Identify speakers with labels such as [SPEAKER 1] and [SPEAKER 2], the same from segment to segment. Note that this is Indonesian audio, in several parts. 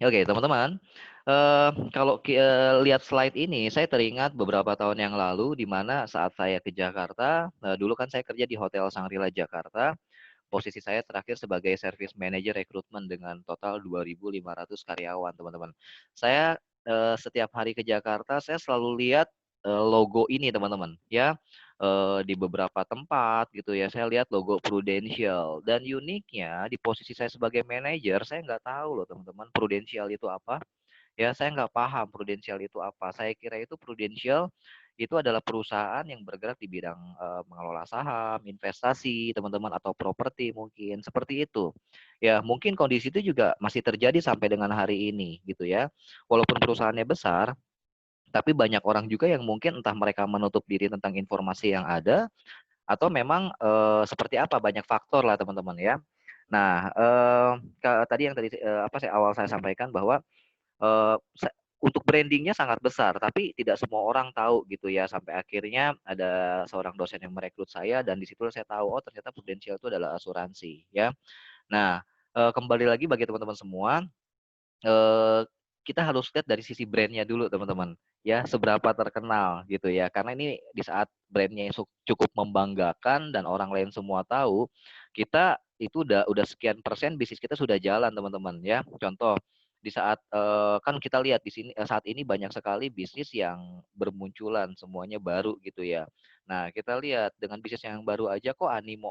[SPEAKER 1] Oke, teman-teman, kalau lihat slide ini, saya teringat beberapa tahun yang lalu di mana saat saya ke Jakarta, dulu kan saya kerja di Hotel Shangri-La Jakarta, posisi saya terakhir sebagai service manager rekrutmen dengan total 2.500 karyawan, teman-teman. Saya, setiap hari ke Jakarta, saya selalu lihat, logo ini, teman-teman, ya, di beberapa tempat gitu ya, saya lihat logo Prudential dan uniknya di posisi saya sebagai manajer, saya nggak tahu loh teman-teman Prudential itu apa, ya saya nggak paham Prudential itu apa. Saya kira itu Prudential itu adalah perusahaan yang bergerak di bidang mengelola saham, investasi, teman-teman atau properti mungkin seperti itu. Ya, mungkin kondisi itu juga masih terjadi sampai dengan hari ini gitu ya. Walaupun perusahaannya besar, tapi banyak orang juga yang mungkin entah mereka menutup diri tentang informasi yang ada atau memang seperti apa banyak faktor lah teman-teman ya. Nah, tadi yang apa saya awal saya sampaikan bahwa Eee, se untuk branding-nya sangat besar, tapi tidak semua orang tahu gitu ya, sampai akhirnya ada seorang dosen yang merekrut saya dan di situ saya tahu, oh ternyata Prudential itu adalah asuransi ya. Nah, kembali lagi bagi teman-teman semua, eee, kita harus lihat dari sisi brand-nya dulu teman-teman, ya seberapa terkenal gitu ya. Karena ini di saat brand-nya cukup membanggakan dan orang lain semua tahu, kita itu udah sekian persen bisnis kita sudah jalan teman-teman ya. Contoh, di saat, kan kita lihat di sini, saat ini banyak sekali bisnis yang bermunculan, semuanya baru gitu ya. Nah, kita lihat dengan bisnis yang baru aja kok animo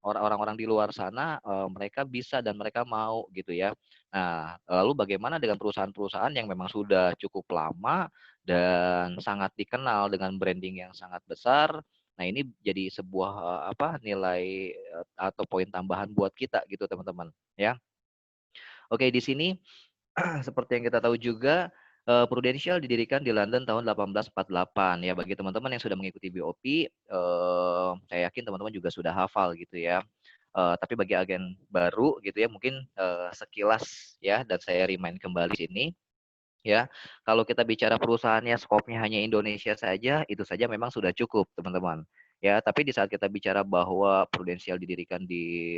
[SPEAKER 1] orang-orang di luar sana, mereka bisa dan mereka mau gitu ya. Nah, lalu bagaimana dengan perusahaan-perusahaan yang memang sudah cukup lama dan sangat dikenal dengan branding yang sangat besar. Nah, ini jadi sebuah, nilai, atau poin tambahan buat kita gitu teman-teman, ya. Oke, di sini seperti yang kita tahu juga, Prudential didirikan di London tahun 1848 ya, bagi teman-teman yang sudah mengikuti BOP, saya yakin teman-teman juga sudah hafal gitu ya. Tapi bagi agen baru gitu ya mungkin, sekilas ya dan saya remind kembali sini ya, kalau kita bicara perusahaannya skopnya hanya Indonesia saja, itu saja memang sudah cukup, teman-teman. Ya, tapi di saat kita bicara bahwa Prudential didirikan di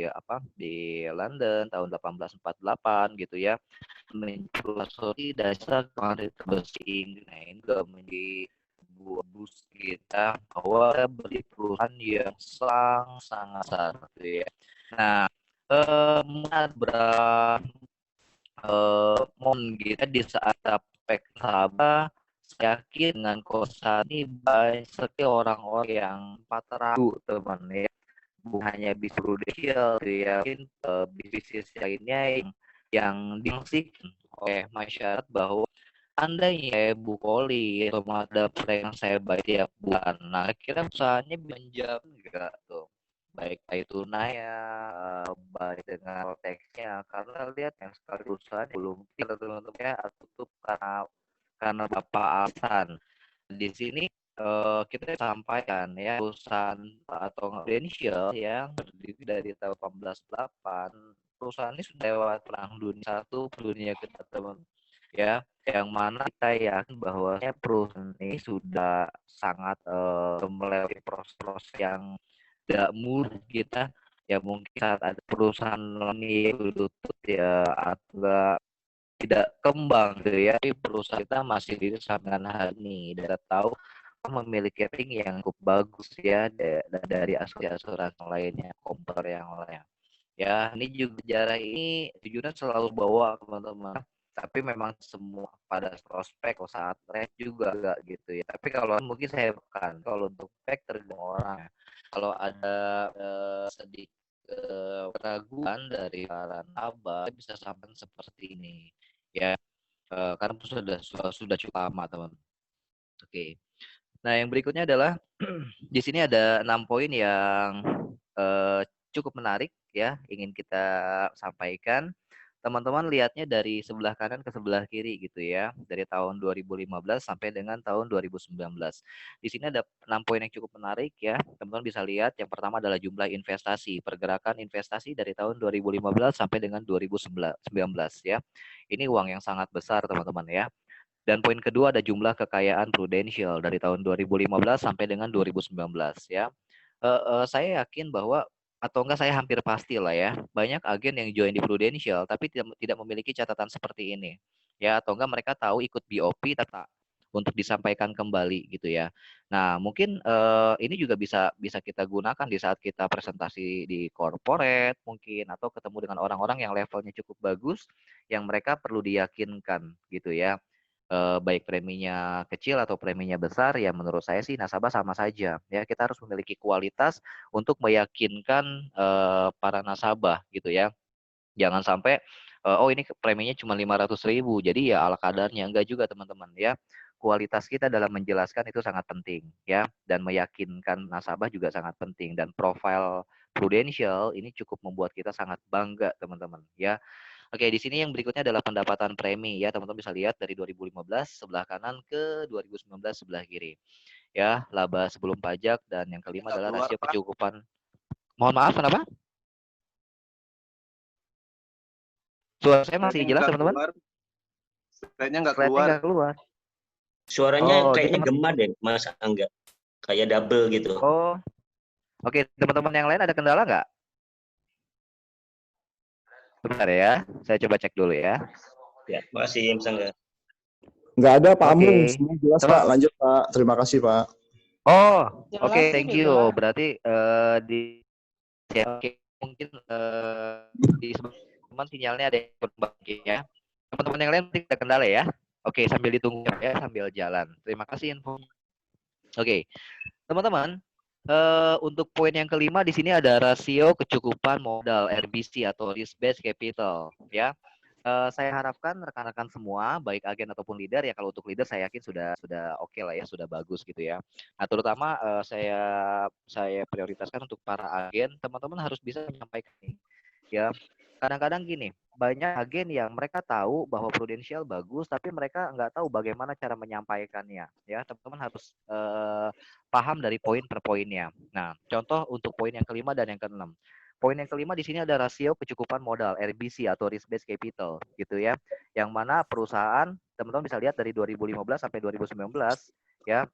[SPEAKER 1] London tahun 1848 gitu ya, filosofi dasar kualitas bersih. Nah, ini juga menjadi sebuah boost kita bahwa kita beli perusahaan yang sangat besar gitu ya. Nah, beberapa momen kita di saat capek sahabat, saya yakin dengan kosan ini banyak sekali orang-orang yang sempat ragu teman ya, bukan hanya bis Prudential ya, mungkin bisnis lainnya yang diungsikan oleh masyarakat bahwa andainya Bu Koli ada yang saya bayar tiap bulan, nah kira perusahaannya menjamin enggak tuh, baik itu naya, baik dengan teksnya, karena lihat yang sekali perusahaan belum teman-teman ya tutup karena beberapa alasan. Di sini kita sampaikan ya perusahaan atau Prudential yang berdiri dari tahun 1808, perusahaan ini sudah lewat perang dunia satu, dunia kedua teman ya, yang mana kita yakin bahwa perusahaan ini sudah sangat melewati proses yang tidak mudah kita ya, mungkin saat ada perusahaan ini tutup ya atau tidak kembang gitu ya, tapi perusahaan kita masih diri sampai dengan hari ini dan kita tahu memiliki rating yang cukup bagus ya dari asuransi lainnya, kompetitor yang lainnya. Ya, ini juga sejarah ini jujurnya selalu bawa teman-teman. Tapi memang semua pada prospek saat trade juga gak gitu ya. Tapi kalau mungkin saya bukan, kalau untuk pack tergantung orang. Kalau ada sedikit keraguan dari para nasabah bisa sampai seperti ini ya, karena sudah cukup lama teman. Oke. Nah yang berikutnya adalah di sini ada 6 poin yang eh, cukup menarik ya, ingin kita sampaikan. Teman-teman lihatnya dari sebelah kanan ke sebelah kiri gitu ya, dari tahun 2015 sampai dengan tahun 2019. Di sini ada 6 poin yang cukup menarik ya, teman-teman bisa lihat. Yang pertama adalah jumlah investasi, pergerakan investasi dari tahun 2015 sampai dengan 2019 ya. Ini uang yang sangat besar teman-teman ya. Dan poin kedua ada jumlah kekayaan Prudential dari tahun 2015 sampai dengan 2019 ya. Saya yakin bahwa atau enggak saya hampir pasti lah ya, banyak agen yang join di Prudential tapi tidak memiliki catatan seperti ini. Ya, atau enggak mereka tahu ikut BOP tapi untuk disampaikan kembali gitu ya. Nah, mungkin ini juga bisa bisa kita gunakan di saat kita presentasi di corporate mungkin atau ketemu dengan orang-orang yang levelnya cukup bagus yang mereka perlu diyakinkan gitu ya. Baik preminya kecil atau preminya besar ya menurut saya sih nasabah sama saja ya kita harus memiliki kualitas untuk meyakinkan para nasabah gitu ya. Jangan sampai oh ini preminya cuma 500.000 jadi ya ala kadarnya enggak juga teman-teman ya. Kualitas kita dalam menjelaskan itu sangat penting ya dan meyakinkan nasabah juga sangat penting dan profile Prudential ini cukup membuat kita sangat bangga teman-teman ya. Oke, di sini yang berikutnya adalah pendapatan premi ya, teman-teman bisa lihat dari 2015 sebelah kanan ke 2019 sebelah kiri. Ya, laba sebelum pajak dan yang kelima
[SPEAKER 2] Nggak
[SPEAKER 1] adalah
[SPEAKER 2] keluar,
[SPEAKER 1] rasio
[SPEAKER 2] Pak.
[SPEAKER 1] kecukupan. Mohon maaf, kenapa? Suara saya masih
[SPEAKER 2] Slide-nya
[SPEAKER 1] jelas,
[SPEAKER 2] nggak
[SPEAKER 1] teman-teman?
[SPEAKER 2] keluar. Slide-nya nggak
[SPEAKER 1] Slide-nya
[SPEAKER 2] keluar.
[SPEAKER 1] nggak keluar.
[SPEAKER 3] Suaranya
[SPEAKER 1] Oh,
[SPEAKER 3] kayaknya gema deh, Mas Angga. Kayak double gitu.
[SPEAKER 1] Oh, oke, teman-teman yang lain ada kendala nggak? Bentar ya, saya coba cek dulu ya.
[SPEAKER 3] Ya, makasih Mas Angga.
[SPEAKER 4] Nggak ada Pak
[SPEAKER 1] Oke.
[SPEAKER 4] Amung, semua jelas
[SPEAKER 1] Teman,
[SPEAKER 4] Pak. Lanjut Pak, terima kasih Pak.
[SPEAKER 1] oh,
[SPEAKER 5] Jelas
[SPEAKER 1] oke,
[SPEAKER 5] sih,
[SPEAKER 1] thank
[SPEAKER 5] udah
[SPEAKER 1] you.
[SPEAKER 5] jelas.
[SPEAKER 1] Berarti di ya, oke, mungkin di teman sinyalnya ada yang berubah ya. Teman-teman yang lain tidak kendala ya. Oke, sambil ditunggu ya, sambil jalan. Terima kasih info. Oke, teman-teman, untuk poin yang kelima di sini ada rasio kecukupan modal RBC atau risk based capital ya. Saya harapkan rekan-rekan semua baik agen ataupun leader ya kalau untuk leader saya yakin sudah oke lah ya, sudah bagus gitu ya. Nah, terutama saya prioritaskan untuk para agen, teman-teman harus bisa menyampaikan ya. Kadang-kadang gini, banyak agen yang mereka tahu bahwa Prudential bagus, tapi mereka nggak tahu bagaimana cara menyampaikannya. Ya, teman-teman harus paham dari poin per poinnya. Nah, contoh untuk poin yang kelima dan yang keenam. Poin yang kelima di sini ada rasio kecukupan modal (RBC) atau risk based capital, gitu ya. Yang mana perusahaan, teman-teman bisa lihat dari 2015 sampai 2019 ya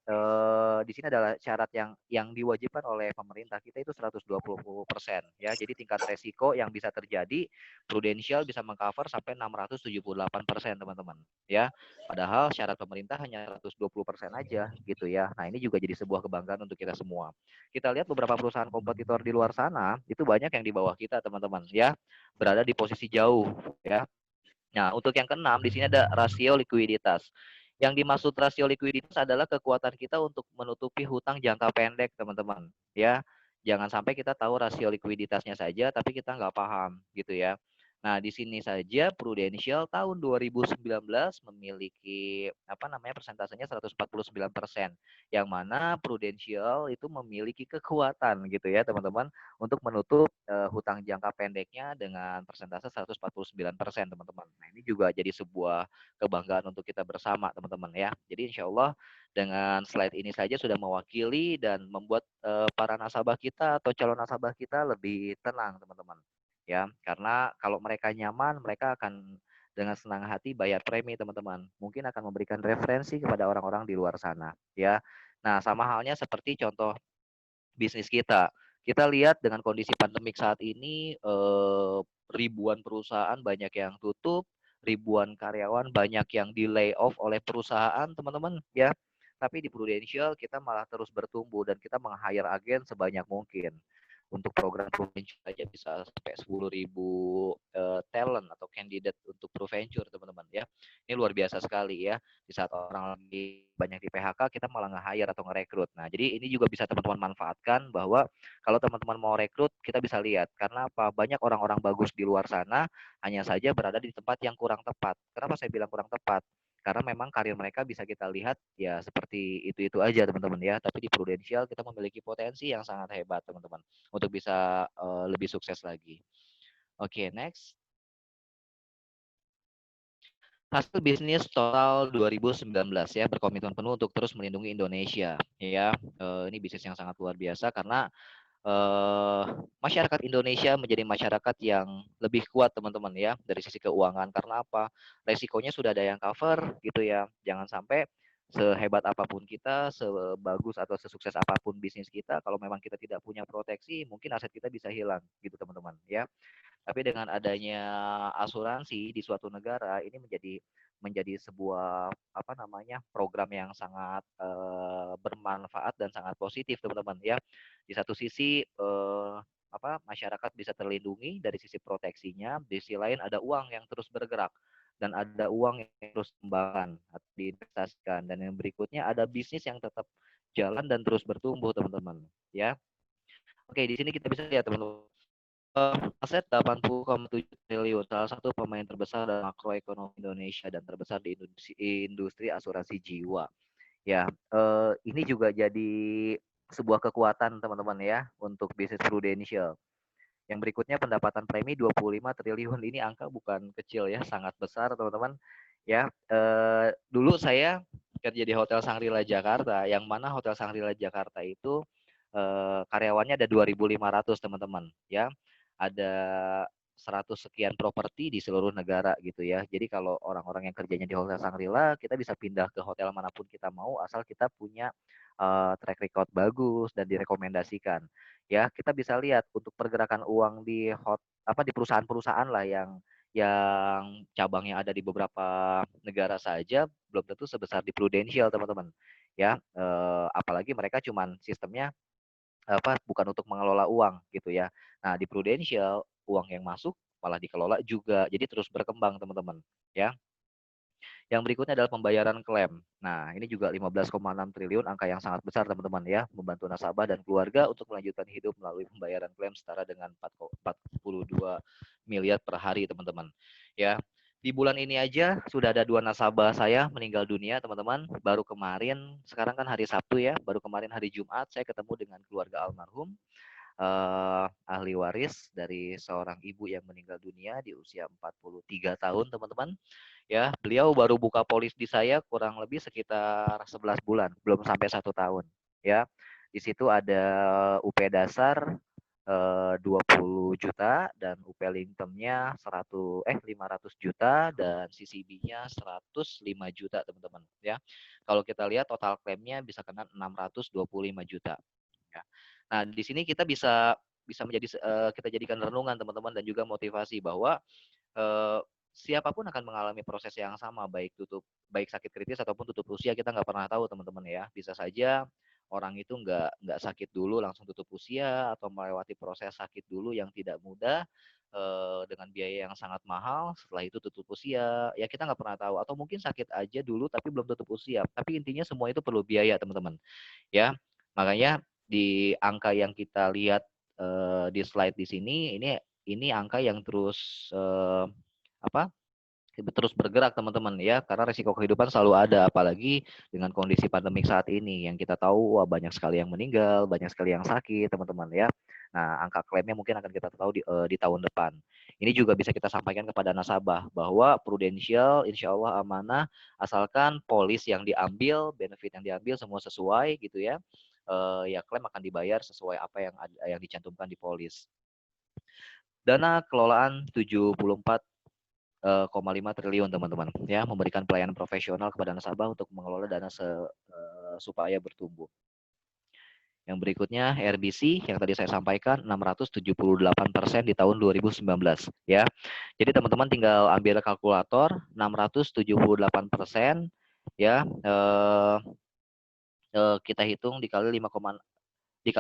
[SPEAKER 1] di sini adalah syarat yang diwajibkan oleh pemerintah kita itu 120% ya. Jadi tingkat resiko yang bisa terjadi Prudential bisa mengcover sampai 678% teman-teman ya. Padahal syarat pemerintah hanya 120% aja gitu ya. Nah, ini juga jadi sebuah kebanggaan untuk kita semua. Kita lihat beberapa perusahaan kompetitor di luar sana itu banyak yang di bawah kita teman-teman ya. Berada di posisi jauh ya. Nah, untuk yang keenam di sini ada rasio likuiditas. Yang dimaksud rasio likuiditas adalah kekuatan kita untuk menutupi hutang jangka pendek, teman-teman. Ya, jangan sampai kita tahu rasio likuiditasnya saja, tapi kita nggak paham, gitu ya. Nah, di sini saja Prudential tahun 2019 memiliki apa namanya persentasenya 149%, yang mana Prudential itu memiliki kekuatan gitu ya, teman-teman, untuk menutup hutang jangka pendeknya dengan persentase 149%, teman-teman. Nah, ini juga jadi sebuah kebanggaan untuk kita bersama, teman-teman ya. Jadi insya Allah dengan slide ini saja sudah mewakili dan membuat para nasabah kita atau calon nasabah kita lebih tenang, teman-teman. Ya, karena kalau mereka nyaman, mereka akan dengan senang hati bayar premi, teman-teman. Mungkin akan memberikan referensi kepada orang-orang di luar sana, ya. Nah, sama halnya seperti contoh bisnis kita. Kita lihat dengan kondisi pandemik saat ini, ribuan perusahaan banyak yang tutup, ribuan karyawan banyak yang di lay off oleh perusahaan, teman-teman, ya. Tapi di Prudential kita malah terus bertumbuh dan kita meng-hire agen sebanyak mungkin. Untuk program Proventure aja bisa sampai 10.000 talent atau candidate untuk Proventure, teman-teman ya. Ini luar biasa sekali ya. Di saat orang lagi banyak di PHK, kita malah nge-hire atau nge-recruit. Nah, jadi ini juga bisa teman-teman manfaatkan bahwa kalau teman-teman mau rekrut, kita bisa lihat. Karena apa? Banyak orang-orang bagus di luar sana, hanya saja berada di tempat yang kurang tepat. Kenapa saya bilang kurang tepat? Karena memang karir mereka bisa kita lihat ya seperti itu aja teman-teman ya. Tapi di Prudential kita memiliki potensi yang sangat hebat teman-teman untuk bisa lebih sukses lagi. Oke, next. Hasil bisnis total 2019 ya berkomitmen penuh untuk terus melindungi Indonesia ya. Ini bisnis yang sangat luar biasa karena masyarakat Indonesia menjadi masyarakat yang lebih kuat teman-teman ya dari sisi keuangan. Karena apa? Resikonya sudah ada yang cover gitu ya. Jangan sampai sehebat apapun kita, sebagus atau sesukses apapun bisnis kita, kalau memang kita tidak punya proteksi, mungkin aset kita bisa hilang gitu teman-teman ya. Tapi dengan adanya asuransi di suatu negara ini menjadi sebuah apa namanya program yang sangat bermanfaat dan sangat positif teman-teman ya. Di satu sisi masyarakat bisa terlindungi dari sisi proteksinya, di sisi lain ada uang yang terus bergerak dan ada uang yang terus kembangkan atau diinvestasikan, dan yang berikutnya ada bisnis yang tetap jalan dan terus bertumbuh teman-teman ya. Oke, di sini kita bisa lihat teman-teman. Aset 80,7 triliun, salah satu pemain terbesar dalam makroekonomi Indonesia dan terbesar di industri asuransi jiwa. Ya, ini juga jadi sebuah kekuatan teman-teman ya untuk bisnis prudensial. Yang berikutnya pendapatan premi 25 triliun, ini angka bukan kecil ya, sangat besar teman-teman. Ya, dulu saya kerja di Hotel Sangrila Jakarta, yang mana Hotel Sangrila Jakarta itu karyawannya ada 2.500 teman-teman ya. Ada 100 sekian properti di seluruh negara gitu ya. Jadi kalau orang-orang yang kerjanya di Hotel Sangrila, kita bisa pindah ke hotel manapun kita mau asal kita punya track record bagus dan direkomendasikan. Ya, kita bisa lihat untuk pergerakan uang di di perusahaan-perusahaan lah yang cabangnya ada di beberapa negara saja belum tentu sebesar di Prudential teman-teman. Ya, apalagi mereka cuman sistemnya bukan untuk mengelola uang gitu ya. Nah, di Prudential uang yang masuk malah dikelola juga. Jadi terus berkembang teman-teman ya. Yang berikutnya adalah pembayaran klaim. Nah, ini juga 15,6 triliun, angka yang sangat besar teman-teman ya, membantu nasabah dan keluarga untuk melanjutkan hidup melalui pembayaran klaim setara dengan 42 miliar per hari teman-teman. Ya. Di bulan ini aja sudah ada 2 nasabah saya meninggal dunia teman-teman. Baru kemarin, sekarang kan hari Sabtu ya, baru kemarin hari Jumat saya ketemu dengan keluarga almarhum, ahli waris dari seorang ibu yang meninggal dunia di usia 43 tahun teman-teman. Ya, beliau baru buka polis di saya kurang lebih sekitar 11 bulan, belum sampai 1 tahun. Ya, di situ ada UP dasar 20 juta dan UP lingkemnya 500 juta dan CCB-nya 105 juta teman-teman. Ya, kalau kita lihat total klaimnya bisa kena 625 juta. Ya. Nah, di sini kita bisa menjadi kita jadikan renungan teman-teman dan juga motivasi bahwa siapapun akan mengalami proses yang sama, baik sakit kritis ataupun tutup usia, kita nggak pernah tahu teman-teman ya. Bisa saja orang itu nggak sakit dulu langsung tutup usia atau melewati proses sakit dulu yang tidak mudah dengan biaya yang sangat mahal, setelah itu tutup usia, ya kita nggak pernah tahu. Atau mungkin sakit aja dulu tapi belum tutup usia. Tapi intinya semua itu perlu biaya teman-teman ya. Makanya di angka yang kita lihat di slide di sini, ini angka yang terus terus bergerak teman-teman ya, karena risiko kehidupan selalu ada, apalagi dengan kondisi pandemik saat ini yang kita tahu banyak sekali yang meninggal, banyak sekali yang sakit teman-teman ya. Nah, angka klaimnya mungkin akan kita tahu di tahun depan. Ini juga bisa kita sampaikan kepada nasabah bahwa Prudential insya Allah amanah, asalkan polis yang diambil, benefit yang diambil semua sesuai gitu ya. Ya klaim akan dibayar sesuai apa yang dicantumkan di polis. Dana kelolaan 74,5 triliun teman-teman ya, memberikan pelayanan profesional kepada nasabah untuk mengelola dana supaya bertumbuh. Yang berikutnya RBC yang tadi saya sampaikan 678% di tahun 2019 ya. Jadi teman-teman tinggal ambil kalkulator 678% ya, kita hitung dikali 120%,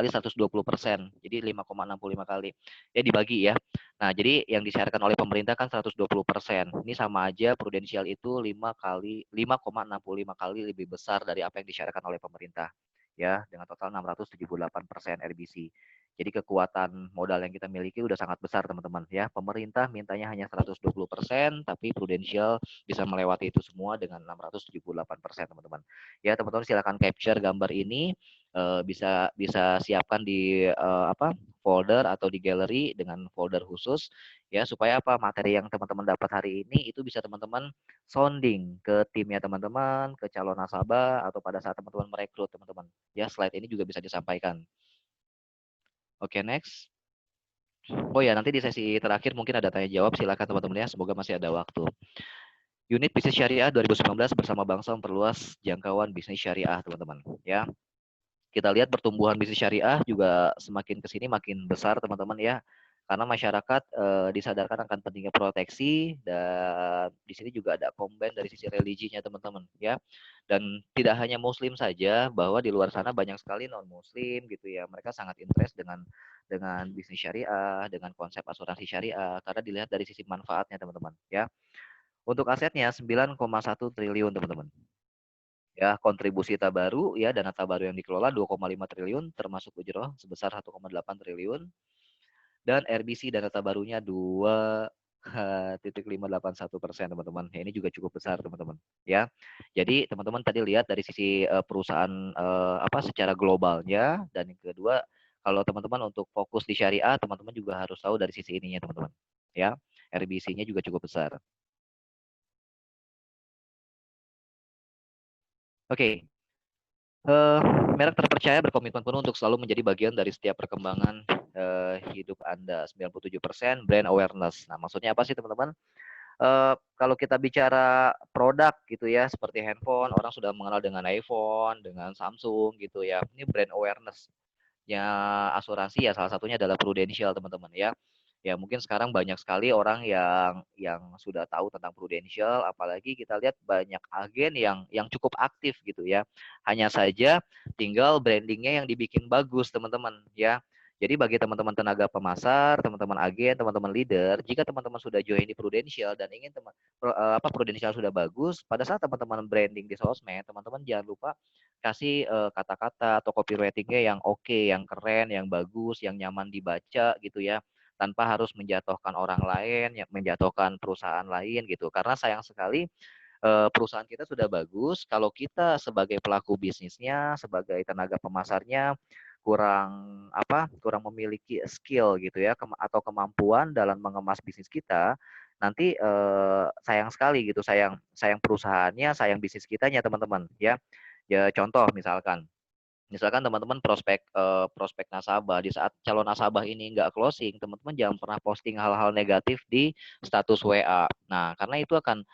[SPEAKER 1] jadi 5,65 kali. Ya dibagi ya. Nah, jadi yang disyaratkan oleh pemerintah kan 120%. Ini sama aja Prudential itu 5,65 kali lebih besar dari apa yang disyaratkan oleh pemerintah. Ya, dengan total 678% RBC. Jadi kekuatan modal yang kita miliki udah sangat besar teman-teman ya. Pemerintah mintanya hanya 120%, tapi Prudential bisa melewati itu semua dengan 678% teman-teman. Ya, teman-teman silakan capture gambar ini, bisa siapkan di folder atau di gallery dengan folder khusus ya, supaya materi yang teman-teman dapat hari ini itu bisa teman-teman sounding ke timnya teman-teman, ke calon nasabah atau pada saat teman-teman merekrut teman-teman ya. Slide ini juga bisa disampaikan. Oke, next. Oh ya, nanti di sesi terakhir mungkin ada tanya jawab, silakan teman-teman ya, semoga masih ada waktu. Unit Bisnis Syariah 2019 bersama bangsa memperluas jangkauan bisnis syariah, teman-teman. Ya, kita lihat pertumbuhan bisnis syariah juga semakin ke sini makin besar, teman-teman ya. Karena masyarakat disadarkan akan pentingnya proteksi, dan di sini juga ada komben dari sisi religinya, teman-teman ya. Dan tidak hanya muslim saja, bahwa di luar sana banyak sekali non muslim gitu ya. Mereka sangat interest dengan bisnis syariah, dengan konsep asuransi syariah, karena dilihat dari sisi manfaatnya, teman-teman ya. Untuk asetnya 9,1 triliun, teman-teman. Ya, kontribusi tabaru ya, dana tabaru yang dikelola 2,5 triliun termasuk ujroh sebesar 1,8 triliun, dan RBC dana tabarunya 2,581%, teman-teman. Ya, ini juga cukup besar, teman-teman ya. Jadi teman-teman tadi lihat dari sisi perusahaan secara globalnya, dan yang kedua kalau teman-teman untuk fokus di syariah, teman-teman juga harus tahu dari sisi ininya, teman-teman ya. RBC-nya juga cukup besar. Oke. Merek terpercaya berkomitmen penuh untuk selalu menjadi bagian dari setiap perkembangan hidup Anda. 97% brand awareness. Nah, maksudnya apa sih, teman-teman? Kalau kita bicara produk gitu ya, seperti handphone, orang sudah mengenal dengan iPhone, dengan Samsung gitu ya. Ini brand awareness-nya asuransi ya, salah satunya adalah Prudential, teman-teman ya. Ya, mungkin sekarang banyak sekali orang yang sudah tahu tentang Prudential, apalagi kita lihat banyak agen yang cukup aktif gitu ya. Hanya saja tinggal brandingnya yang dibikin bagus, teman-teman ya. Jadi bagi teman-teman tenaga pemasar, teman-teman agen, teman-teman leader, jika teman-teman sudah join di Prudential dan ingin Prudential sudah bagus, pada saat teman-teman branding di sosmed, teman-teman jangan lupa kasih kata-kata atau copywriting-nya yang oke, yang keren, yang bagus, yang nyaman dibaca gitu ya, tanpa harus menjatuhkan orang lain, menjatuhkan perusahaan lain gitu. Karena sayang sekali perusahaan kita sudah bagus, kalau kita sebagai pelaku bisnisnya, sebagai tenaga pemasarnya kurang memiliki skill gitu ya, atau kemampuan dalam mengemas bisnis kita, nanti sayang sekali gitu, sayang perusahaannya, sayang bisnis kitanya, teman-teman ya. Ya contoh misalkan teman-teman prospek nasabah, di saat calon nasabah ini nggak closing, teman-teman jangan pernah posting hal-hal negatif di status WA. Nah, karena itu akan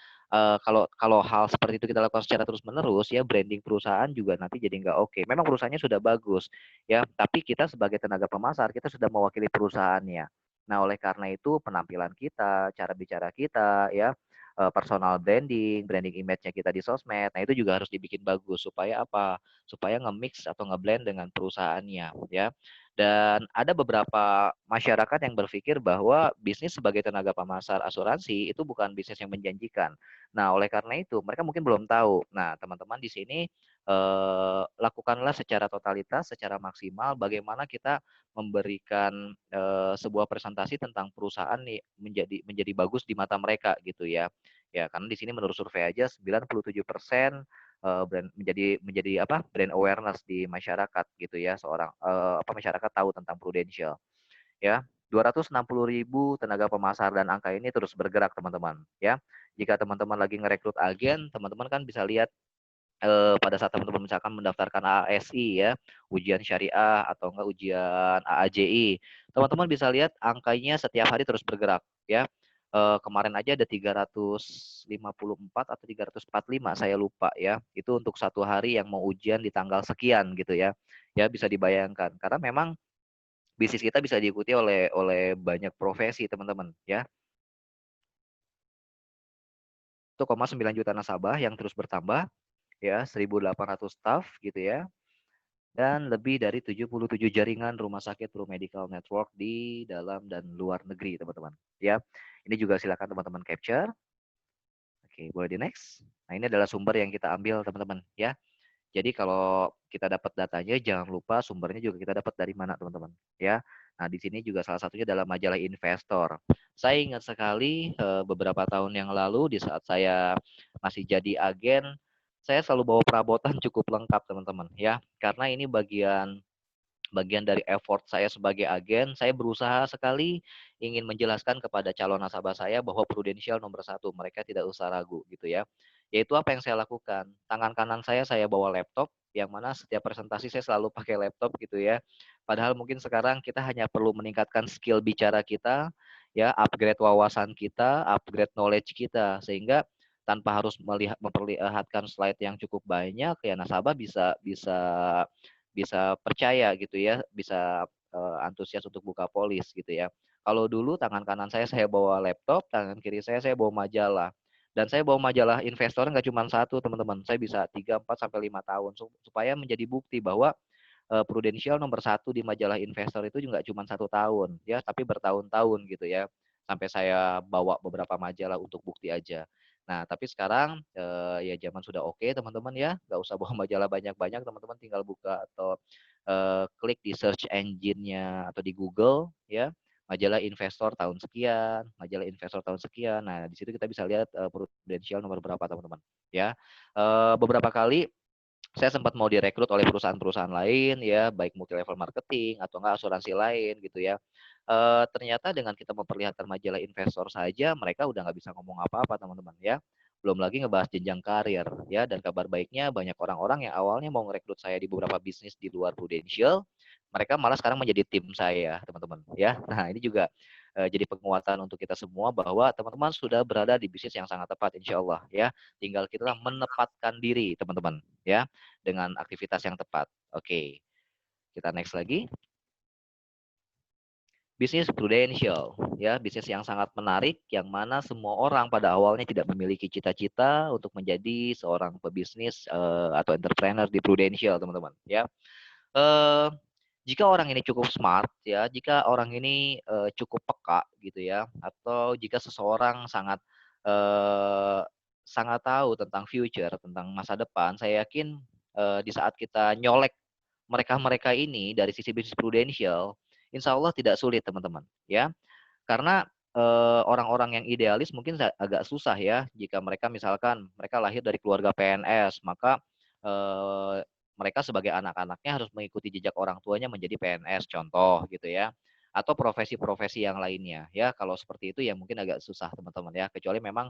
[SPEAKER 1] kalau hal seperti itu kita lakukan secara terus-menerus ya, branding perusahaan juga nanti jadi nggak oke. Memang perusahaannya sudah bagus ya, tapi kita sebagai tenaga pemasar kita sudah mewakili perusahaannya. Nah, oleh karena itu penampilan kita, cara bicara kita ya, personal branding image-nya kita di sosmed, nah itu juga harus dibikin bagus supaya apa? Supaya nge-mix atau nge-blend dengan perusahaannya ya. Dan ada beberapa masyarakat yang berpikir bahwa bisnis sebagai tenaga pemasar asuransi itu bukan bisnis yang menjanjikan. Nah, oleh karena itu mereka mungkin belum tahu. Nah, teman-teman di sini lakukanlah secara totalitas, secara maksimal bagaimana kita memberikan sebuah presentasi tentang perusahaan nih menjadi bagus di mata mereka gitu ya. Ya, karena di sini menurut survei aja 97% brand brand awareness di masyarakat gitu ya, masyarakat tahu tentang Prudential ya. 260.000 tenaga pemasar, dan angka ini terus bergerak, teman-teman ya. Jika teman-teman lagi ngerekrut agen, teman-teman kan bisa lihat pada saat teman-teman misalkan mendaftarkan ASI ya, ujian syariah atau enggak ujian AAJI, teman-teman bisa lihat angkanya setiap hari terus bergerak ya. Kemarin aja ada 354 atau 345, saya lupa ya. Itu untuk satu hari yang mau ujian di tanggal sekian gitu ya. Ya bisa dibayangkan karena memang bisnis kita bisa diikuti oleh banyak profesi, teman-teman ya. 1,9 juta nasabah yang terus bertambah ya, 1.800 staff gitu ya. Dan lebih dari 77 jaringan rumah sakit Pro Medical Network di dalam dan luar negeri, teman-teman ya. Ini juga silakan teman-teman capture. Oke, boleh di next. Nah, ini adalah sumber yang kita ambil, teman-teman ya. Jadi kalau kita dapat datanya, jangan lupa sumbernya juga kita dapat dari mana, teman-teman ya. Nah, di sini juga salah satunya adalah majalah Investor. Saya ingat sekali beberapa tahun yang lalu di saat saya masih jadi agen, saya selalu bawa perabotan cukup lengkap, teman-teman ya. Karena ini bagian dari effort saya sebagai agen. Saya berusaha sekali ingin menjelaskan kepada calon nasabah saya bahwa Prudential nomor satu, mereka tidak usah ragu gitu ya. Yaitu apa yang saya lakukan, tangan kanan saya bawa laptop, yang mana setiap presentasi saya selalu pakai laptop gitu ya. Padahal mungkin sekarang kita hanya perlu meningkatkan skill bicara kita ya, upgrade wawasan kita, upgrade knowledge kita, sehingga tanpa harus memperlihatkan slide yang cukup banyak, ya nasabah bisa percaya gitu ya, bisa antusias untuk buka polis gitu ya. Kalau dulu tangan kanan saya bawa laptop, tangan kiri saya bawa majalah. Dan saya bawa majalah investor nggak cuma satu teman-teman, saya bisa 3, 4 sampai 5 tahun supaya menjadi bukti bahwa Prudential nomor satu di majalah investor itu juga cuma 1 tahun ya, tapi bertahun-tahun gitu ya. Sampai saya bawa beberapa majalah untuk bukti aja. Nah, tapi sekarang ya zaman sudah oke teman-teman ya, nggak usah bawa majalah banyak-banyak, teman-teman tinggal buka atau klik di search engine-nya atau di Google ya, majalah investor tahun sekian, majalah investor tahun sekian. Nah, di situ kita bisa lihat Prudential nomor berapa teman-teman ya. Beberapa kali saya sempat mau direkrut oleh perusahaan-perusahaan lain ya, baik multi level marketing atau enggak asuransi lain gitu ya. Ternyata dengan kita memperlihatkan majalah investor saja mereka udah nggak bisa ngomong apa-apa teman-teman ya. Belum lagi ngebahas jenjang karir ya, dan kabar baiknya banyak orang-orang yang awalnya mau ngerekrut saya di beberapa bisnis di luar Prudential, mereka malah sekarang menjadi tim saya teman-teman ya. Nah ini juga jadi penguatan untuk kita semua bahwa teman-teman sudah berada di bisnis yang sangat tepat insya Allah ya. Tinggal kita menempatkan diri teman-teman ya dengan aktivitas yang tepat. Oke, kita next lagi. Bisnis Prudential ya, bisnis yang sangat menarik yang mana semua orang pada awalnya tidak memiliki cita-cita untuk menjadi seorang pebisnis atau entrepreneur di Prudential teman-teman ya. Eh, Jika orang ini cukup smart ya, jika orang ini cukup peka gitu ya, atau jika seseorang sangat tahu tentang future, tentang masa depan, saya yakin di saat kita nyolek mereka-mereka ini dari sisi bisnis Prudential, insya Allah tidak sulit teman-teman ya. Karena orang-orang yang idealis mungkin agak susah ya, jika mereka misalkan mereka lahir dari keluarga PNS, maka mereka sebagai anak-anaknya harus mengikuti jejak orang tuanya menjadi PNS contoh gitu ya, atau profesi-profesi yang lainnya ya. Kalau seperti itu ya mungkin agak susah teman-teman ya, kecuali memang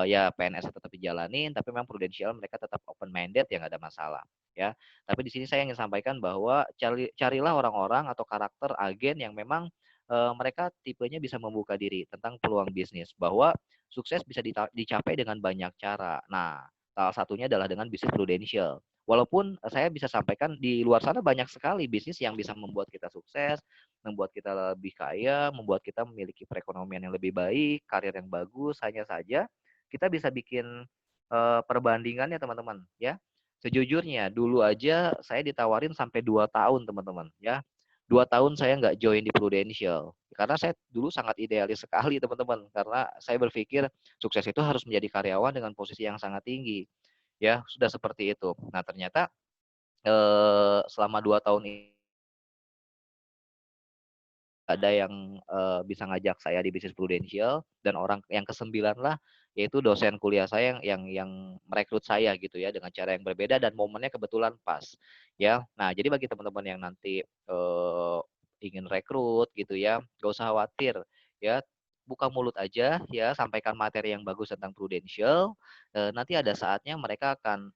[SPEAKER 1] ya PNS tetap dijalanin, tapi memang Prudential mereka tetap open minded ya nggak ada masalah ya. Tapi di sini saya ingin sampaikan bahwa carilah orang-orang atau karakter agen yang memang mereka tipenya bisa membuka diri tentang peluang bisnis, bahwa sukses bisa dicapai dengan banyak cara. Nah, salah satunya adalah dengan bisnis Prudential. Walaupun saya bisa sampaikan di luar sana banyak sekali bisnis yang bisa membuat kita sukses, membuat kita lebih kaya, membuat kita memiliki perekonomian yang lebih baik, karir yang bagus. Hanya saja kita bisa bikin perbandingannya teman-teman ya. Sejujurnya dulu aja saya ditawarin sampai 2 tahun teman-teman ya. 2 tahun saya nggak join di Prudential karena saya dulu sangat idealis sekali teman-teman, karena saya berpikir sukses itu harus menjadi karyawan dengan posisi yang sangat tinggi ya, sudah seperti itu. Nah ternyata selama 2 tahun ini ada yang bisa ngajak saya di bisnis Prudential, dan orang yang ke-9 lah yaitu dosen kuliah saya yang merekrut saya gitu ya, dengan cara yang berbeda dan momennya kebetulan pas ya. Nah jadi bagi teman-teman yang nanti ingin rekrut gitu ya, gak usah khawatir ya, buka mulut aja ya, sampaikan materi yang bagus tentang Prudential. Nanti ada saatnya mereka akan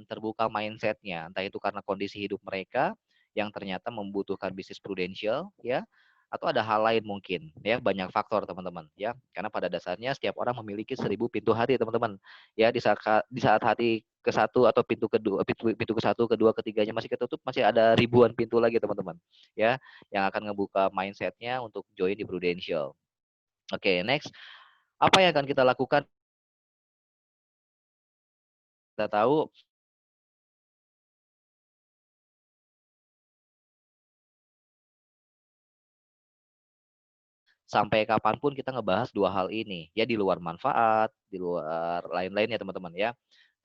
[SPEAKER 1] terbuka mindsetnya, entah itu karena kondisi hidup mereka yang ternyata membutuhkan bisnis Prudential ya, atau ada hal lain mungkin ya, banyak faktor teman-teman ya, karena pada dasarnya setiap orang memiliki 1000 pintu hati teman-teman ya. Di saat hati ke satu atau pintu kedua, pintu ke satu, kedua, ketiganya masih ketutup, masih ada ribuan pintu lagi teman-teman ya, yang akan ngebuka mindsetnya untuk join di Prudential. Oke, next, apa yang akan kita lakukan? Kita tahu sampai kapanpun kita ngebahas 2 hal ini ya, di luar manfaat, di luar lain-lain ya teman-teman ya.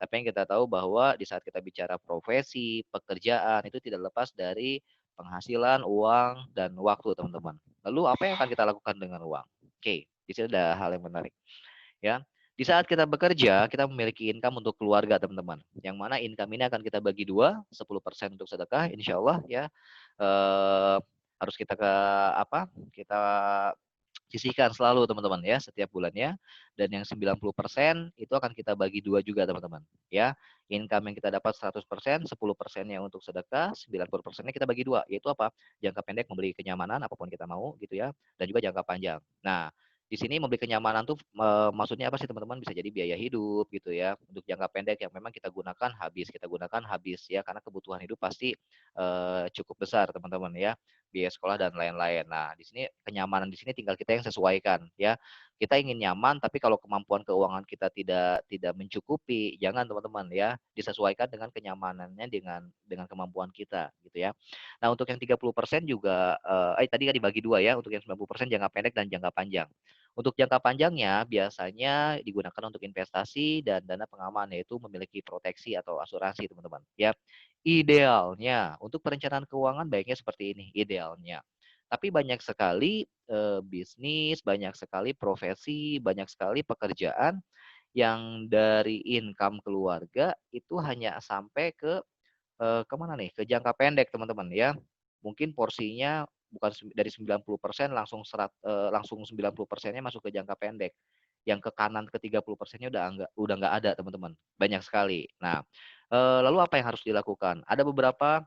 [SPEAKER 1] Tapi yang kita tahu bahwa di saat kita bicara profesi, pekerjaan itu tidak lepas dari penghasilan, uang, dan waktu teman-teman. Lalu apa yang akan kita lakukan dengan uang? Oke, di sini ada hal yang menarik ya. Di saat kita bekerja, kita memiliki income untuk keluarga teman-teman, yang mana income ini akan kita bagi dua, 10% untuk sedekah insya Allah ya. Harus kita kita sisihkan selalu teman-teman ya, setiap bulannya. Dan yang 90% itu akan kita bagi dua juga teman-teman ya. Income yang kita dapat 100%, 10%-nya untuk sedekah, 90%-nya kita bagi dua, yaitu apa? Jangka pendek membeli kenyamanan apapun kita mau gitu ya, dan juga jangka panjang. Nah, di sini membeli kenyamanan tuh maksudnya apa sih teman-teman? Bisa jadi biaya hidup gitu ya. Untuk jangka pendek yang memang kita gunakan habis ya karena kebutuhan hidup pasti cukup besar teman-teman ya. Biaya sekolah dan lain-lain. Nah, di sini kenyamanan di sini tinggal kita yang sesuaikan ya. Kita ingin nyaman tapi kalau kemampuan keuangan kita tidak mencukupi, jangan teman-teman ya. Disesuaikan dengan kenyamanannya dengan kemampuan kita gitu ya. Nah, untuk yang 30% juga tadi kan dibagi dua ya, untuk yang 90% jangka pendek dan jangka panjang. Untuk jangka panjangnya biasanya digunakan untuk investasi dan dana pengaman yaitu memiliki proteksi atau asuransi teman-teman ya. Idealnya untuk perencanaan keuangan baiknya seperti ini idealnya. Tapi banyak sekali bisnis, banyak sekali profesi, banyak sekali pekerjaan yang dari income keluarga itu hanya sampai ke kemana nih? Ke jangka pendek teman-teman ya. Mungkin porsinya bukan dari 90% langsung 90%-nya masuk ke jangka pendek. Yang ke kanan ke 30%-nya udah nggak ada teman-teman. Banyak sekali. Nah, lalu apa yang harus dilakukan? Ada beberapa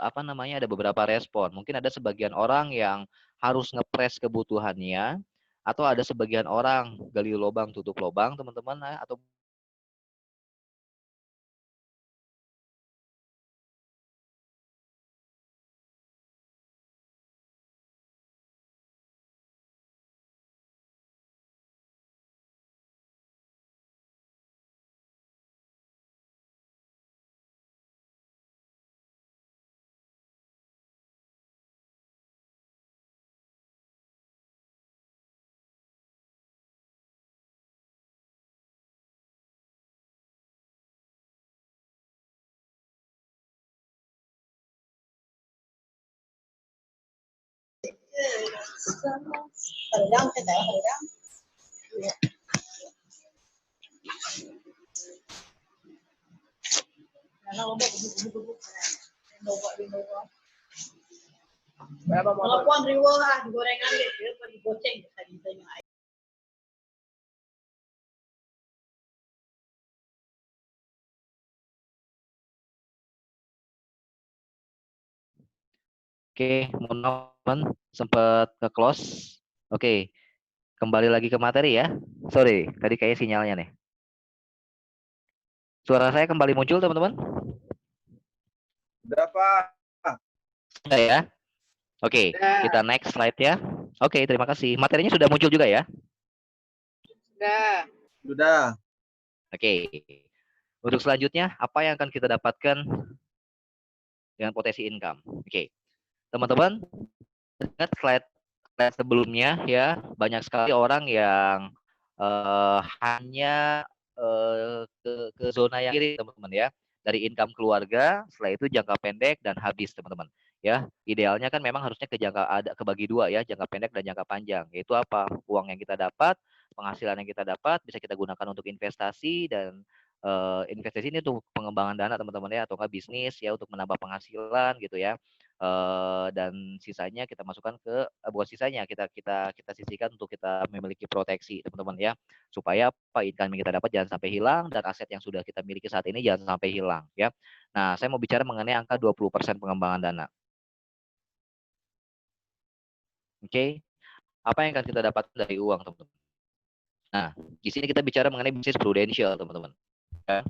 [SPEAKER 1] apa namanya? Ada beberapa respon. Mungkin ada sebagian orang yang harus ngepres kebutuhannya atau ada sebagian orang gali lubang tutup lubang teman-teman atau
[SPEAKER 5] Berapa motor? Telepon riwo lah, gorengan gitu, digoceng tadi.
[SPEAKER 1] Oke, mohon maaf teman, sempat ke-close. Oke, kembali lagi ke materi ya. Sorry, tadi kayaknya sinyalnya nih. Suara saya kembali muncul teman-teman?
[SPEAKER 2] Berapa?
[SPEAKER 1] Enggak ya? Oke, kita next slide ya. Oke, terima kasih. Materinya sudah muncul juga ya?
[SPEAKER 2] Sudah.
[SPEAKER 1] Oke. Untuk selanjutnya, apa yang akan kita dapatkan dengan potensi income? Oke. Teman-teman, ingat slide sebelumnya ya, banyak sekali orang yang hanya ke zona yang kiri teman-teman ya, dari income keluarga, setelah itu jangka pendek dan habis teman-teman ya. Idealnya kan memang harusnya kebagi dua ya, jangka pendek dan jangka panjang, yaitu apa? Uang yang kita dapat, penghasilan yang kita dapat bisa kita gunakan untuk investasi dan investasi ini untuk pengembangan dana teman-teman ya, atau enggak bisnis ya untuk menambah penghasilan gitu ya. Dan sisanya kita masukkan ke bukan sisanya kita sisihkan untuk kita memiliki proteksi teman-teman ya, supaya apa income yang kita dapat jangan sampai hilang dan aset yang sudah kita miliki saat ini jangan sampai hilang ya. Nah, saya mau bicara mengenai angka 20% pengembangan dana. Oke. Apa yang akan kita dapatkan dari uang teman-teman? Nah, di sini kita bicara mengenai bisnis prudensial teman-teman ya.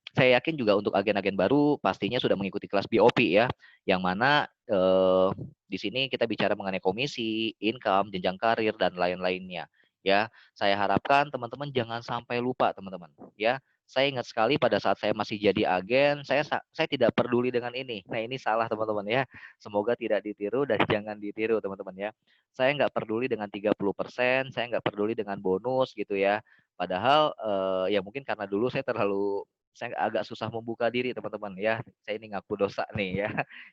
[SPEAKER 1] Saya yakin juga untuk agen-agen baru pastinya sudah mengikuti kelas BOP ya, yang mana di sini kita bicara mengenai komisi, income, jenjang karir dan lain-lainnya. Ya, saya harapkan teman-teman jangan sampai lupa teman-teman. Ya, saya ingat sekali pada saat saya masih jadi agen, saya tidak peduli dengan ini. Nah ini salah teman-teman ya. Semoga tidak ditiru dan jangan ditiru teman-teman ya. Saya nggak peduli dengan 30%, saya nggak peduli dengan bonus gitu ya. Padahal ya mungkin karena dulu saya agak susah membuka diri teman-teman ya. Saya ini ngaku dosa nih ya.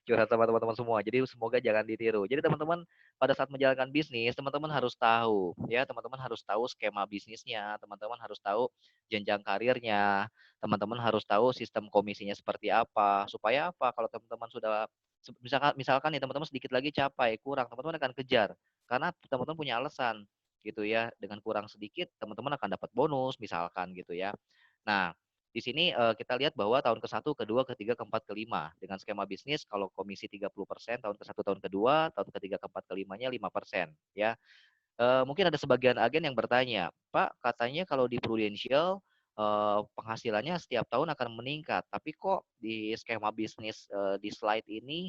[SPEAKER 1] Curhat sama teman-teman semua. Jadi semoga jangan ditiru. Jadi teman-teman pada saat menjalankan bisnis, teman-teman harus tahu ya, teman-teman harus tahu skema bisnisnya, teman-teman harus tahu jenjang karirnya, teman-teman harus tahu sistem komisinya seperti apa. Supaya apa? Kalau teman-teman sudah misalkan nih teman-teman sedikit lagi capai, kurang, teman-teman akan kejar karena teman-teman punya alasan gitu ya, dengan kurang sedikit teman-teman akan dapat bonus misalkan gitu ya. Nah, Di sini kita lihat bahwa tahun ke-1, ke-2, ke-3, ke-4, ke-5 dengan skema bisnis kalau komisi 30% tahun ke-1, tahun ke-2, tahun ke-3, ke-4, ke-5-nya 5% ya. Mungkin ada sebagian agen yang bertanya, "Pak, katanya kalau di Prudential penghasilannya setiap tahun akan meningkat, tapi kok di skema bisnis di slide ini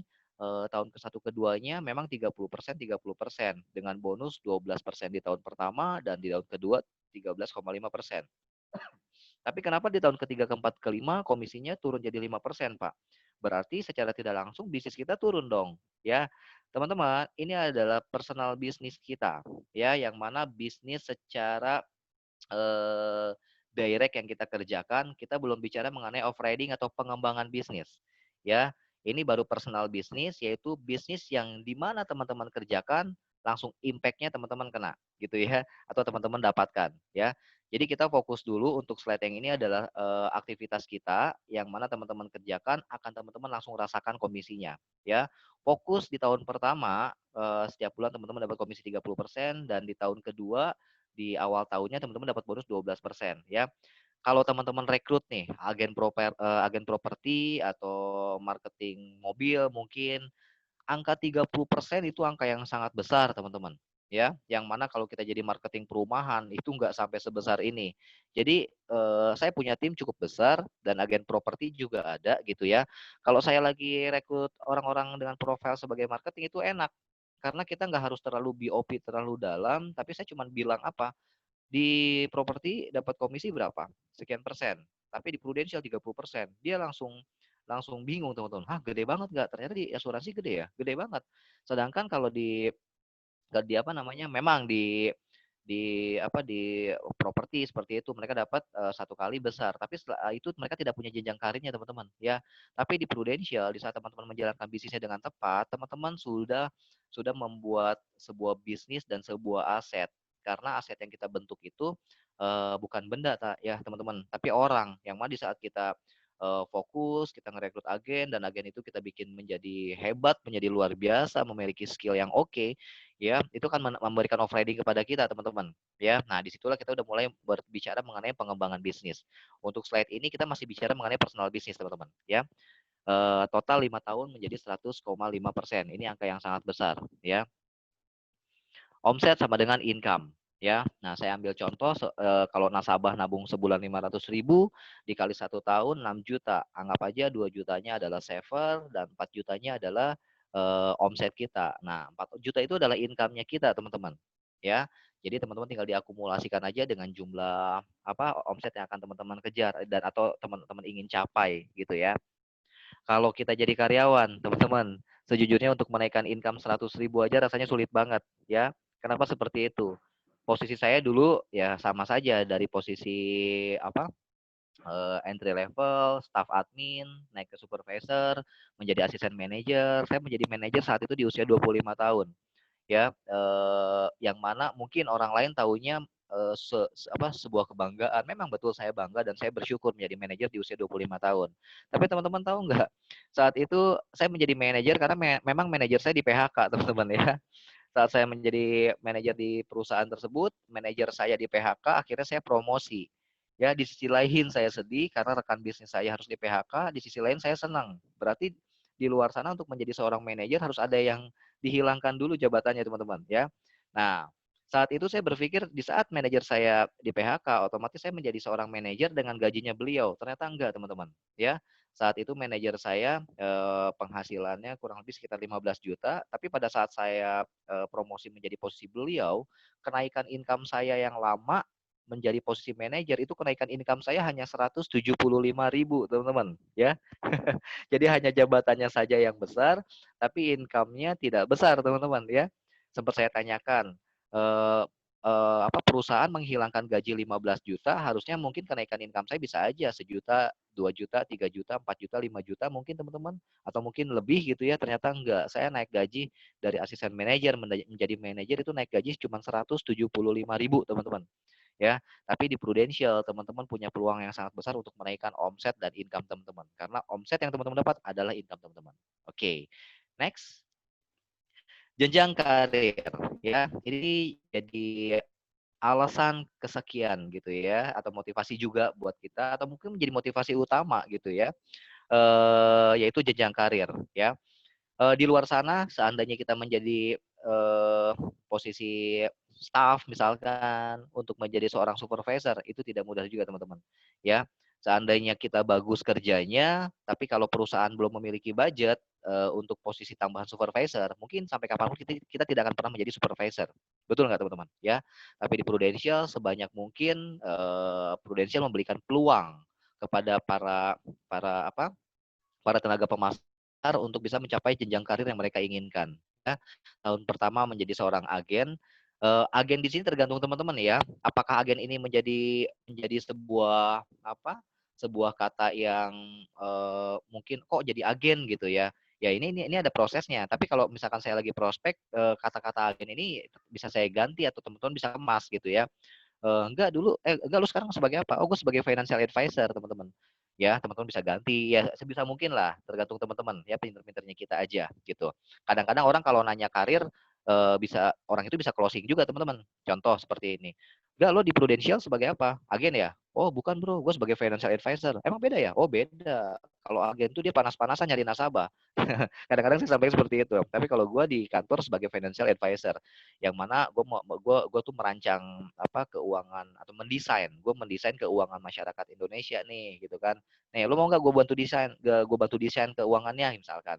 [SPEAKER 1] tahun ke-1, ke-2-nya memang 30%, 30% dengan bonus 12% di tahun pertama dan di tahun kedua 13,5%. Tapi kenapa di tahun ketiga, keempat, kelima komisinya turun jadi 5%, Pak? Berarti secara tidak langsung bisnis kita turun dong, ya. Teman-teman, ini adalah personal bisnis kita, ya, yang mana bisnis secara eh, direct yang kita kerjakan, kita belum bicara mengenai off-riding atau pengembangan bisnis, ya. Ini baru personal bisnis, yaitu bisnis yang di mana teman-teman kerjakan langsung impact-nya teman-teman kena, gitu ya, atau teman-teman dapatkan, ya. Jadi kita fokus dulu untuk slide yang ini adalah aktivitas kita yang mana teman-teman kerjakan akan teman-teman langsung rasakan komisinya, ya. Fokus di tahun pertama setiap bulan teman-teman dapat komisi 30% dan di tahun kedua di awal tahunnya teman-teman dapat bonus 12% ya. Kalau teman-teman rekrut nih agen properti atau marketing mobil mungkin angka 30% itu angka yang sangat besar, teman-teman. Ya, yang mana kalau kita jadi marketing perumahan itu nggak sampai sebesar ini. Jadi saya punya tim cukup besar dan agen properti juga ada gitu ya. Kalau saya lagi rekrut orang-orang dengan profil sebagai marketing itu enak karena kita nggak harus terlalu BOP terlalu dalam, tapi saya cuma bilang apa di properti dapat komisi berapa? Sekian persen. Tapi di Prudential 30%. Dia langsung langsung bingung teman-teman. Hah, gede banget nggak? Ternyata di asuransi gede ya, gede banget. Sedangkan kalau di apa namanya, memang di properti seperti itu mereka dapat satu kali besar. Tapi setelah itu mereka tidak punya jenjang karirnya teman-teman. Ya, tapi di Prudential di saat teman-teman menjalankan bisnisnya dengan tepat, teman-teman sudah membuat sebuah bisnis dan sebuah aset. Karena aset yang kita bentuk itu bukan benda ya teman-teman, tapi orang yang mana di saat kita fokus, kita ngerekrut agen dan agen itu kita bikin menjadi hebat, menjadi luar biasa, memiliki skill yang oke, ya itu kan memberikan off-riding kepada kita teman-teman ya. Nah disitulah kita udah mulai berbicara mengenai pengembangan bisnis. Untuk slide ini kita masih bicara mengenai personal bisnis teman-teman ya. Total 5 tahun menjadi 100,5%. Ini angka yang sangat besar ya. Omset sama dengan income ya. Nah, saya ambil contoh kalau nasabah nabung sebulan 500.000 dikali 1 tahun 6 juta. Anggap aja 2 jutanya adalah saver dan 4 jutanya adalah omset kita. Nah, 4 juta itu adalah income-nya kita, teman-teman. Ya. Jadi teman-teman tinggal diakumulasikan aja dengan jumlah omset yang akan teman-teman kejar dan atau teman-teman ingin capai gitu ya. Kalau kita jadi karyawan, teman-teman, sejujurnya untuk menaikkan income 100.000 aja rasanya sulit banget ya. Kenapa seperti itu? Posisi saya dulu ya sama saja dari posisi entry level, staff admin, naik ke supervisor, menjadi asisten manajer. Saya menjadi manajer saat itu di usia 25 tahun. Ya, yang mana mungkin orang lain taunya sebuah kebanggaan. Memang betul saya bangga dan saya bersyukur menjadi manajer di usia 25 tahun. Tapi teman-teman tahu nggak? Saat itu saya menjadi manajer karena memang manajer saya di PHK, teman-teman ya. Saat saya menjadi manajer di perusahaan tersebut, manajer saya di PHK, akhirnya saya promosi. Ya, di sisi lain saya sedih karena rekan bisnis saya harus di PHK, di sisi lain saya senang. Berarti di luar sana untuk menjadi seorang manajer harus ada yang dihilangkan dulu jabatannya, teman-teman, ya. Nah, saat itu saya berpikir di saat manajer saya di PHK, otomatis saya menjadi seorang manajer dengan gajinya beliau. Ternyata enggak, teman-teman, ya. Saat itu manajer saya penghasilannya kurang lebih sekitar 15 juta, tapi pada saat saya promosi menjadi posisi beliau, kenaikan income saya yang lama menjadi posisi manajer itu kenaikan income saya hanya 175.000 teman-teman ya. Jadi hanya jabatannya saja yang besar tapi income-nya tidak besar teman-teman ya. Sempat saya tanyakan perusahaan menghilangkan gaji 15 juta harusnya mungkin kenaikan income saya bisa aja 1 juta, 2 juta, 3 juta, 4 juta, 5 juta mungkin teman-teman atau mungkin lebih gitu ya. Ternyata enggak. Saya naik gaji dari asisten manajer menjadi manajer itu naik gaji cuma 175.000 teman-teman ya. Tapi di Prudential teman-teman punya peluang yang sangat besar untuk menaikkan omset dan income teman-teman karena omset yang teman-teman dapat adalah income teman-teman. Oke. Next. Jenjang karir ya. Ini jadi alasan kesekian gitu ya, atau motivasi juga buat kita, atau mungkin menjadi motivasi utama gitu ya, yaitu jenjang karir ya. Di luar sana seandainya kita menjadi posisi staff misalkan untuk menjadi seorang supervisor itu tidak mudah juga teman-teman ya. Seandainya kita bagus kerjanya tapi kalau perusahaan belum memiliki budget untuk posisi tambahan supervisor, mungkin sampai kapanpun kita tidak akan pernah menjadi supervisor. Betul nggak teman-teman ya? Tapi di Prudential sebanyak mungkin Prudential memberikan peluang kepada para para apa para tenaga pemasar untuk bisa mencapai jenjang karir yang mereka inginkan. Ya. Tahun pertama menjadi seorang agen. Agen di sini tergantung teman-teman ya. Apakah agen ini menjadi sebuah apa? Sebuah kata yang mungkin kok jadi agen gitu ya. Ya ini ada prosesnya. Tapi kalau misalkan saya lagi prospek, kata-kata agen ini bisa saya ganti atau teman-teman bisa kemas gitu ya. Enggak lu sekarang sebagai apa? Oh, gue sebagai financial advisor, teman-teman. Ya, teman-teman bisa ganti ya sebisa mungkin lah, tergantung teman-teman ya, pinter-pinternya kita aja gitu. Kadang-kadang orang kalau nanya karir orang itu bisa closing juga, teman-teman. Contoh seperti ini. Enggak, lo di Prudential sebagai apa? Agen ya? Oh, bukan, Bro. Gue sebagai financial advisor. Emang beda ya? Oh, beda. Kalau agen tuh dia panas-panasan nyari nasabah. Kadang-kadang saya sampaikan seperti itu. Tapi kalau gue di kantor sebagai financial advisor, yang mana gue tuh merancang apa keuangan atau mendesain keuangan masyarakat Indonesia nih gitu kan. Nih, lu mau nggak gue bantu desain keuangannya misalkan.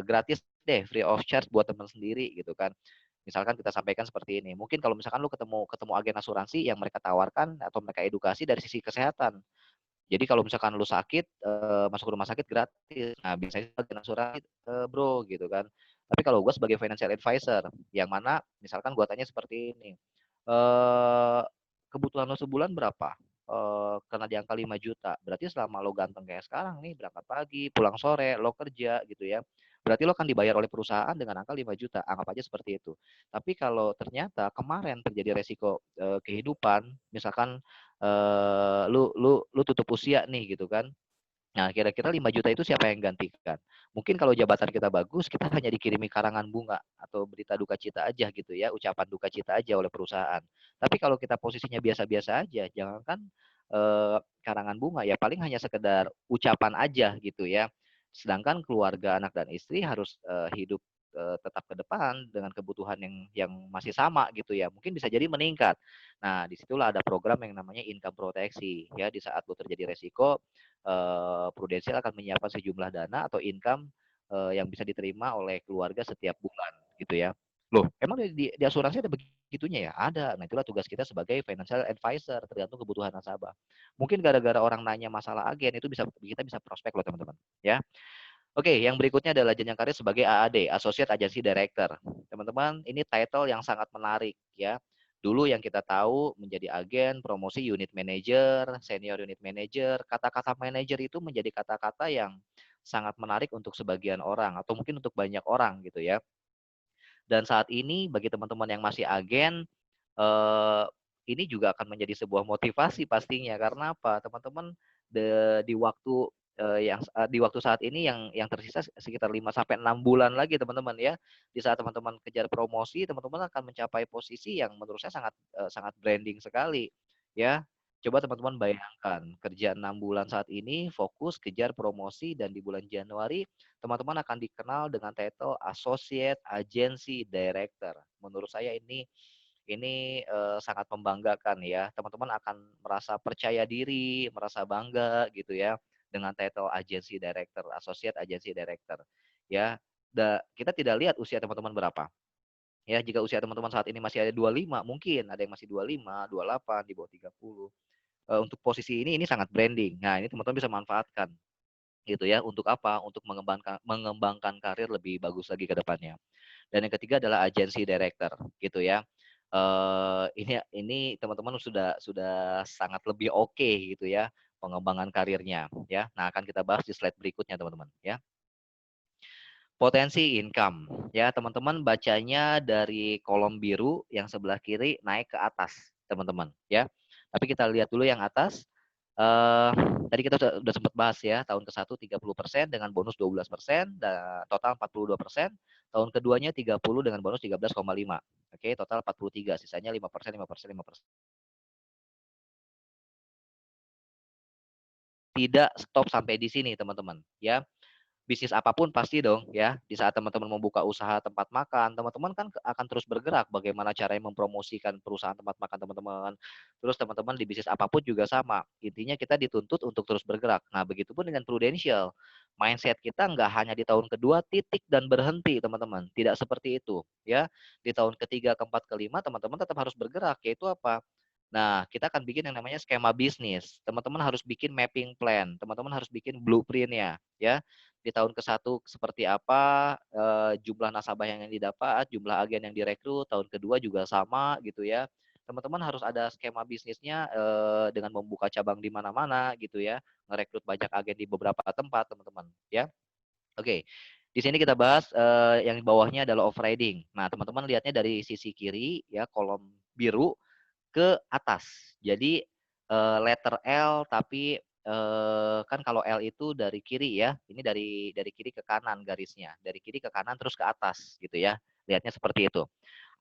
[SPEAKER 1] Gratis deh, free of charge buat teman sendiri gitu kan. Misalkan kita sampaikan seperti ini. Mungkin kalau misalkan lu ketemu agen asuransi yang mereka tawarkan atau mereka edukasi dari sisi kesehatan. Jadi kalau misalkan lu sakit, masuk ke rumah sakit gratis. Nah, biasanya agen asuransi, bro, gitu kan. Tapi kalau gue sebagai financial advisor, yang mana misalkan gue tanya seperti ini, eh kebutuhan lo sebulan berapa? Karena di angka 5 juta. Berarti selama lo ganteng kayak sekarang nih, berangkat pagi, pulang sore, lo kerja gitu ya. Berarti lo akan dibayar oleh perusahaan dengan angka 5 juta. Anggap aja seperti itu. Tapi kalau ternyata kemarin terjadi resiko kehidupan, misalkan lu tutup usia nih gitu kan. Nah, kira-kira 5 juta itu siapa yang gantikan? Mungkin kalau jabatan kita bagus, kita hanya dikirimi karangan bunga atau berita duka cita aja gitu ya, ucapan duka cita aja oleh perusahaan. Tapi kalau kita posisinya biasa-biasa aja, jangankan karangan bunga, ya paling hanya sekedar ucapan aja gitu ya. Sedangkan keluarga, anak dan istri harus hidup tetap ke depan dengan kebutuhan yang masih sama gitu ya. Mungkin bisa jadi meningkat. Nah, disitulah ada program yang namanya income proteksi ya. Di saat lo terjadi resiko, Prudential akan menyiapkan sejumlah dana atau income yang bisa diterima oleh keluarga setiap bulan gitu ya. Loh, emang di asuransi ada begitunya ya? Ada. Nah, itulah tugas kita sebagai financial advisor, tergantung kebutuhan nasabah. Mungkin gara-gara orang nanya masalah agen itu kita bisa prospek loh teman-teman, ya. Oke, yang berikutnya adalah jenjang karir sebagai AAD, Associate Agency Director. Teman-teman, ini title yang sangat menarik ya. Dulu yang kita tahu menjadi agen, promosi unit manager, senior unit manager, kata-kata manager itu menjadi kata-kata yang sangat menarik untuk sebagian orang atau mungkin untuk banyak orang gitu ya. Dan saat ini bagi teman-teman yang masih agen, ini juga akan menjadi sebuah motivasi pastinya. Karena apa? Teman-teman di waktu di waktu saat ini yang tersisa sekitar 5 sampai 6 bulan lagi teman-teman ya. Di saat teman-teman kejar promosi, teman-teman akan mencapai posisi yang menurut saya sangat branding sekali ya. Coba teman-teman bayangkan, kerja 6 bulan saat ini fokus kejar promosi dan di bulan Januari teman-teman akan dikenal dengan title Associate Agency Director. Menurut saya ini sangat membanggakan ya. Teman-teman akan merasa percaya diri, merasa bangga gitu ya dengan title Agency Director, Associate Agency Director. Ya, kita tidak lihat usia teman-teman berapa. Ya, jika usia teman-teman saat ini masih ada 25, mungkin ada yang masih 25, 28, di bawah 30. Untuk posisi ini sangat branding. Nah, ini teman-teman bisa manfaatkan gitu ya. Untuk apa? Untuk mengembangkan karir lebih bagus lagi ke depannya. Dan yang ketiga adalah agency director gitu ya. Ini teman-teman sudah sangat lebih oke gitu ya pengembangan karirnya ya. Nah, akan kita bahas di slide berikutnya teman-teman ya. Potensi income ya, teman-teman bacanya dari kolom biru yang sebelah kiri naik ke atas teman-teman ya. Tapi kita lihat dulu yang atas. Tadi kita udah sempat bahas ya, tahun ke-1 30% dengan bonus 12%, dan total 42%. Tahun keduanya 30 dengan bonus 13,5. Oke, total 43, sisanya 5%, 5%, 5%. Tidak stop sampai di sini, teman-teman, ya. Bisnis apapun pasti dong ya, di saat teman-teman membuka usaha tempat makan, teman-teman kan akan terus bergerak bagaimana caranya mempromosikan perusahaan tempat makan teman-teman. Terus teman-teman di bisnis apapun juga sama. Intinya kita dituntut untuk terus bergerak. Nah, begitupun dengan Prudential. Mindset kita nggak hanya di tahun kedua titik dan berhenti, teman-teman. Tidak seperti itu ya. Di tahun ketiga, keempat, kelima teman-teman tetap harus bergerak, yaitu apa? Nah, kita akan bikin yang namanya skema bisnis. Teman-teman harus bikin mapping plan. Teman-teman harus bikin blueprint-nya ya. Di tahun ke-1 seperti apa, jumlah nasabah yang didapat, jumlah agen yang direkrut, tahun kedua juga sama gitu ya. Teman-teman harus ada skema bisnisnya dengan membuka cabang di mana-mana gitu ya, merekrut banyak agen di beberapa tempat, teman-teman ya. Oke. Di sini kita bahas yang di bawahnya adalah off-riding. Nah, teman-teman lihatnya dari sisi kiri ya, kolom biru ke atas. Jadi letter L tapi kan kalau L itu dari kiri ya, ini dari kiri ke kanan garisnya, dari kiri ke kanan terus ke atas gitu ya. Lihatnya seperti itu.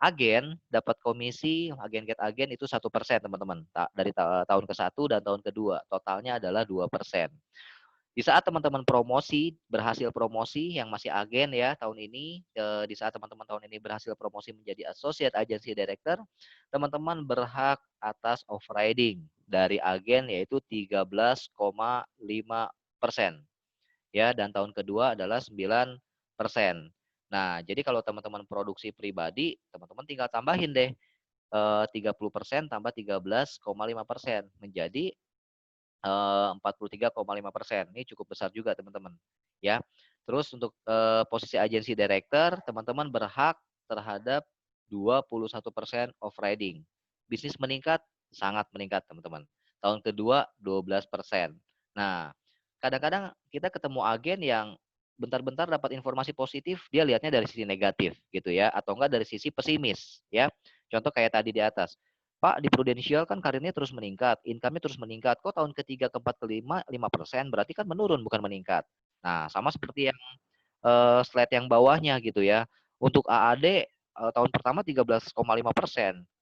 [SPEAKER 1] Agen dapat komisi, agen get agen itu 1%, teman-teman. Dari tahun ke-1 dan tahun kedua, totalnya adalah 2%. Di saat teman-teman berhasil promosi yang masih agen ya tahun ini, di saat teman-teman tahun ini berhasil promosi menjadi Associate Agency Director, teman-teman berhak atas off-riding dari agen yaitu 13,5%. Ya, dan tahun kedua adalah 9%. Nah, jadi kalau teman-teman produksi pribadi, teman-teman tinggal tambahin deh 30% tambah 13,5% menjadi 43,5%. Ini cukup besar juga, teman-teman. Ya. Terus untuk posisi agency director, teman-teman berhak terhadap 21% off-riding. Bisnis meningkat, sangat meningkat, teman-teman. Tahun kedua 12%. Nah, kadang-kadang kita ketemu agen yang bentar-bentar dapat informasi positif, dia lihatnya dari sisi negatif gitu ya, atau enggak dari sisi pesimis ya. Contoh kayak tadi di atas. Pak, di Prudential kan karirnya terus meningkat, income-nya terus meningkat. Kok tahun ketiga, keempat, kelima, 5%, berarti kan menurun, bukan meningkat. Nah, sama seperti yang slide yang bawahnya gitu ya. Untuk AAD tahun pertama 13,5%.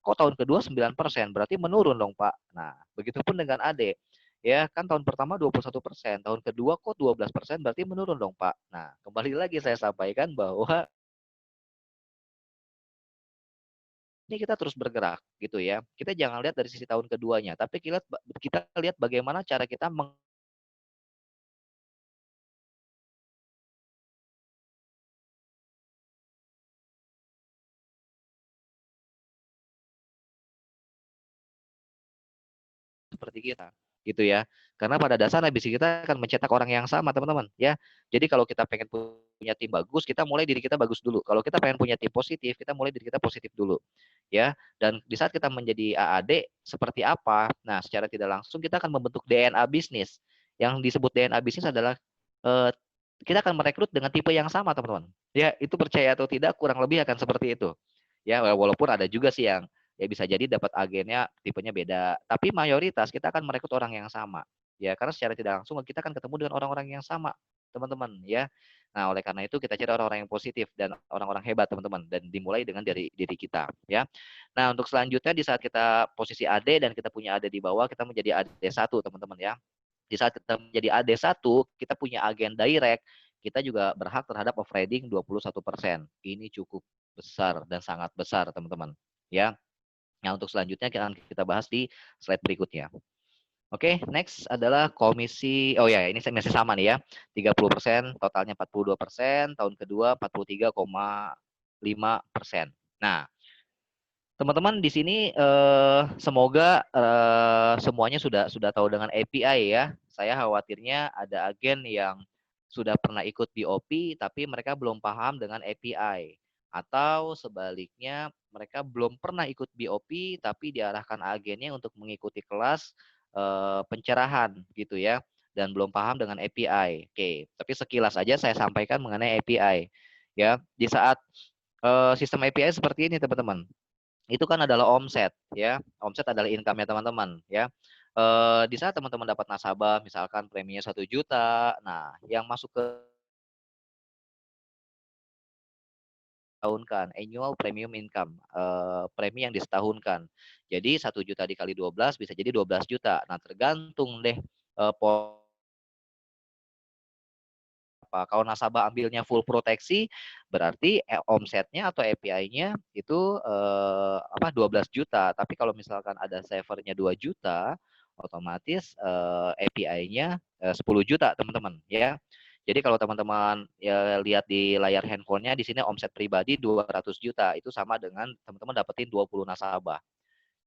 [SPEAKER 1] Kok tahun kedua 9%, berarti menurun dong, Pak. Nah, begitupun dengan AD. Ya, kan tahun pertama 21%, tahun kedua kok 12%, berarti menurun dong, Pak. Nah, kembali lagi saya sampaikan bahwa ini kita terus bergerak gitu ya. Kita jangan lihat dari sisi tahun keduanya, tapi kita lihat bagaimana cara kita seperti kita gitu ya. Karena pada dasarnya bisnis kita akan mencetak orang yang sama, teman-teman ya. Jadi kalau kita pengen punya tim bagus, kita mulai diri kita bagus dulu. Kalau kita pengen punya tim positif, kita mulai diri kita positif dulu ya. Dan di saat kita menjadi AAD seperti apa? Nah, secara tidak langsung kita akan membentuk DNA bisnis. Yang disebut DNA bisnis adalah kita akan merekrut dengan tipe yang sama, teman-teman. Ya, itu percaya atau tidak kurang lebih akan seperti itu. Ya, walaupun ada juga sih yang ya bisa jadi dapat agennya tipenya beda, tapi mayoritas kita akan merekrut orang yang sama. Ya, karena secara tidak langsung kita akan ketemu dengan orang-orang yang sama, teman-teman, ya. Nah, oleh karena itu kita cari orang-orang yang positif dan orang-orang hebat, teman-teman, dan dimulai dengan dari diri kita, ya. Nah, untuk selanjutnya di saat kita posisi AD dan kita punya AD di bawah, kita menjadi AD1, teman-teman, ya. Di saat kita menjadi AD1, kita punya agen direct, kita juga berhak terhadap off-riding 21%. Ini cukup besar dan sangat besar, teman-teman, ya. Nah, untuk selanjutnya kita bahas di slide berikutnya. Oke, next adalah komisi. Oh ya, ini masih sama nih ya. 30%, totalnya 42%, tahun kedua 43,5%. Nah, teman-teman di sini semoga semuanya sudah tahu dengan API ya. Saya khawatirnya ada agen yang sudah pernah ikut BOP tapi mereka belum paham dengan API. Atau sebaliknya mereka belum pernah ikut BOP tapi diarahkan agennya untuk mengikuti kelas pencerahan gitu ya. Dan belum paham dengan API. Oke, tapi sekilas aja saya sampaikan mengenai API. Ya, di saat sistem API seperti ini teman-teman. Itu kan adalah omset ya. Omset adalah income-nya teman-teman ya. Di saat teman-teman dapat nasabah, misalkan preminya 1 juta, nah yang masuk ke tahunkan, annual premium income, premi yang disetahunkan. Jadi 1 juta dikali 12 bisa jadi 12 juta. Nah tergantung deh, kalau nasabah ambilnya full proteksi, berarti omsetnya atau API-nya itu 12 juta. Tapi kalau misalkan ada savernya 2 juta, otomatis API-nya 10 juta, teman-teman, ya. Jadi kalau teman-teman ya lihat di layar handphonenya di sini omset pribadi 200 juta, itu sama dengan teman-teman dapetin 20 nasabah.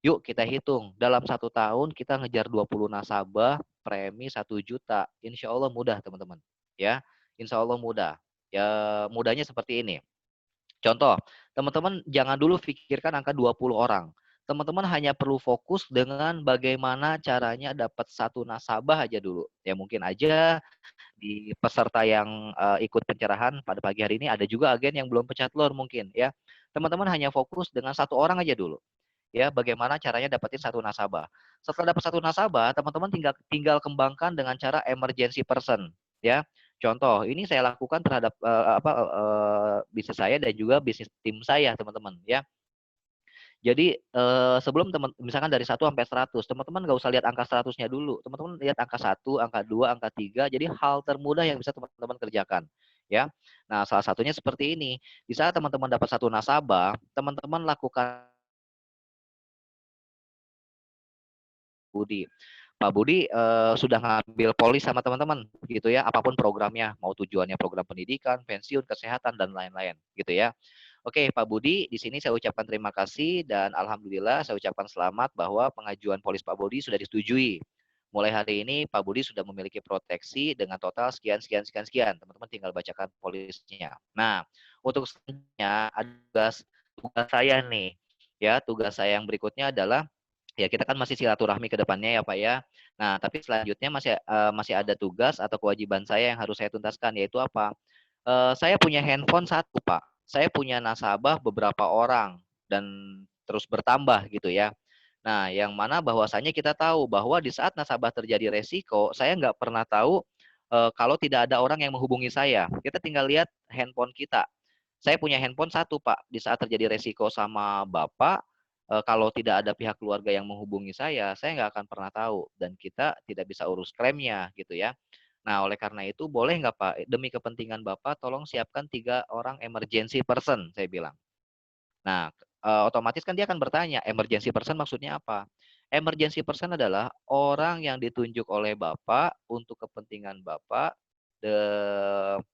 [SPEAKER 1] Yuk kita hitung, dalam 1 tahun kita ngejar 20 nasabah, premi 1 juta. Insya Allah mudah, teman-teman. Ya, insya Allah mudah. Ya, mudahnya seperti ini. Contoh, teman-teman jangan dulu pikirkan angka 20 orang. Teman-teman hanya perlu fokus dengan bagaimana caranya dapat 1 nasabah aja dulu. Ya mungkin aja di peserta yang ikut pencerahan pada pagi hari ini ada juga agen yang belum pecah telur mungkin ya. Teman-teman hanya fokus dengan 1 orang aja dulu. Ya, bagaimana caranya dapetin 1 nasabah. Setelah dapat 1 nasabah, teman-teman tinggal kembangkan dengan cara emergency person, ya. Contoh, ini saya lakukan terhadap bisnis saya dan juga bisnis tim saya, teman-teman, ya. Jadi sebelum misalkan dari 1 sampai 100, teman-teman nggak usah lihat angka 100-nya dulu. Teman-teman lihat angka 1, angka 2, angka 3. Jadi hal termudah yang bisa teman-teman kerjakan, ya. Nah, salah satunya seperti ini. Di saat teman-teman dapat 1 nasabah, teman-teman lakukan Budi. Pak Budi sudah ngambil polis sama teman-teman gitu ya, apapun programnya, mau tujuannya program pendidikan, pensiun, kesehatan dan lain-lain gitu ya. Oke, Pak Budi, di sini saya ucapkan terima kasih dan alhamdulillah saya ucapkan selamat bahwa pengajuan polis Pak Budi sudah disetujui. Mulai hari ini Pak Budi sudah memiliki proteksi dengan total sekian sekian sekian sekian. Teman-teman tinggal bacakan polisnya. Nah, untuk selanjutnya ada tugas saya nih. Ya, tugas saya yang berikutnya adalah ya kita kan masih silaturahmi ke depannya ya Pak ya. Nah, tapi selanjutnya masih ada tugas atau kewajiban saya yang harus saya tuntaskan, yaitu apa? Saya punya handphone 1 Pak. Saya punya nasabah beberapa orang dan terus bertambah gitu ya. Nah, yang mana bahwasanya kita tahu bahwa di saat nasabah terjadi resiko, saya nggak pernah tahu kalau tidak ada orang yang menghubungi saya. Kita tinggal lihat handphone kita. Saya punya handphone 1 Pak. Di saat terjadi resiko sama Bapak, kalau tidak ada pihak keluarga yang menghubungi saya nggak akan pernah tahu dan kita tidak bisa urus klaimnya gitu ya. Nah, oleh karena itu boleh nggak Pak, demi kepentingan Bapak tolong siapkan 3 orang emergency person, saya bilang. Nah, otomatis kan dia akan bertanya, emergency person maksudnya apa? Emergency person adalah orang yang ditunjuk oleh Bapak untuk kepentingan Bapak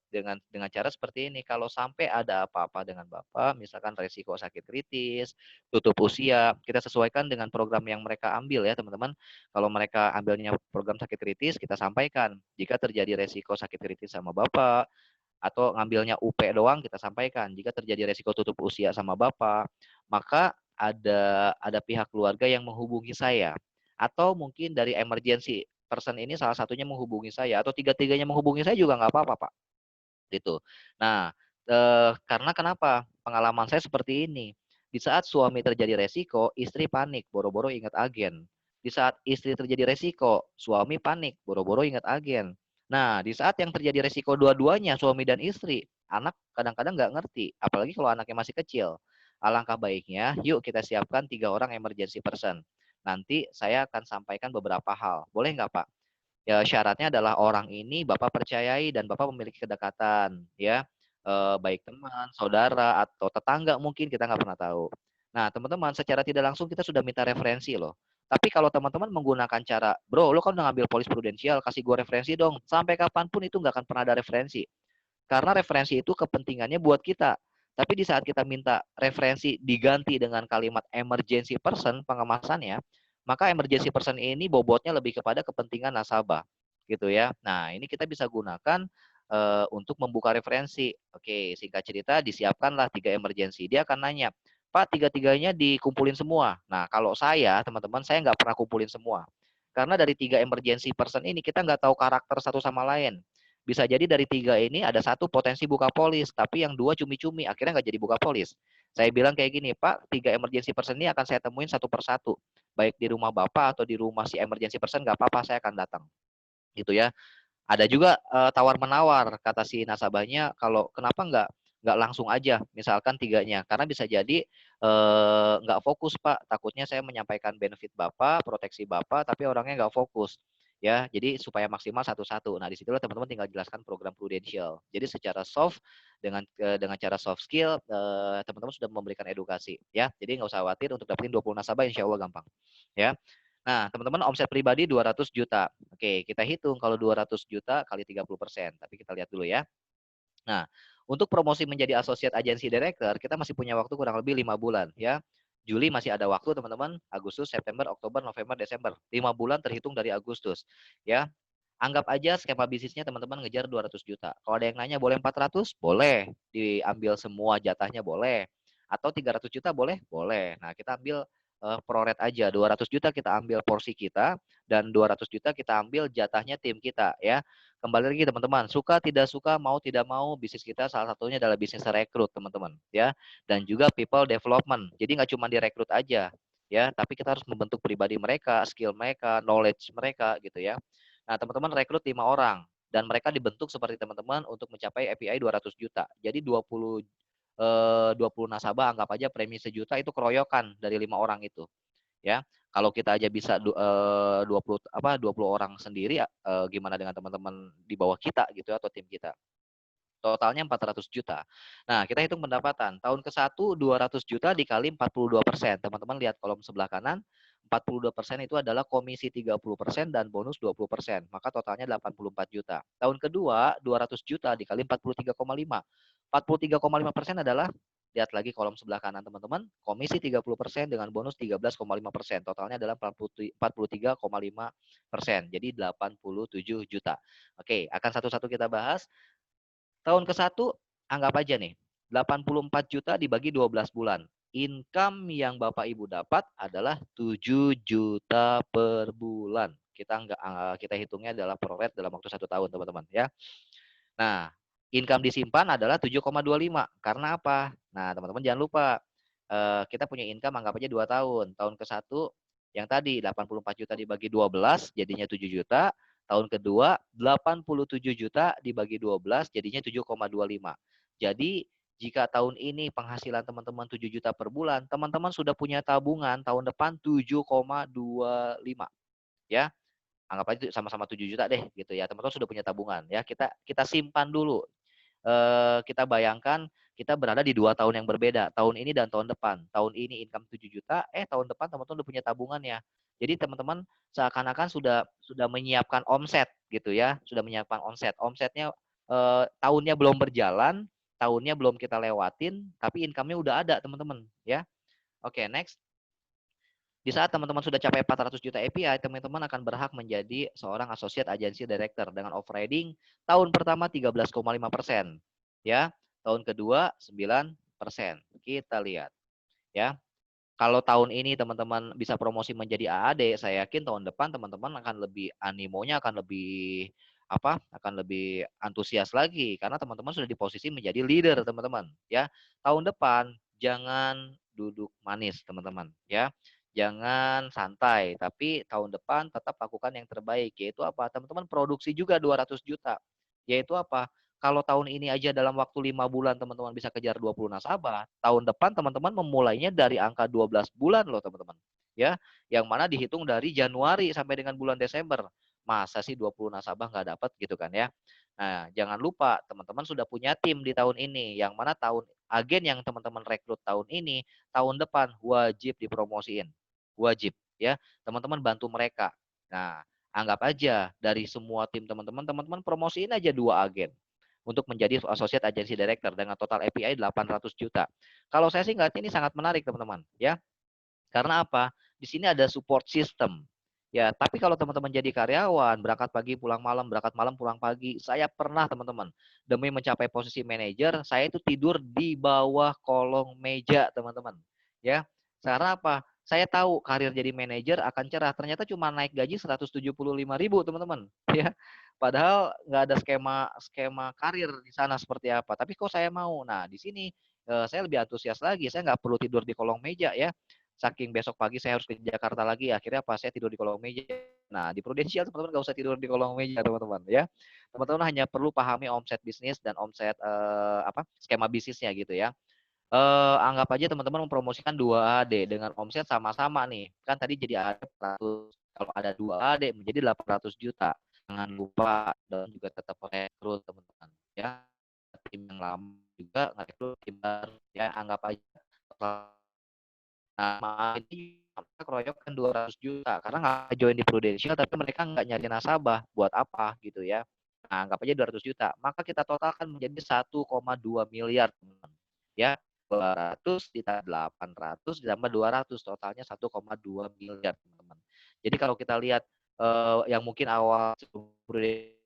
[SPEAKER 1] dengan cara seperti ini. Kalau sampai ada apa-apa dengan Bapak, misalkan resiko sakit kritis, tutup usia, kita sesuaikan dengan program yang mereka ambil ya, teman-teman. Kalau mereka ambilnya program sakit kritis, kita sampaikan. Jika terjadi resiko sakit kritis sama Bapak, atau ngambilnya UP doang kita sampaikan. Jika terjadi resiko tutup usia sama Bapak, maka ada pihak keluarga yang menghubungi saya. Atau mungkin dari emergency person ini salah satunya menghubungi saya atau tiga-tiganya menghubungi saya juga nggak apa-apa, Pak. Gitu. Nah, karena kenapa? Pengalaman saya seperti ini. Di saat suami terjadi resiko, istri panik, boro-boro ingat agen. Di saat istri terjadi resiko, suami panik, boro-boro ingat agen. Nah, di saat yang terjadi resiko dua-duanya, suami dan istri, anak kadang-kadang nggak ngerti, apalagi kalau anaknya masih kecil. Alangkah baiknya, yuk kita siapkan 3 orang emergency person. Nanti saya akan sampaikan beberapa hal. Boleh nggak, Pak? Ya, syaratnya adalah orang ini Bapak percayai dan Bapak memiliki kedekatan, ya. Baik teman, saudara, atau tetangga mungkin kita nggak pernah tahu. Nah, teman-teman, secara tidak langsung kita sudah minta referensi loh. Tapi kalau teman-teman menggunakan cara, bro, lo kan udah ngambil polis prudensial, kasih gue referensi dong. Sampai kapanpun itu nggak akan pernah ada referensi. Karena referensi itu kepentingannya buat kita. Tapi di saat kita minta referensi diganti dengan kalimat emergency person pengemasannya, maka emergency person ini bobotnya lebih kepada kepentingan nasabah, gitu ya. Nah, ini kita bisa gunakan untuk membuka referensi. Oke, singkat cerita disiapkanlah 3 emergency. Dia akan nanya, Pak, tiga-tiganya dikumpulin semua. Nah, kalau saya, teman-teman, saya nggak pernah kumpulin semua. Karena dari 3 emergency person ini kita nggak tahu karakter satu sama lain. Bisa jadi dari 3 ini ada 1 potensi buka polis, tapi yang 2 cumi-cumi, akhirnya nggak jadi buka polis. Saya bilang kayak gini, Pak, 3 emergency person ini akan saya temuin satu persatu. baik di rumah Bapak atau di rumah si emergency person, nggak apa-apa, saya akan datang. Gitu ya. Ada juga tawar-menawar, kata si nasabahnya, kalau kenapa nggak langsung aja, misalkan 3-nya, karena bisa jadi nggak fokus Pak, takutnya saya menyampaikan benefit Bapak, proteksi Bapak, tapi orangnya nggak fokus. Ya, jadi supaya maksimal satu-satu. Nah, disitulah teman-teman tinggal jelaskan program prudensial. Jadi secara soft dengan cara soft skill, teman-teman sudah memberikan edukasi, ya. Jadi nggak usah khawatir untuk dapetin 20 nasabah, insya Allah gampang, ya. Nah, teman-teman omset pribadi 200 juta. Oke, kita hitung kalau 200 juta kali 30%. Tapi kita lihat dulu ya. Nah, untuk promosi menjadi associate agency director, kita masih punya waktu kurang lebih 5 bulan ya. Juli masih ada waktu teman-teman, Agustus, September, Oktober, November, Desember. 5 bulan terhitung dari Agustus ya. Anggap aja skema bisnisnya teman-teman ngejar 200 juta. Kalau ada yang nanya boleh 400? Boleh. Diambil semua jatahnya boleh. Atau 300 juta boleh? Boleh. Nah, kita ambil proret aja. 200 juta kita ambil porsi kita dan 200 juta kita ambil jatahnya tim kita ya. Kembali lagi teman-teman, suka tidak suka, mau tidak mau, bisnis kita salah satunya adalah bisnis rekrut teman-teman ya. Dan juga people development. Jadi nggak cuma direkrut aja ya, tapi kita harus membentuk pribadi mereka, skill mereka, knowledge mereka gitu ya. Nah, teman-teman rekrut 5 orang dan mereka dibentuk seperti teman-teman untuk mencapai API 200 juta. Jadi 20 nasabah, anggap aja premi 1 juta, itu keroyokan dari 5 orang itu ya. Kalau kita aja bisa 20 orang sendiri, gimana dengan teman-teman di bawah kita gitu atau tim kita. Totalnya 400 juta. Nah, kita hitung pendapatan. Tahun ke-1 200 juta dikali 42%. Teman-teman lihat kolom sebelah kanan, 42% itu adalah komisi 30% dan bonus 20%. Maka totalnya 84 juta. Tahun kedua 200 juta dikali 43,5. 43,5% adalah, lihat lagi kolom sebelah kanan teman-teman, komisi 30% dengan bonus 13,5%. Totalnya adalah 43,5%. Jadi 87 juta. Oke, akan satu-satu kita bahas. Tahun ke-1 anggap aja nih, 84 juta dibagi 12 bulan. Income yang Bapak Ibu dapat adalah 7 juta per bulan. Kita hitungnya adalah proret dalam waktu 1 tahun, teman-teman ya. Nah, income disimpan adalah 7,25. Karena apa? Nah, teman-teman jangan lupa, kita punya income anggap aja 2 tahun. Tahun ke-1 yang tadi 84 juta dibagi 12 jadinya 7 juta. Tahun kedua 87 juta dibagi 12 jadinya 7,25. Jadi jika tahun ini penghasilan teman-teman 7 juta per bulan, teman-teman sudah punya tabungan tahun depan 7,25 ya. Anggap aja sama-sama 7 juta deh gitu ya. Teman-teman sudah punya tabungan ya. Kita simpan dulu. Kita bayangkan kita berada di 2 tahun yang berbeda, tahun ini dan tahun depan. Tahun ini income 7 juta, tahun depan teman-teman udah punya tabungan ya. Jadi teman-teman seakan-akan sudah menyiapkan omset gitu ya, sudah menyiapkan omset. Omsetnya tahunnya belum berjalan, tahunnya belum kita lewatin, tapi income-nya udah ada teman-teman ya. Oke, next. Di saat teman-teman sudah capai 400 juta API, teman-teman akan berhak menjadi seorang associate agency director dengan overriding tahun pertama 13,5%. Ya, tahun kedua 9%. Kita lihat ya. Kalau tahun ini teman-teman bisa promosi menjadi AAD, saya yakin tahun depan teman-teman akan lebih animonya akan lebih akan lebih antusias lagi karena teman-teman sudah di posisi menjadi leader, teman-teman ya. Tahun depan jangan duduk manis, teman-teman ya. Jangan santai, tapi tahun depan tetap lakukan yang terbaik, yaitu apa? Teman-teman produksi juga 200 juta. Yaitu apa? Kalau tahun ini aja dalam waktu 5 bulan teman-teman bisa kejar 20 nasabah, tahun depan teman-teman memulainya dari angka 12 bulan loh teman-teman. Ya, yang mana dihitung dari Januari sampai dengan bulan Desember. Masa sih 20 nasabah nggak dapat gitu kan ya. Nah, jangan lupa teman-teman sudah punya tim di tahun ini, yang mana agen yang teman-teman rekrut tahun ini, tahun depan wajib dipromosiin. Wajib ya, teman-teman bantu mereka. Nah, anggap aja dari semua tim teman-teman promosiin aja 2 agen untuk menjadi associate agency director dengan total API 800 juta. Kalau saya sih nggak, ini sangat menarik teman-teman ya. Karena apa? Di sini ada support system. Ya, tapi kalau teman-teman jadi karyawan, berangkat pagi pulang malam, berangkat malam pulang pagi, saya pernah teman-teman demi mencapai posisi manajer, saya itu tidur di bawah kolong meja teman-teman. Ya, karena apa? Saya tahu karir jadi manajer akan cerah. Ternyata cuma naik gaji 175.000 teman-teman. Ya, padahal nggak ada skema karir di sana seperti apa. Tapi kok saya mau? Nah, di sini saya lebih antusias lagi. Saya nggak perlu tidur di kolong meja ya. saking besok pagi saya harus ke Jakarta lagi, akhirnya pas saya tidur di kolong meja. Nah, di Prudential teman-teman nggak usah tidur di kolong meja, teman-teman ya. Teman-teman hanya perlu pahami omset bisnis dan omset skema bisnisnya gitu ya. Anggap aja teman-teman mempromosikan 2 AD dengan omset sama-sama nih. Kan tadi jadi ada 400, kalau ada 2 AD menjadi 800 juta. Jangan lupa dan juga tetap rekrut teman-teman ya. Tim yang lama juga ngerekrut tim baru ya, anggap aja ini keroyokan 200 juta karena nggak join di Prudential tapi mereka nggak nyari nasabah buat apa gitu ya. Nah, anggap aja 200 juta, maka kita totalkan menjadi 1,2 miliar teman-teman ya. 200 ditambah 800 ditambah 200 totalnya 1,2 miliar teman-teman. Jadi kalau kita lihat yang mungkin awal 100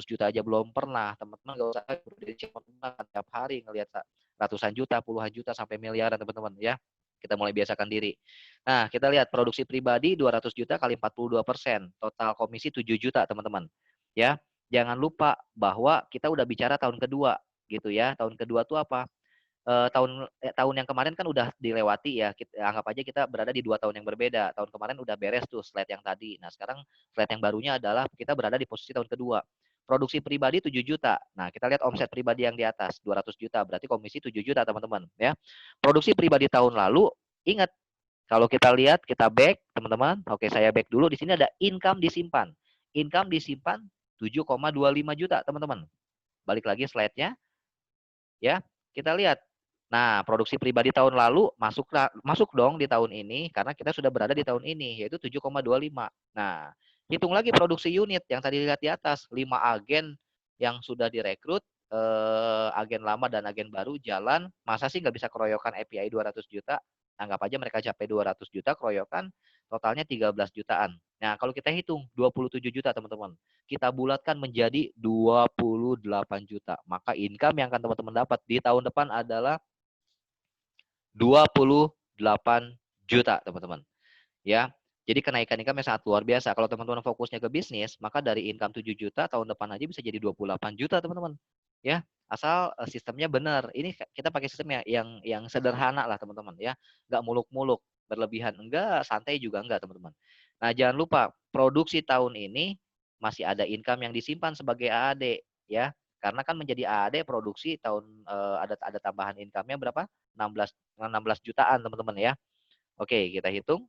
[SPEAKER 1] juta aja belum pernah, teman-teman nggak usah Prudential tiap hari ngelihat ratusan juta, puluhan juta sampai miliaran teman-teman ya. Kita mulai biasakan diri. Nah, kita lihat produksi pribadi 200 juta kali 42%, total komisi 7 juta teman-teman. Ya, jangan lupa bahwa kita udah bicara tahun kedua gitu ya. Tahun kedua tuh apa? Tahun yang kemarin kan udah dilewati ya. Anggap aja kita berada di 2 tahun yang berbeda. Tahun kemarin udah beres tuh slide yang tadi. Nah, sekarang slide yang barunya adalah kita berada di posisi tahun kedua. Produksi pribadi 7 juta. Nah, kita lihat omset pribadi yang di atas 200 juta, berarti komisi 7 juta teman-teman ya. Produksi pribadi tahun lalu, ingat kalau kita lihat kita back teman-teman. Oke, saya back dulu. Di sini ada income disimpan. Income disimpan 7,25 juta teman-teman. Balik lagi slide-nya. Ya, kita lihat. Nah, produksi pribadi tahun lalu masuk dong di tahun ini karena kita sudah berada di tahun ini yaitu 7,25. Nah, hitung lagi produksi unit yang tadi lihat di atas, 5 agen yang sudah direkrut, agen lama dan agen baru jalan, masa sih nggak bisa keroyokan API 200 juta? Anggap aja mereka capai 200 juta, keroyokan totalnya 13 jutaan. Nah, kalau kita hitung 27 juta teman-teman, kita bulatkan menjadi 28 juta. Maka income yang akan teman-teman dapat di tahun depan adalah 28 juta teman-teman. Ya. Jadi kenaikan income yang sangat luar biasa. Kalau teman-teman fokusnya ke bisnis, maka dari income 7 juta tahun depan aja bisa jadi 28 juta teman-teman. Ya, asal sistemnya benar. Ini kita pakai sistem yang sederhana lah teman-teman ya. Enggak muluk-muluk, berlebihan enggak, santai juga enggak teman-teman. Nah, jangan lupa produksi tahun ini masih ada income yang disimpan sebagai AAD ya. Karena kan menjadi AAD produksi tahun ada tambahan income-nya berapa? 16 jutaan teman-teman ya. Oke, kita hitung.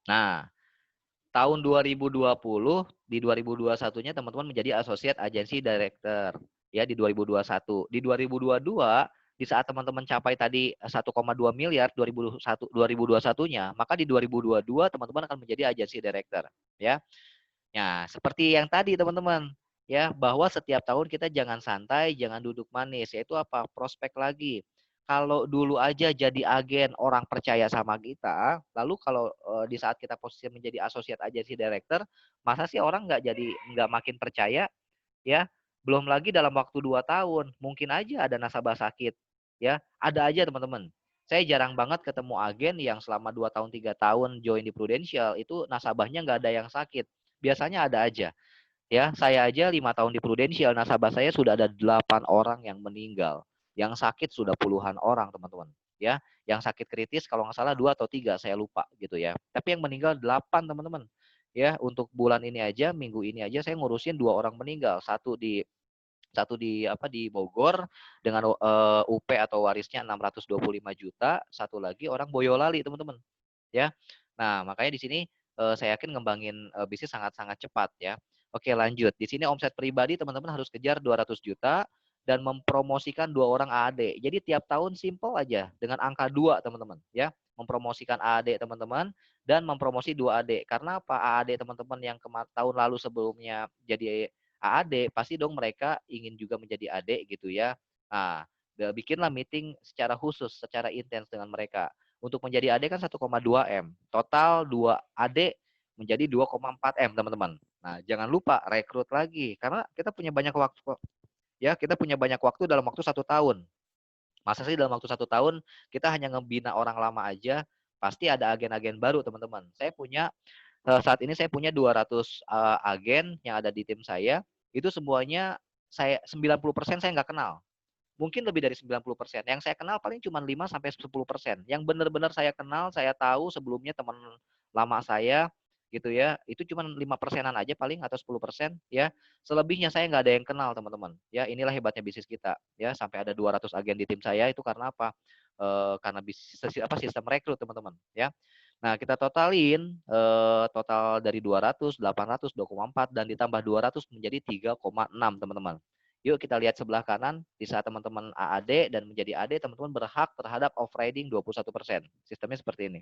[SPEAKER 1] Nah, tahun 2020 di 2021-nya teman-teman menjadi associate agency director ya di 2021. Di 2022 di saat teman-teman capai tadi 1,2 miliar 2021-nya, maka di 2022 teman-teman akan menjadi agency director ya. Nah, seperti yang tadi teman-teman ya, bahwa setiap tahun kita jangan santai, jangan duduk manis, yaitu apa? Prospek lagi. Kalau dulu aja jadi agen orang percaya sama kita, lalu kalau di saat kita posisi menjadi associate agency director, masa sih orang nggak makin percaya ya? Belum lagi dalam waktu 2 tahun, mungkin aja ada nasabah sakit ya, ada aja teman-teman. Saya jarang banget ketemu agen yang selama 2 tahun 3 tahun join di Prudential itu nasabahnya nggak ada yang sakit. Biasanya ada aja. Ya, saya aja 5 tahun di Prudential, nasabah saya sudah ada 8 orang yang meninggal. Yang sakit sudah puluhan orang, teman-teman. Ya, yang sakit kritis kalau nggak salah 2 atau 3, saya lupa gitu ya. Tapi yang meninggal 8, teman-teman. Ya, untuk bulan ini aja, minggu ini aja saya ngurusin 2 orang meninggal. Satu di Bogor dengan UP atau warisnya 625 juta, satu lagi orang Boyolali, teman-teman. Ya. Nah, makanya di sini saya yakin ngembangin bisnis sangat-sangat cepat ya. Oke, lanjut. Di sini omset pribadi teman-teman harus kejar 200 juta dan mempromosikan 2 orang AAD. Jadi tiap tahun simple aja dengan angka 2 teman-teman ya. Mempromosikan AAD teman-teman dan mempromosi 2 AD. Karena apa? AAD teman-teman yang tahun lalu sebelumnya jadi AAD, pasti dong mereka ingin juga menjadi AD gitu ya. Nah, bikinlah meeting secara khusus, secara intens dengan mereka. Untuk menjadi AD kan 1,2 M. Total 2 AD menjadi 2,4 M, teman-teman. Nah, jangan lupa rekrut lagi karena kita punya banyak waktu ya, kita punya banyak waktu dalam waktu 1 tahun. Masa sih dalam waktu 1 tahun kita hanya ngebina orang lama aja, pasti ada agen-agen baru, teman-teman. Saat ini saya punya 200 agen yang ada di tim saya, itu semuanya 90% saya nggak kenal. mungkin lebih dari 90%. Yang saya kenal paling cuma 5-10%. Yang benar-benar saya kenal, saya tahu sebelumnya teman lama saya gitu ya, itu cuma 5%-an aja paling atau 10% ya. Selebihnya saya nggak ada yang kenal teman-teman. Ya, inilah hebatnya bisnis kita ya. Sampai ada 200 agen di tim saya itu karena apa? Karena sistem rekrut teman-teman ya. Nah, kita totalin total dari 200, 800, 2,4 dan ditambah 200 menjadi 3,6 teman-teman. Yuk kita lihat sebelah kanan, di saat teman-teman AAD dan menjadi AD, teman-teman berhak terhadap off-riding 21%. Sistemnya seperti ini.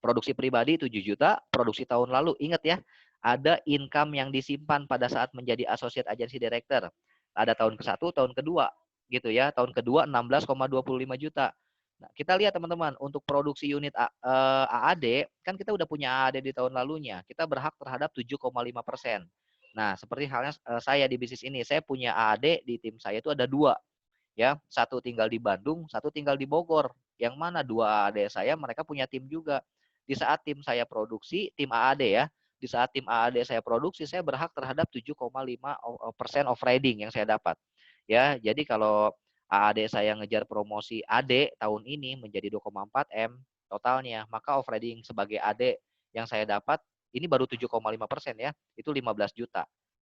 [SPEAKER 1] Produksi pribadi 7 juta, produksi tahun lalu, ingat ya, ada income yang disimpan pada saat menjadi associate agency director. Ada tahun ke-1, tahun kedua, gitu ya. Tahun kedua 16,25 juta. Nah, kita lihat teman-teman, untuk produksi unit AAD, kan kita udah punya AAD di tahun lalunya. Kita berhak terhadap 7,5%. Nah, seperti halnya saya di bisnis ini, saya punya AAD di tim saya itu ada 2. Ya, satu tinggal di Bandung, satu tinggal di Bogor. Yang mana 2 AAD saya mereka punya tim juga. Di saat tim saya produksi, tim AAD ya, di saat tim AAD saya produksi, saya berhak terhadap 7,5% of riding yang saya dapat. Ya, jadi kalau AAD saya ngejar promosi AD tahun ini menjadi 2,4 M totalnya, maka off riding sebagai AD yang saya dapat ini baru 7,5% ya, itu 15 juta.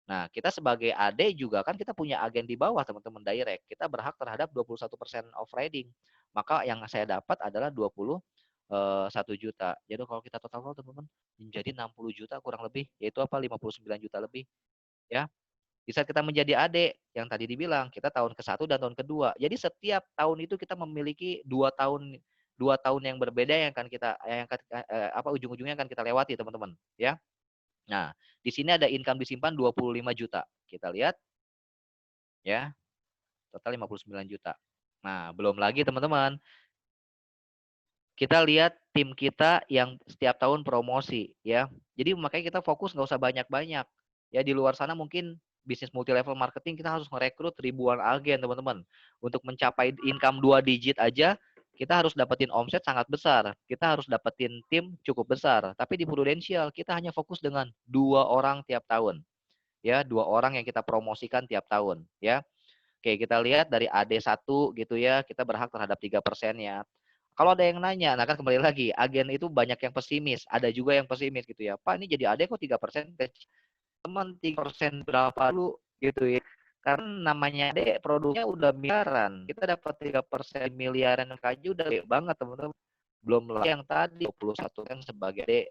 [SPEAKER 1] Nah, kita sebagai AD juga kan kita punya agen di bawah teman-teman direct. Kita berhak terhadap 21% off riding. Maka yang saya dapat adalah 1 juta. Jadi kalau kita total teman-teman menjadi 60 juta kurang lebih, yaitu apa 59 juta lebih ya. Di saat kita menjadi AD yang tadi dibilang, kita tahun ke-1 dan tahun kedua. Jadi setiap tahun itu kita memiliki 2 tahun yang berbeda yang akan kita ujung-ujungnya akan kita lewati teman-teman ya. Nah, di sini ada income disimpan 25 juta. Kita lihat ya. Total 59 juta. Nah, belum lagi teman-teman, kita lihat tim kita yang setiap tahun promosi ya. Jadi makanya kita fokus nggak usah banyak-banyak. Ya, di luar sana mungkin bisnis multi level marketing kita harus merekrut ribuan agen teman-teman. Untuk mencapai income 2 digit aja kita harus dapetin omset sangat besar. Kita harus dapetin tim cukup besar. Tapi di Prudential kita hanya fokus dengan 2 orang tiap tahun. Ya, 2 orang yang kita promosikan tiap tahun ya. Oke, kita lihat dari AD1 gitu ya, kita berhak terhadap 3%-nya. Kalau ada yang nanya, nah kan kembali lagi, agen itu banyak yang pesimis, ada juga yang pesimis gitu ya. Pak, ini jadi AD kok 3%? Teman 3% berapa dulu gitu ya. Karena namanya AD produknya udah miliaran. Kita dapat 3% miliaran aja udah gede banget teman-teman. Belum lagi yang tadi 21 kan sebagai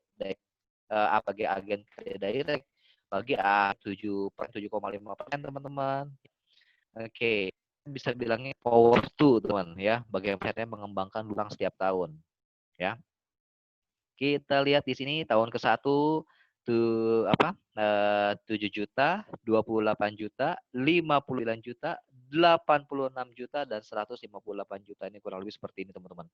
[SPEAKER 1] sebagai agen direct bagi 7,5% teman-teman. Oke, bisa bilangnya power to teman ya, bagaimana mengembangkan ulang setiap tahun ya. Kita lihat di sini tahun ke-1 tuh 7 juta, 28 juta, 59 juta, 86 juta dan 158 juta. Ini kurang lebih seperti ini teman-teman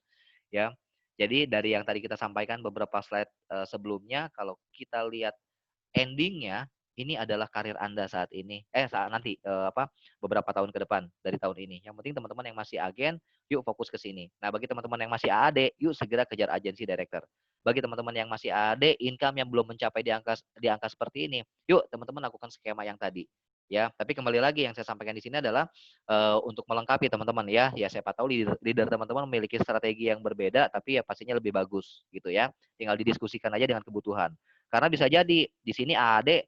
[SPEAKER 1] ya. Jadi dari yang tadi kita sampaikan beberapa slide sebelumnya, kalau kita lihat endingnya ini adalah karir Anda saat ini. Saat nanti beberapa tahun ke depan dari tahun ini. Yang penting teman-teman yang masih agen, yuk fokus ke sini. Nah, bagi teman-teman yang masih AAD, yuk segera kejar agensi director. Bagi teman-teman yang masih AAD, income yang belum mencapai di angka seperti ini, yuk teman-teman lakukan skema yang tadi. Ya, tapi kembali lagi yang saya sampaikan di sini adalah untuk melengkapi teman-teman ya. Ya, siapa tahu leader teman-teman memiliki strategi yang berbeda, tapi ya pastinya lebih bagus gitu ya. Tinggal didiskusikan aja dengan kebutuhan. Karena bisa jadi di sini AAD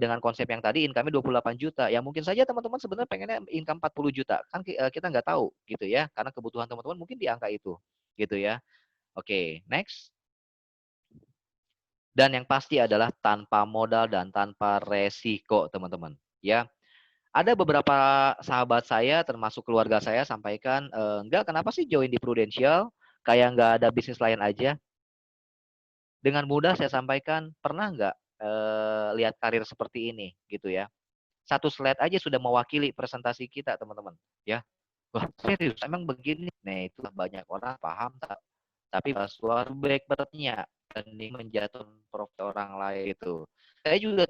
[SPEAKER 1] dengan konsep yang tadi income-nya 28 juta. Ya mungkin saja teman-teman sebenarnya pengennya income 40 juta. Kan kita nggak tahu gitu ya. Karena kebutuhan teman-teman mungkin di angka itu. Gitu ya. Oke, next. Dan yang pasti adalah tanpa modal dan tanpa resiko teman-teman. Ya. Ada beberapa sahabat saya termasuk keluarga saya sampaikan, enggak kenapa sih join di Prudential? Kayak nggak ada bisnis lain aja. Dengan mudah saya sampaikan, pernah nggak lihat karir seperti ini gitu ya. Satu slide aja sudah mewakili presentasi kita teman-teman ya. Wah serius emang begini. Nah itulah banyak orang paham tapi password back bertanya dibanding menjatuhkan profit orang lain itu. Saya juga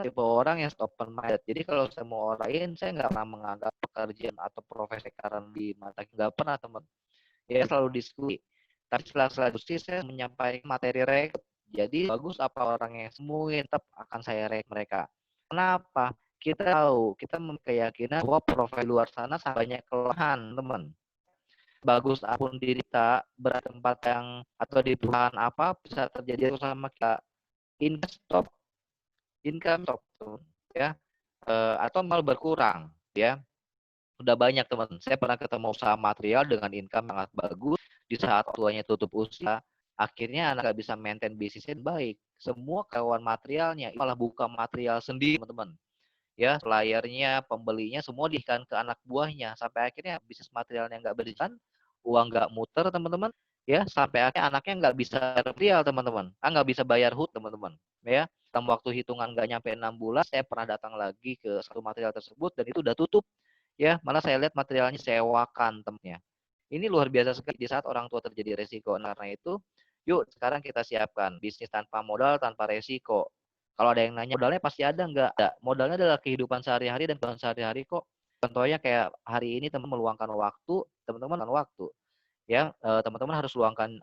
[SPEAKER 1] tipe orang yang open minded. Jadi kalau saya mau orang saya nggak pernah menganggap pekerjaan atau profesi karena di mata nggak pernah teman. Ya selalu diskusi. Tapi setelah diskusi saya menyampaikan materi rekrut. Jadi bagus apa orang yang semuanya tetap akan saya rekrut mereka. Kenapa? kita tahu, kita memiliki keyakinan bahwa profil luar sana sangat banyak kelemahan, teman. Bagus apapun diri kita, berada tempat yang atau di perusahaan apa bisa terjadi sama kita. Income stop, ya, atau malah berkurang, ya. Udah banyak teman. Saya pernah ketemu usaha material dengan income sangat bagus di saat tuanya tutup usia. Akhirnya anak nggak bisa maintain bisnisnya baik. Semua karyawan materialnya malah buka material sendiri, teman-teman. Ya, suppliernya, pembelinya semua dihikkan ke anak buahnya sampai akhirnya bisnis materialnya nggak berjalan, uang nggak muter, teman-teman. Ya, sampai akhirnya anaknya nggak bisa material, teman-teman. Nggak bisa bayar HUT, teman-teman. Ya, dalam waktu hitungan nggak nyampe 6 bulan, saya pernah datang lagi ke satu material tersebut dan itu udah tutup. Ya, malah saya lihat materialnya sewakan temennya. Ini luar biasa sekali di saat orang tua terjadi resiko. Karena itu, yuk sekarang kita siapkan bisnis tanpa modal, tanpa resiko. Kalau ada yang nanya modalnya pasti ada nggak? Ada. Modalnya adalah kehidupan sehari-hari dan kehidupan sehari-hari kok. Contohnya kayak hari ini teman meluangkan waktu, teman-teman waktu. Ya, teman-teman harus luangkan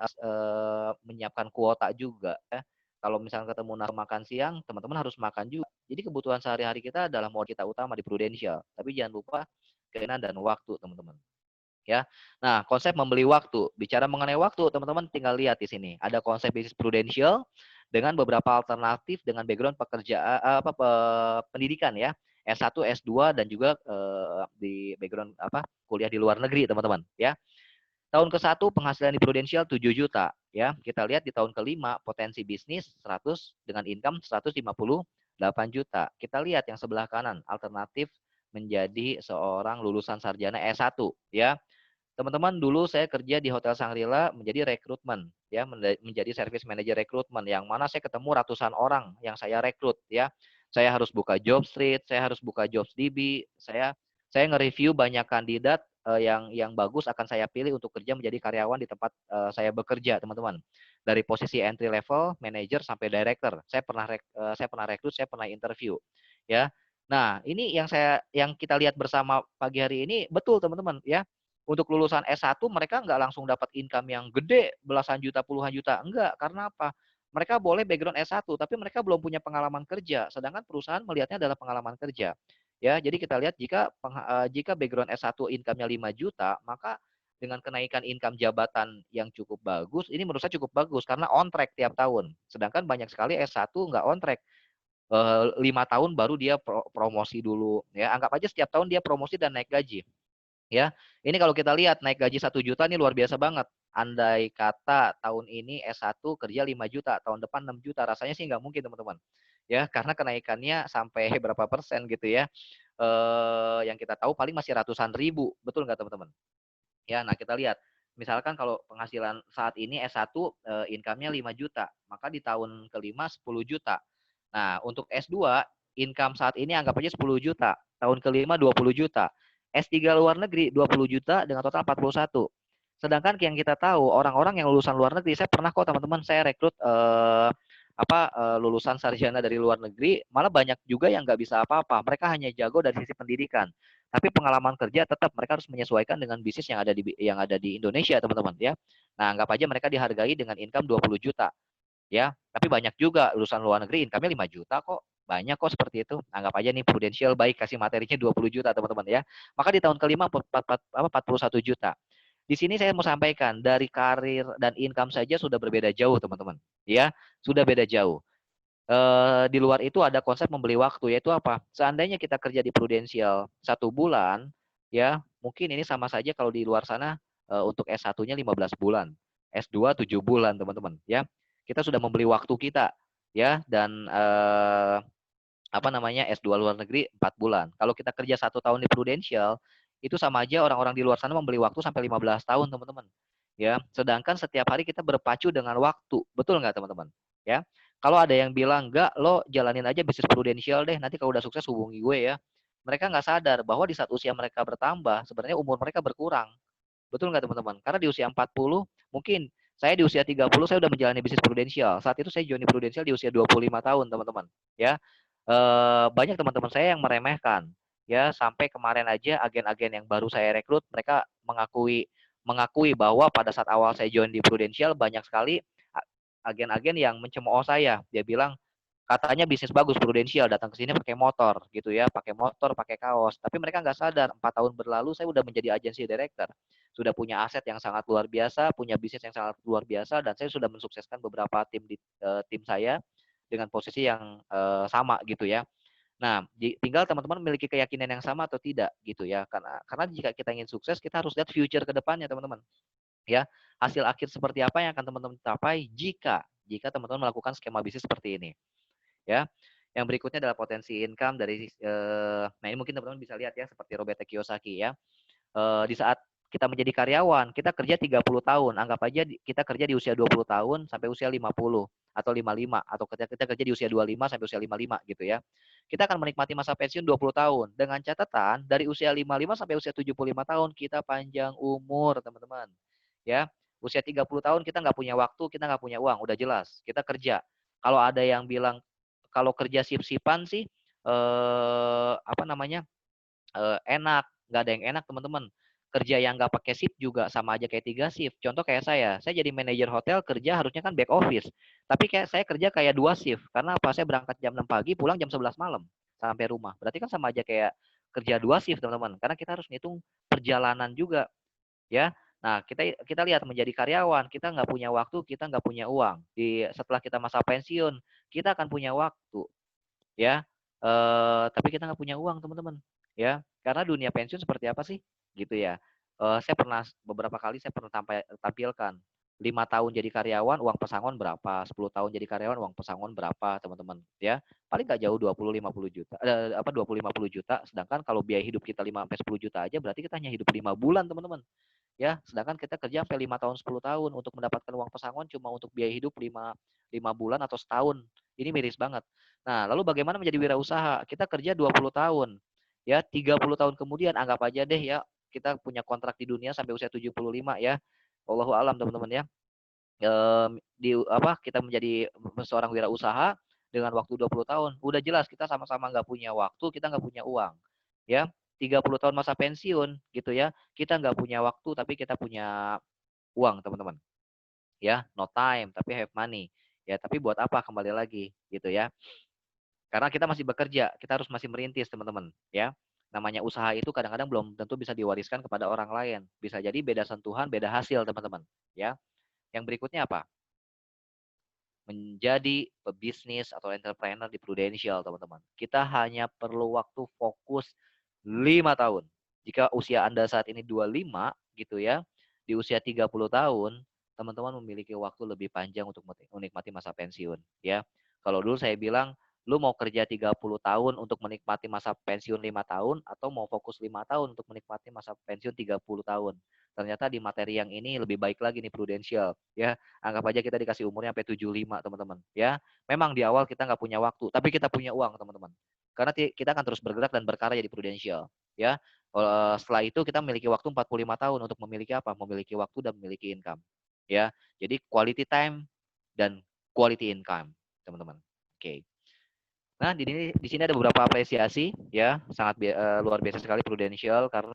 [SPEAKER 1] menyiapkan kuota juga ya. Kalau misalnya ketemu makan siang, teman-teman harus makan juga. Jadi kebutuhan sehari-hari kita adalah modal kita utama di Prudential. Tapi jangan lupa keinginan dan waktu, teman-teman. Ya. Nah, konsep membeli waktu. Bicara mengenai waktu, teman-teman tinggal lihat di sini. Ada konsep bisnis Prudential dengan beberapa alternatif dengan background pekerjaan pendidikan ya. S1, S2 dan juga di background kuliah di luar negeri, teman-teman, ya. Tahun ke-1 penghasilan di Prudential 7 juta, ya. Kita lihat di tahun ke-5 potensi bisnis 100 dengan income 158 juta. Kita lihat yang sebelah kanan, alternatif menjadi seorang lulusan sarjana S1, ya. Teman-teman, dulu saya kerja di Hotel Shangri-La menjadi rekrutmen, ya, menjadi service manager rekrutmen, yang mana saya ketemu ratusan orang yang saya rekrut, ya. Saya harus buka job street, saya harus buka jobs DB, saya nge-review banyak kandidat yang bagus akan saya pilih untuk kerja menjadi karyawan di tempat saya bekerja, teman-teman. Dari posisi entry level, manager sampai director, saya pernah rekrut, saya pernah interview, ya. Nah, ini yang kita lihat bersama pagi hari ini betul, teman-teman, ya. Untuk lulusan S1 mereka nggak langsung dapat income yang gede, belasan juta, puluhan juta. Enggak, karena apa? Mereka boleh background S1, tapi mereka belum punya pengalaman kerja. Sedangkan perusahaan melihatnya adalah pengalaman kerja. Ya, jadi kita lihat jika background S1 income-nya 5 juta, maka dengan kenaikan income jabatan yang cukup bagus, ini menurut saya cukup bagus karena on track tiap tahun. Sedangkan banyak sekali S1 nggak on track. 5 tahun baru dia promosi dulu. Ya, anggap aja setiap tahun dia promosi dan naik gaji. Ya, ini kalau kita lihat naik gaji 1 juta ini luar biasa banget. Andai kata tahun ini S1 kerja 5 juta, tahun depan 6 juta, rasanya sih nggak mungkin, teman-teman. Ya, karena kenaikannya sampai berapa persen gitu ya. Yang kita tahu paling masih ratusan ribu, betul nggak, teman-teman? Ya, nah kita lihat. Misalkan kalau penghasilan saat ini S1 income-nya 5 juta, maka di tahun kelima 10 juta. Nah, untuk S2 income saat ini anggap aja 10 juta, tahun kelima 20 juta. S3 luar negeri 20 juta dengan total 41. Sedangkan yang kita tahu orang-orang yang lulusan luar negeri, saya pernah kok teman-teman saya rekrut lulusan sarjana dari luar negeri, malah banyak juga yang nggak bisa apa-apa. Mereka hanya jago dari sisi pendidikan. Tapi pengalaman kerja tetap mereka harus menyesuaikan dengan bisnis yang ada di Indonesia, teman-teman, ya. Nah, anggap aja mereka dihargai dengan income 20 juta. Ya, tapi banyak juga lulusan luar negeri income-nya 5 juta kok. Banyak kok seperti itu. Anggap aja nih Prudential baik kasih materinya 20 juta, teman-teman, ya. Maka di tahun kelima 41 juta. Di sini saya mau sampaikan dari karir dan income saja sudah berbeda jauh, teman-teman. Ya, sudah beda jauh. Di luar itu ada konsep membeli waktu, yaitu apa? Seandainya kita kerja di Prudential 1 bulan, ya, mungkin ini sama saja kalau di luar sana untuk S1-nya 15 bulan, S2 7 bulan, teman-teman, ya. Kita sudah membeli waktu kita, ya, dan S2 luar negeri 4 bulan. Kalau kita kerja 1 tahun di Prudential, itu sama aja orang-orang di luar sana membeli waktu sampai 15 tahun, teman-teman. Ya, sedangkan setiap hari kita berpacu dengan waktu. Betul nggak, teman-teman? Ya. Kalau ada yang bilang, enggak, lo jalanin aja bisnis Prudential deh, nanti kalau udah sukses hubungi gue ya. Mereka nggak sadar bahwa di saat usia mereka bertambah, sebenarnya umur mereka berkurang. Betul nggak, teman-teman? Karena di usia 40, mungkin saya di usia 30, saya udah menjalani bisnis Prudential. Saat itu saya join di Prudential di usia 25 tahun, teman-teman. Ya, banyak teman-teman saya yang meremehkan. Ya, sampai kemarin aja agen-agen yang baru saya rekrut, mereka mengakui bahwa pada saat awal saya join di Prudential, banyak sekali agen-agen yang mencemooh saya. Dia bilang, katanya bisnis bagus, prudensial, datang ke sini pakai motor gitu ya, pakai motor, pakai kaos. Tapi mereka nggak sadar, 4 tahun berlalu saya udah menjadi agency director. Sudah punya aset yang sangat luar biasa, punya bisnis yang sangat luar biasa, dan saya sudah mensukseskan beberapa tim saya dengan posisi yang sama gitu ya. Nah, tinggal teman-teman memiliki keyakinan yang sama atau tidak gitu ya. Karena jika kita ingin sukses, kita harus lihat future ke depannya, teman-teman. Ya, hasil akhir seperti apa yang akan teman-teman capai jika teman-teman melakukan skema bisnis seperti ini. Ya. Yang berikutnya adalah potensi income dari nah ini mungkin teman-teman bisa lihat ya seperti Robert Kiyosaki ya. Di saat kita menjadi karyawan, kita kerja 30 tahun. Anggap aja kita kerja di usia 20 tahun sampai usia 50 atau 55 atau kita kerja di usia 25 sampai usia 55 gitu ya. Kita akan menikmati masa pensiun 20 tahun dengan catatan dari usia 55 sampai usia 75 tahun kita panjang umur, teman-teman. Ya. Usia 30 tahun kita nggak punya waktu, kita nggak punya uang, udah jelas. Kita kerja. Kalau ada yang bilang kalau kerja sip-sipan sih enak, nggak ada yang enak, teman-teman. Kerja yang nggak pakai shift juga sama aja kayak 3 shift. Contoh kayak saya jadi manajer hotel, kerja harusnya kan back office. Tapi kayak saya kerja kayak 2 shift. Karena apa? Saya berangkat jam 6 pagi, pulang jam 11 malam sampai rumah. Berarti kan sama aja kayak kerja 2 shift, teman-teman. Karena kita harus ngitung perjalanan juga, ya. Nah, kita lihat menjadi karyawan, kita nggak punya waktu, kita nggak punya uang. Setelah kita masa pensiun, kita akan punya waktu, ya. Tapi kita nggak punya uang, teman-teman, ya. Karena dunia pensiun seperti apa sih, gitu ya. Saya pernah beberapa kali saya pernah tampilkan 5 tahun jadi karyawan, uang pesangon berapa, 10 tahun jadi karyawan, uang pesangon berapa, teman-teman, ya. Paling nggak jauh 20-50 juta, 20-50 juta, sedangkan kalau biaya hidup kita 5-10 juta aja, berarti kita hanya hidup 5 bulan, teman-teman. Ya, sedangkan kita kerja sampai 5 tahun, 10 tahun untuk mendapatkan uang pesangon cuma untuk biaya hidup 5 bulan atau setahun. Ini miris banget. Nah, lalu bagaimana menjadi wirausaha? Kita kerja 20 tahun. Ya, 30 tahun kemudian anggap aja deh ya, kita punya kontrak di dunia sampai usia 75 ya. Wallahu alam, teman-teman ya. Kita menjadi seorang wirausaha dengan waktu 20 tahun. Udah jelas kita sama-sama nggak punya waktu, kita nggak punya uang. Ya, 30 tahun masa pensiun gitu ya. Kita nggak punya waktu tapi kita punya uang, teman-teman. Ya, no time tapi have money. Ya, tapi buat apa, kembali lagi gitu ya. Karena kita masih bekerja, kita harus masih merintis, teman-teman, ya. Namanya usaha itu kadang-kadang belum tentu bisa diwariskan kepada orang lain. Bisa jadi beda sentuhan, beda hasil, teman-teman, ya. Yang berikutnya apa? Menjadi pebisnis atau entrepreneur di Prudential, teman-teman. Kita hanya perlu waktu fokus 5 tahun. Jika usia Anda saat ini 25 gitu ya, di usia 30 tahun, teman-teman memiliki waktu lebih panjang untuk menikmati masa pensiun, ya. Kalau dulu saya bilang, lu mau kerja 30 tahun untuk menikmati masa pensiun 5 tahun atau mau fokus 5 tahun untuk menikmati masa pensiun 30 tahun. Ternyata di materi yang ini lebih baik lagi nih Prudential, ya. Anggap aja kita dikasih umurnya sampai 75, teman-teman, ya. Memang di awal kita nggak punya waktu, tapi kita punya uang, teman-teman. Karena kita akan terus bergerak dan berkarya di Prudential, ya. Setelah itu kita memiliki waktu 45 tahun untuk memiliki apa? Memiliki waktu dan memiliki income, ya. Jadi quality time dan quality income, teman-teman. Oke. Nah, di sini ada beberapa apresiasi, ya. Sangat luar biasa sekali Prudential karena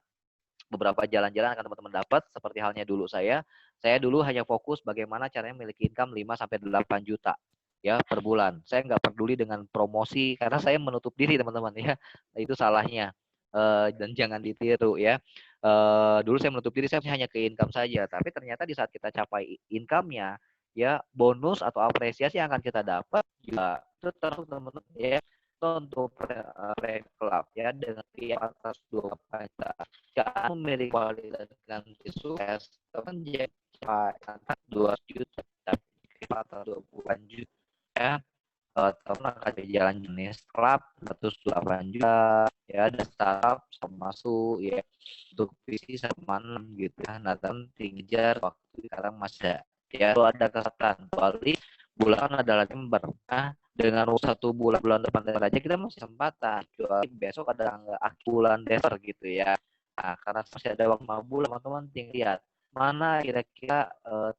[SPEAKER 1] beberapa jalan-jalan akan teman-teman dapat seperti halnya dulu saya. Saya dulu hanya fokus bagaimana caranya memiliki income 5 sampai 8 juta ya per bulan. Saya nggak peduli dengan promosi karena saya menutup diri, teman-teman, ya. Itu salahnya. Dan jangan ditiru ya. Dulu saya menutup diri, saya hanya ke income saja, tapi ternyata di saat kita capai income-nya, ya, bonus atau apresiasi yang akan kita dapat juga tetap, teman-teman, ya. Untuk club ya dengan fee atas 28 juta. Jangan memiliki kualitas dan sukses teman jadi 2 juta tapi atas 28 juta ya. Teman akan jalan jenis club 108 juta ya, ada startup sama masuk ya, untuk visi sama 6 gitu ya. Nah, teman tinggal waktu sekarang masih ada ya, itu ada kesempatan kali bulan adalah member. Nah, dengan satu bulan depan aja kita masih kesempatan, kecuali besok ada bulan Desember gitu ya. Nah, karena masih ada waktu 5 bulan, teman-teman tinggal lihat mana kira-kira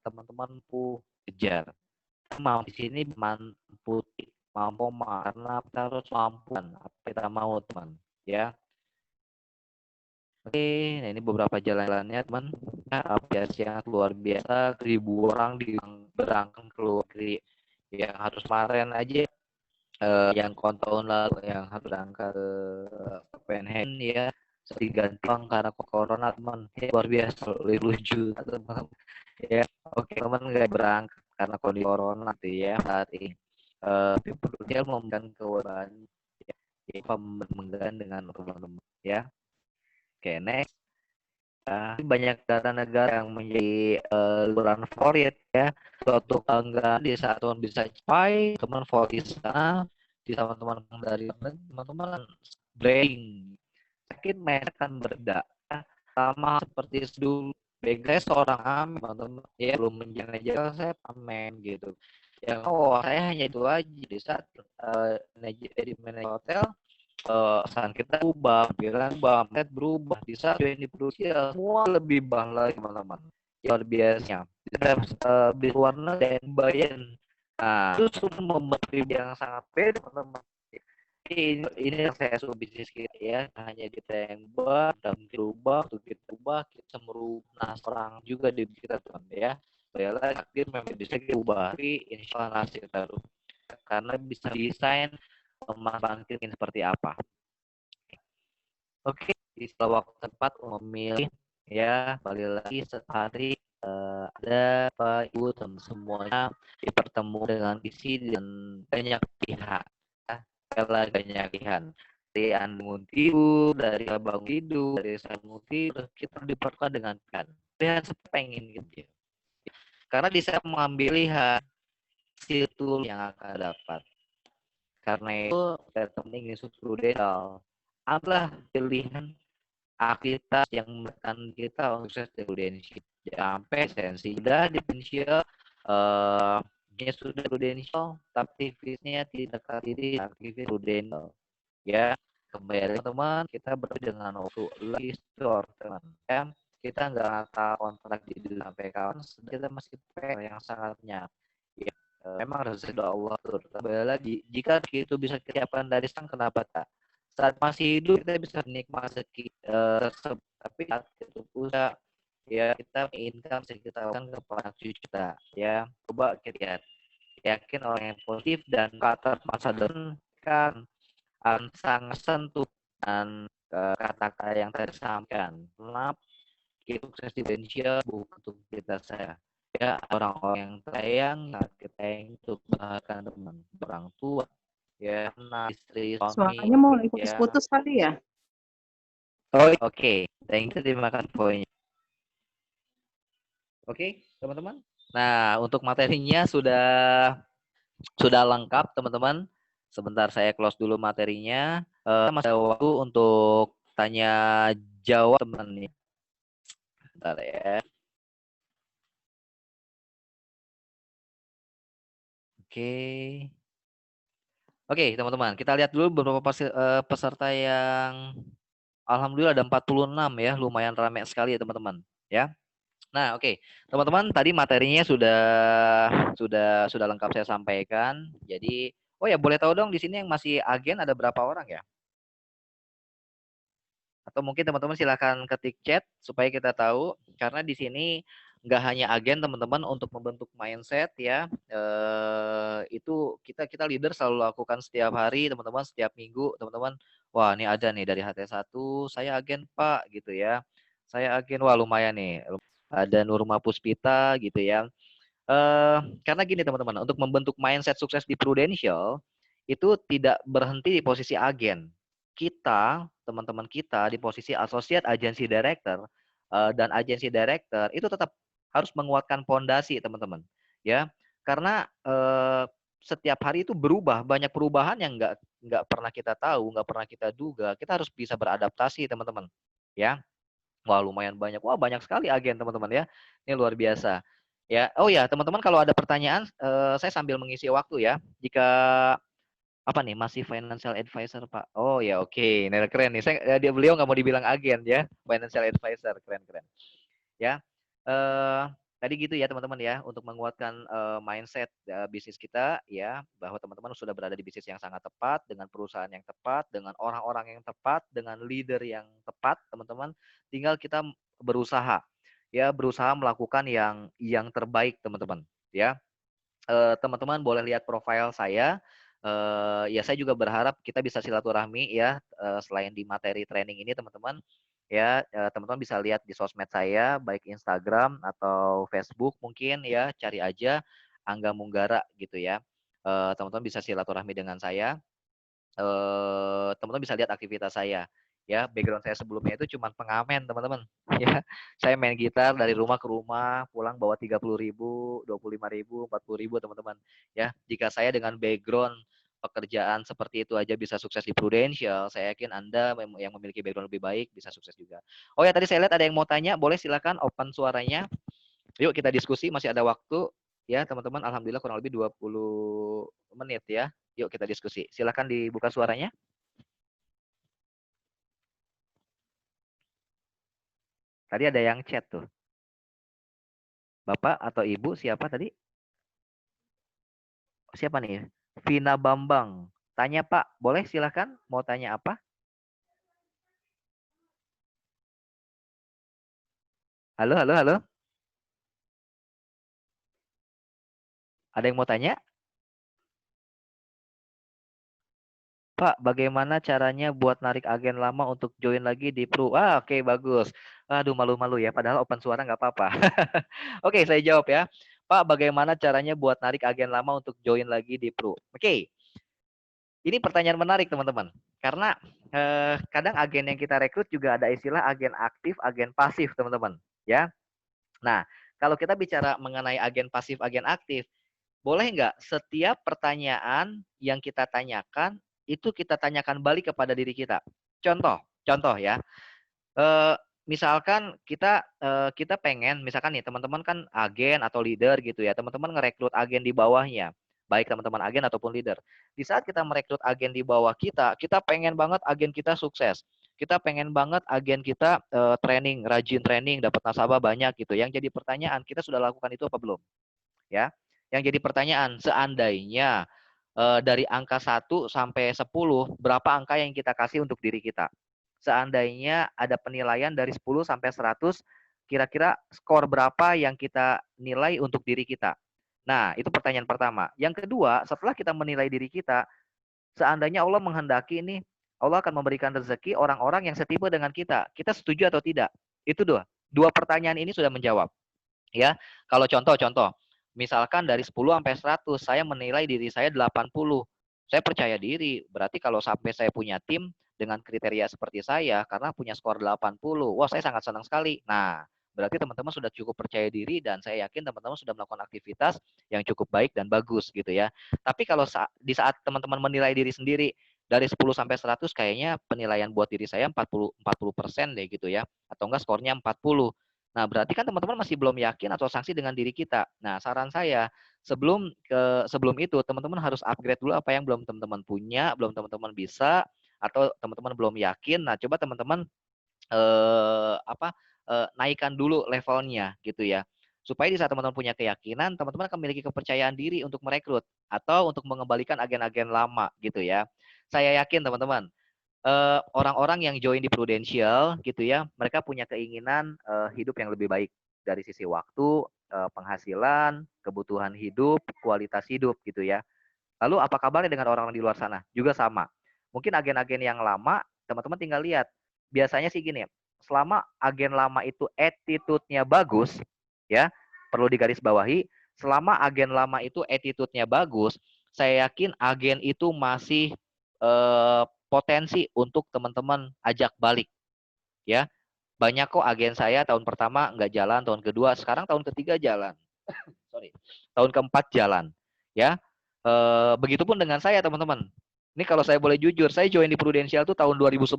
[SPEAKER 1] teman-teman mampu kejar. Mau di sini mampu karena kita harus mampu apa kita mau, teman, ya. Oke, nah ini beberapa jalan-jalannya, teman. Apresiasi yang luar biasa, 1.000 orang berangkat ke luar negeri yang harus kemarin aja yang tahun lalu yang harus berangkat ke Copenhagen ya diganti karena corona teman ya, luar biasa lucu teman ya. Oke teman nggak berangkat karena kondisi corona tuh ya saat ini dia memberikan kewajiban ya, pemenggalan dengan teman-teman ya. Oke next. Banyak data negara yang menjadi liburan favorit ya. Suatu kebanggaan di saat teman bisa capai teman favorit di sana di teman-teman dari teman-teman brain yakin mereka akan berbeda sama seperti dulu saya seorang amin teman-teman ya belum menjaga saya amin gitu ya saya hanya itu aja di saat jadi manajer hotel saat kita ubah bilang set berubah di saat ini produksi semua lebih lagi teman-teman ya luar biasanya di luar negeri dan bayan nah itu semua memberi yang sangat beda teman-teman ini yang saya suka bisnis kita ya hanya ditembak dan dirubah untuk kita ubah kita merubah orang juga di kita teman ya saya yakin memang bisa diubah tapi insya Allah hasil baru karena bisa desain memanfaatkan seperti apa. Oke, setelah waktu tepat memilih ya balik lagi sehari ada Pak Ibu teman semuanya bertemu dengan visi dan banyak pihak ya, banyak pihak dari Anda tidur, dari Abang tidur, dari saya tidur, kita diperlukan dengan pilihan sepengin gitu ya. Karena di saya mengambil lihat situ yang akan dapat. Karena itu saya temenin ini prudential. Ambillah pilihan aktivitas yang menekan kita untuk sukses di prudensial. Sampai esensi sudah di prudensial, sudah prudensial, tapi aktivitasnya tidak terdiri aktivitas prudensial. Ya, kembali teman kita berbeda dengan waktu lagi store teman. Ya, kita nggak tahu kontrak di sampai kawan, kita masih PR yang sangatnya. Ya, memang rezeki Allah tur. Kembali lagi, jika itu bisa kesiapan dari sang kenapa tak? Saat masih hidup kita bisa menikmati rezeki tersebut, tapi saat itu usaha ya kita income kita lakukan kepada cucu kita ya coba kita yakin orang yang positif dan kata masa depan kan sangat sentuh dan kata-kata yang tadi disampaikan maaf itu sukses diferensial bukan untuk kita saya ya orang-orang yang sayang kita yang untuk bahkan teman orang tua ya anak istri suami
[SPEAKER 6] Suaranya mau
[SPEAKER 1] ya.
[SPEAKER 6] putus-putus kali ya?
[SPEAKER 1] Oh oke. Thank you terima kasih poinnya. Oke teman-teman. Nah untuk materinya sudah lengkap teman-teman. Sebentar saya close dulu materinya. Masih ada waktu untuk tanya jawab teman. Bentar ya. Oke teman-teman. Kita lihat dulu beberapa peserta yang alhamdulillah ada 46 ya. Lumayan ramai sekali ya teman-teman. Ya. Nah, oke. Teman-teman, tadi materinya sudah lengkap saya sampaikan. Jadi, oh ya boleh tahu dong di sini yang masih agen ada berapa orang ya? Atau mungkin teman-teman silakan ketik chat supaya kita tahu karena di sini nggak hanya agen teman-teman untuk membentuk mindset ya. Itu kita leader selalu lakukan setiap hari, teman-teman, setiap minggu, teman-teman. Wah, ini ada nih dari HT1, saya agen, Pak, gitu ya. Saya agen, wah lumayan nih. Ada Nurma Puspita gitu ya. Karena gini teman-teman, untuk membentuk mindset sukses di Prudential itu tidak berhenti di posisi agen. Kita, teman-teman kita di posisi associate agency director dan agency director itu tetap harus menguatkan pondasi teman-teman. Ya, karena setiap hari itu berubah, banyak perubahan yang nggak pernah kita tahu, nggak pernah kita duga. Kita harus bisa beradaptasi teman-teman. Ya. Wah, lumayan banyak. Wah, banyak sekali agen, teman-teman ya. Ini luar biasa. Ya. Oh ya, teman-teman kalau ada pertanyaan, saya sambil mengisi waktu ya. Jika apa nih masih financial advisor, Pak? Oh ya, oke. Ini keren nih. Beliau nggak mau dibilang agen ya, financial advisor. Keren-keren. Ya. Tadi gitu ya teman-teman ya untuk menguatkan mindset bisnis kita ya bahwa teman-teman sudah berada di bisnis yang sangat tepat dengan perusahaan yang tepat dengan orang-orang yang tepat dengan leader yang tepat teman-teman tinggal kita berusaha melakukan yang terbaik teman-teman ya teman-teman boleh lihat profil saya Ya saya juga berharap kita bisa silaturahmi ya, selain di materi training ini teman-teman, ya teman-teman bisa lihat di sosmed saya, baik Instagram atau Facebook mungkin ya, cari aja Angga Munggara gitu ya. Teman-teman bisa silaturahmi dengan saya, teman-teman bisa lihat aktivitas saya. Ya, background saya sebelumnya itu cuma pengamen, teman-teman. Ya, saya main gitar dari rumah ke rumah, pulang bawa 30.000, 25.000, 40.000, teman-teman. Ya, jika saya dengan background pekerjaan seperti itu aja bisa sukses di Prudential, saya yakin Anda yang memiliki background lebih baik bisa sukses juga. Oh ya, tadi saya lihat ada yang mau tanya, boleh silakan open suaranya. Yuk kita diskusi, masih ada waktu. Ya, teman-teman, alhamdulillah kurang lebih 20 menit ya. Yuk kita diskusi. Silakan dibuka suaranya. Tadi ada yang chat tuh. Bapak atau Ibu siapa tadi? Siapa nih? Vina Bambang. Tanya Pak, boleh silakan. Mau tanya apa? Halo, halo, halo. Ada yang mau tanya? Pak, bagaimana caranya buat narik agen lama untuk join lagi di Pro? Oke, bagus. Aduh, malu-malu ya. Padahal open suara nggak apa-apa. Oke, saya jawab ya. Pak, bagaimana caranya buat narik agen lama untuk join lagi di Pro? Oke, ini pertanyaan menarik, teman-teman. Karena kadang agen yang kita rekrut juga ada istilah agen aktif, agen pasif, teman-teman. Ya. Nah, kalau kita bicara mengenai agen pasif, agen aktif, boleh nggak setiap pertanyaan yang kita tanyakan itu kita tanyakan balik kepada diri kita. Contoh ya. Misalkan kita pengen, misalkan nih teman-teman kan agen atau leader gitu ya, teman-teman ngerekrut agen di bawahnya, baik teman-teman agen ataupun leader. Di saat kita merekrut agen di bawah kita pengen banget agen kita sukses. Kita pengen banget agen kita training, rajin training, dapat nasabah banyak gitu. Yang jadi pertanyaan, kita sudah lakukan itu apa belum? Ya. Yang jadi pertanyaan, seandainya dari angka 1 sampai 10, berapa angka yang kita kasih untuk diri kita? Seandainya ada penilaian dari 10 sampai 100, kira-kira skor berapa yang kita nilai untuk diri kita? Nah, itu pertanyaan pertama. Yang kedua, setelah kita menilai diri kita, seandainya Allah menghendaki ini, Allah akan memberikan rezeki orang-orang yang setipe dengan kita. Kita setuju atau tidak? Itu dua pertanyaan ini sudah menjawab. Ya, kalau contoh, misalkan dari 10 sampai 100, saya menilai diri saya 80. Saya percaya diri, berarti kalau sampai saya punya tim dengan kriteria seperti saya, karena punya skor 80, wah saya sangat senang sekali. Nah, berarti teman-teman sudah cukup percaya diri dan saya yakin teman-teman sudah melakukan aktivitas yang cukup baik dan bagus gitu ya. Tapi kalau di saat teman-teman menilai diri sendiri dari 10 sampai 100, kayaknya penilaian buat diri saya 40% deh gitu ya. Atau enggak skornya 40. Nah, berarti kan teman-teman masih belum yakin atau sanksi dengan diri kita. Nah, saran saya, sebelum itu teman-teman harus upgrade dulu apa yang belum teman-teman punya, belum teman-teman bisa, atau teman-teman belum yakin. Nah, coba teman-teman naikkan dulu levelnya gitu ya. Supaya di saat teman-teman punya keyakinan, teman-teman akan memiliki kepercayaan diri untuk merekrut atau untuk mengembalikan agen-agen lama gitu ya. Saya yakin teman-teman, orang-orang yang join di Prudential gitu ya, mereka punya keinginan hidup yang lebih baik dari sisi waktu, penghasilan, kebutuhan hidup, kualitas hidup gitu ya. Lalu apa kabarnya dengan orang-orang di luar sana? Juga sama. Mungkin agen-agen yang lama, teman-teman tinggal lihat. Biasanya sih gini, selama agen lama itu attitude-nya bagus, ya, perlu digarisbawahi, selama agen lama itu attitude-nya bagus, saya yakin agen itu masih potensi untuk teman-teman ajak balik ya. Banyak kok agen saya tahun pertama nggak jalan, tahun kedua, sekarang tahun ketiga jalan. Sorry, tahun keempat jalan ya. Begitupun dengan saya teman-teman. Ini kalau saya boleh jujur, saya join di Prudential itu tahun 2011.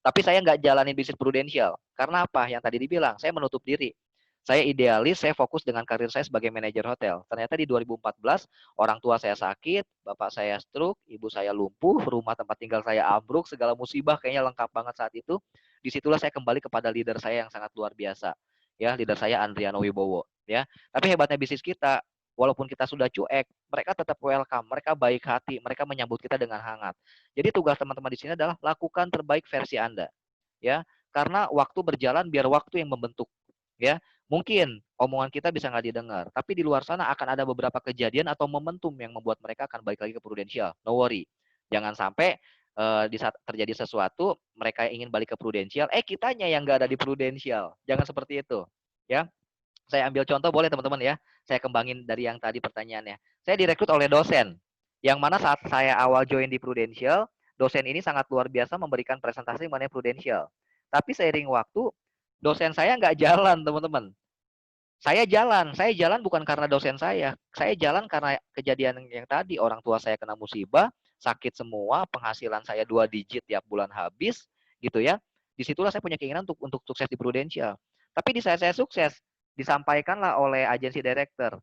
[SPEAKER 1] Tapi saya nggak jalanin bisnis Prudential. Karena apa? Yang tadi dibilang, saya menutup diri. Saya idealis, saya fokus dengan karir saya sebagai manajer hotel. Ternyata di 2014, orang tua saya sakit, bapak saya stroke, ibu saya lumpuh, rumah tempat tinggal saya ambruk, segala musibah kayaknya lengkap banget saat itu. Disitulah saya kembali kepada leader saya yang sangat luar biasa. Ya, leader saya Andriano Wibowo. Ya, tapi hebatnya bisnis kita, walaupun kita sudah cuek, mereka tetap welcome, mereka baik hati, mereka menyambut kita dengan hangat. Jadi tugas teman-teman di sini adalah lakukan terbaik versi Anda. Ya, karena waktu berjalan biar waktu yang membentuk. Ya, Mungkin omongan kita bisa nggak didengar, tapi di luar sana akan ada beberapa kejadian atau momentum yang membuat mereka akan balik lagi ke Prudential. No worry. Jangan sampai di saat terjadi sesuatu, mereka ingin balik ke Prudential, kitanya yang nggak ada di Prudential. Jangan seperti itu. Ya, saya ambil contoh boleh teman-teman ya. Saya kembangin dari yang tadi pertanyaannya. Saya direkrut oleh dosen, yang mana saat saya awal join di Prudential, dosen ini sangat luar biasa memberikan presentasi mengenai Prudential. Tapi seiring waktu, dosen saya nggak jalan, teman-teman. Saya jalan bukan karena dosen saya jalan karena kejadian yang tadi, orang tua saya kena musibah, sakit semua, penghasilan saya 2 digit tiap bulan habis, gitu ya. Disitulah saya punya keinginan untuk sukses di Prudential. Tapi di saat saya sukses, disampaikanlah oleh agensi director,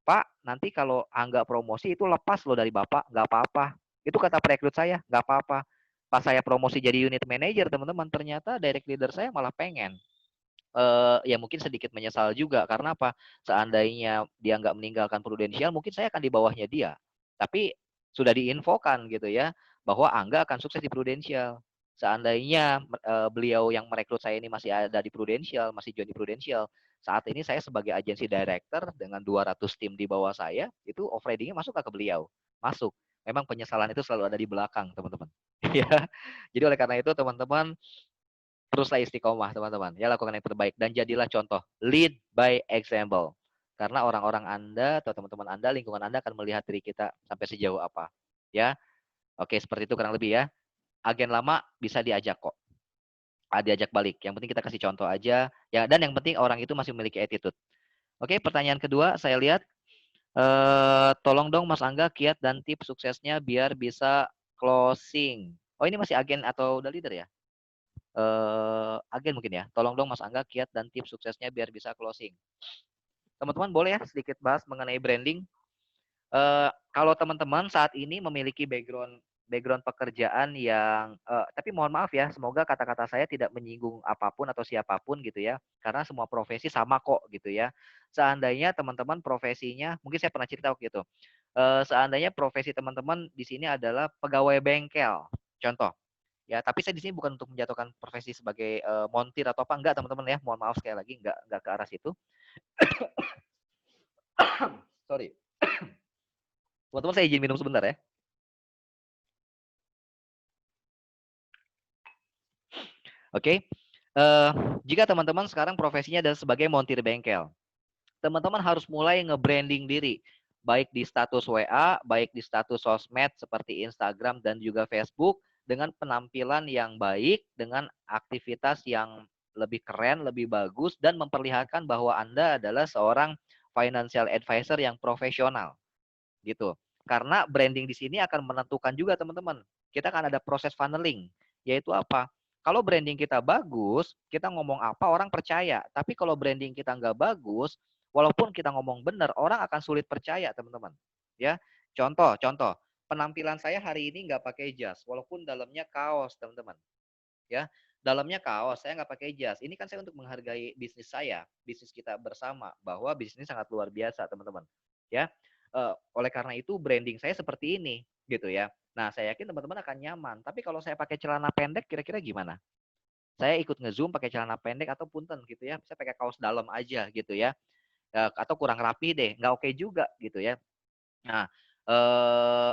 [SPEAKER 1] Pak, nanti kalau Angga promosi itu lepas loh dari Bapak, nggak apa-apa. Itu kata perekrut saya, nggak apa-apa. Pas saya promosi jadi unit manager, teman-teman, ternyata direct leader saya malah pengen. Ya mungkin sedikit menyesal juga karena apa? Seandainya dia nggak meninggalkan Prudential, mungkin saya akan di bawahnya dia. Tapi sudah diinfokan gitu ya bahwa Angga akan sukses di Prudential. Seandainya beliau yang merekrut saya ini masih ada di Prudential, masih join di Prudential, saat ini saya sebagai agensi director dengan 200 tim di bawah saya, itu off-ratingnya masuk ke beliau? Masuk. Memang penyesalan itu selalu ada di belakang, teman-teman. Ya. Jadi oleh karena itu, teman-teman, teruslah istiqomah, teman-teman. Ya, lakukan yang terbaik dan jadilah contoh. Lead by example. Karena orang-orang Anda atau teman-teman Anda, lingkungan Anda akan melihat diri kita sampai sejauh apa. Ya. Oke, seperti itu kurang lebih ya. Agen lama bisa diajak kok. Diajak balik. Yang penting kita kasih contoh aja. Ya, dan yang penting orang itu masih memiliki attitude. Oke, pertanyaan kedua saya lihat. Tolong dong Mas Angga kiat dan tips suksesnya biar bisa closing. Oh, ini masih agen atau udah leader ya? Agen mungkin ya. Tolong dong Mas Angga kiat dan tips suksesnya biar bisa closing. Teman-teman boleh ya sedikit bahas mengenai branding. Kalau teman-teman saat ini memiliki background pekerjaan yang tapi mohon maaf ya, semoga kata-kata saya tidak menyinggung apapun atau siapapun gitu ya. Karena semua profesi sama kok gitu ya. Seandainya teman-teman profesinya, mungkin saya pernah cerita waktu itu. Seandainya profesi teman-teman di sini adalah pegawai bengkel. Contoh. Ya, tapi saya di sini bukan untuk menjatuhkan profesi sebagai montir atau apa, enggak teman-teman ya. Mohon maaf sekali lagi, enggak ke arah situ. Sorry. Teman-teman saya izin minum sebentar ya. Oke. Jika teman-teman sekarang profesinya adalah sebagai montir bengkel, teman-teman harus mulai nge-branding diri, baik di status WA, baik di status sosmed seperti Instagram dan juga Facebook, dengan penampilan yang baik, dengan aktivitas yang lebih keren, lebih bagus, dan memperlihatkan bahwa Anda adalah seorang financial advisor yang profesional. Gitu. Karena branding di sini akan menentukan juga teman-teman. Kita akan ada proses funneling, yaitu apa? Kalau branding kita bagus, kita ngomong apa orang percaya. Tapi kalau branding kita nggak bagus, walaupun kita ngomong benar, orang akan sulit percaya, teman-teman. Ya, contoh, penampilan saya hari ini nggak pakai jas, walaupun dalamnya kaos, teman-teman. Ya, dalamnya kaos, saya nggak pakai jas. Ini kan saya untuk menghargai bisnis saya, bisnis kita bersama, bahwa bisnis sangat luar biasa, teman-teman. Ya, oleh karena itu branding saya seperti ini, gitu ya. Nah, saya yakin teman-teman akan nyaman. Tapi kalau saya pakai celana pendek, kira-kira gimana? Saya ikut nge-zoom pakai celana pendek atau punten gitu ya. Saya pakai kaos dalam aja gitu ya. Atau kurang rapi deh, nggak oke juga gitu ya. Nah,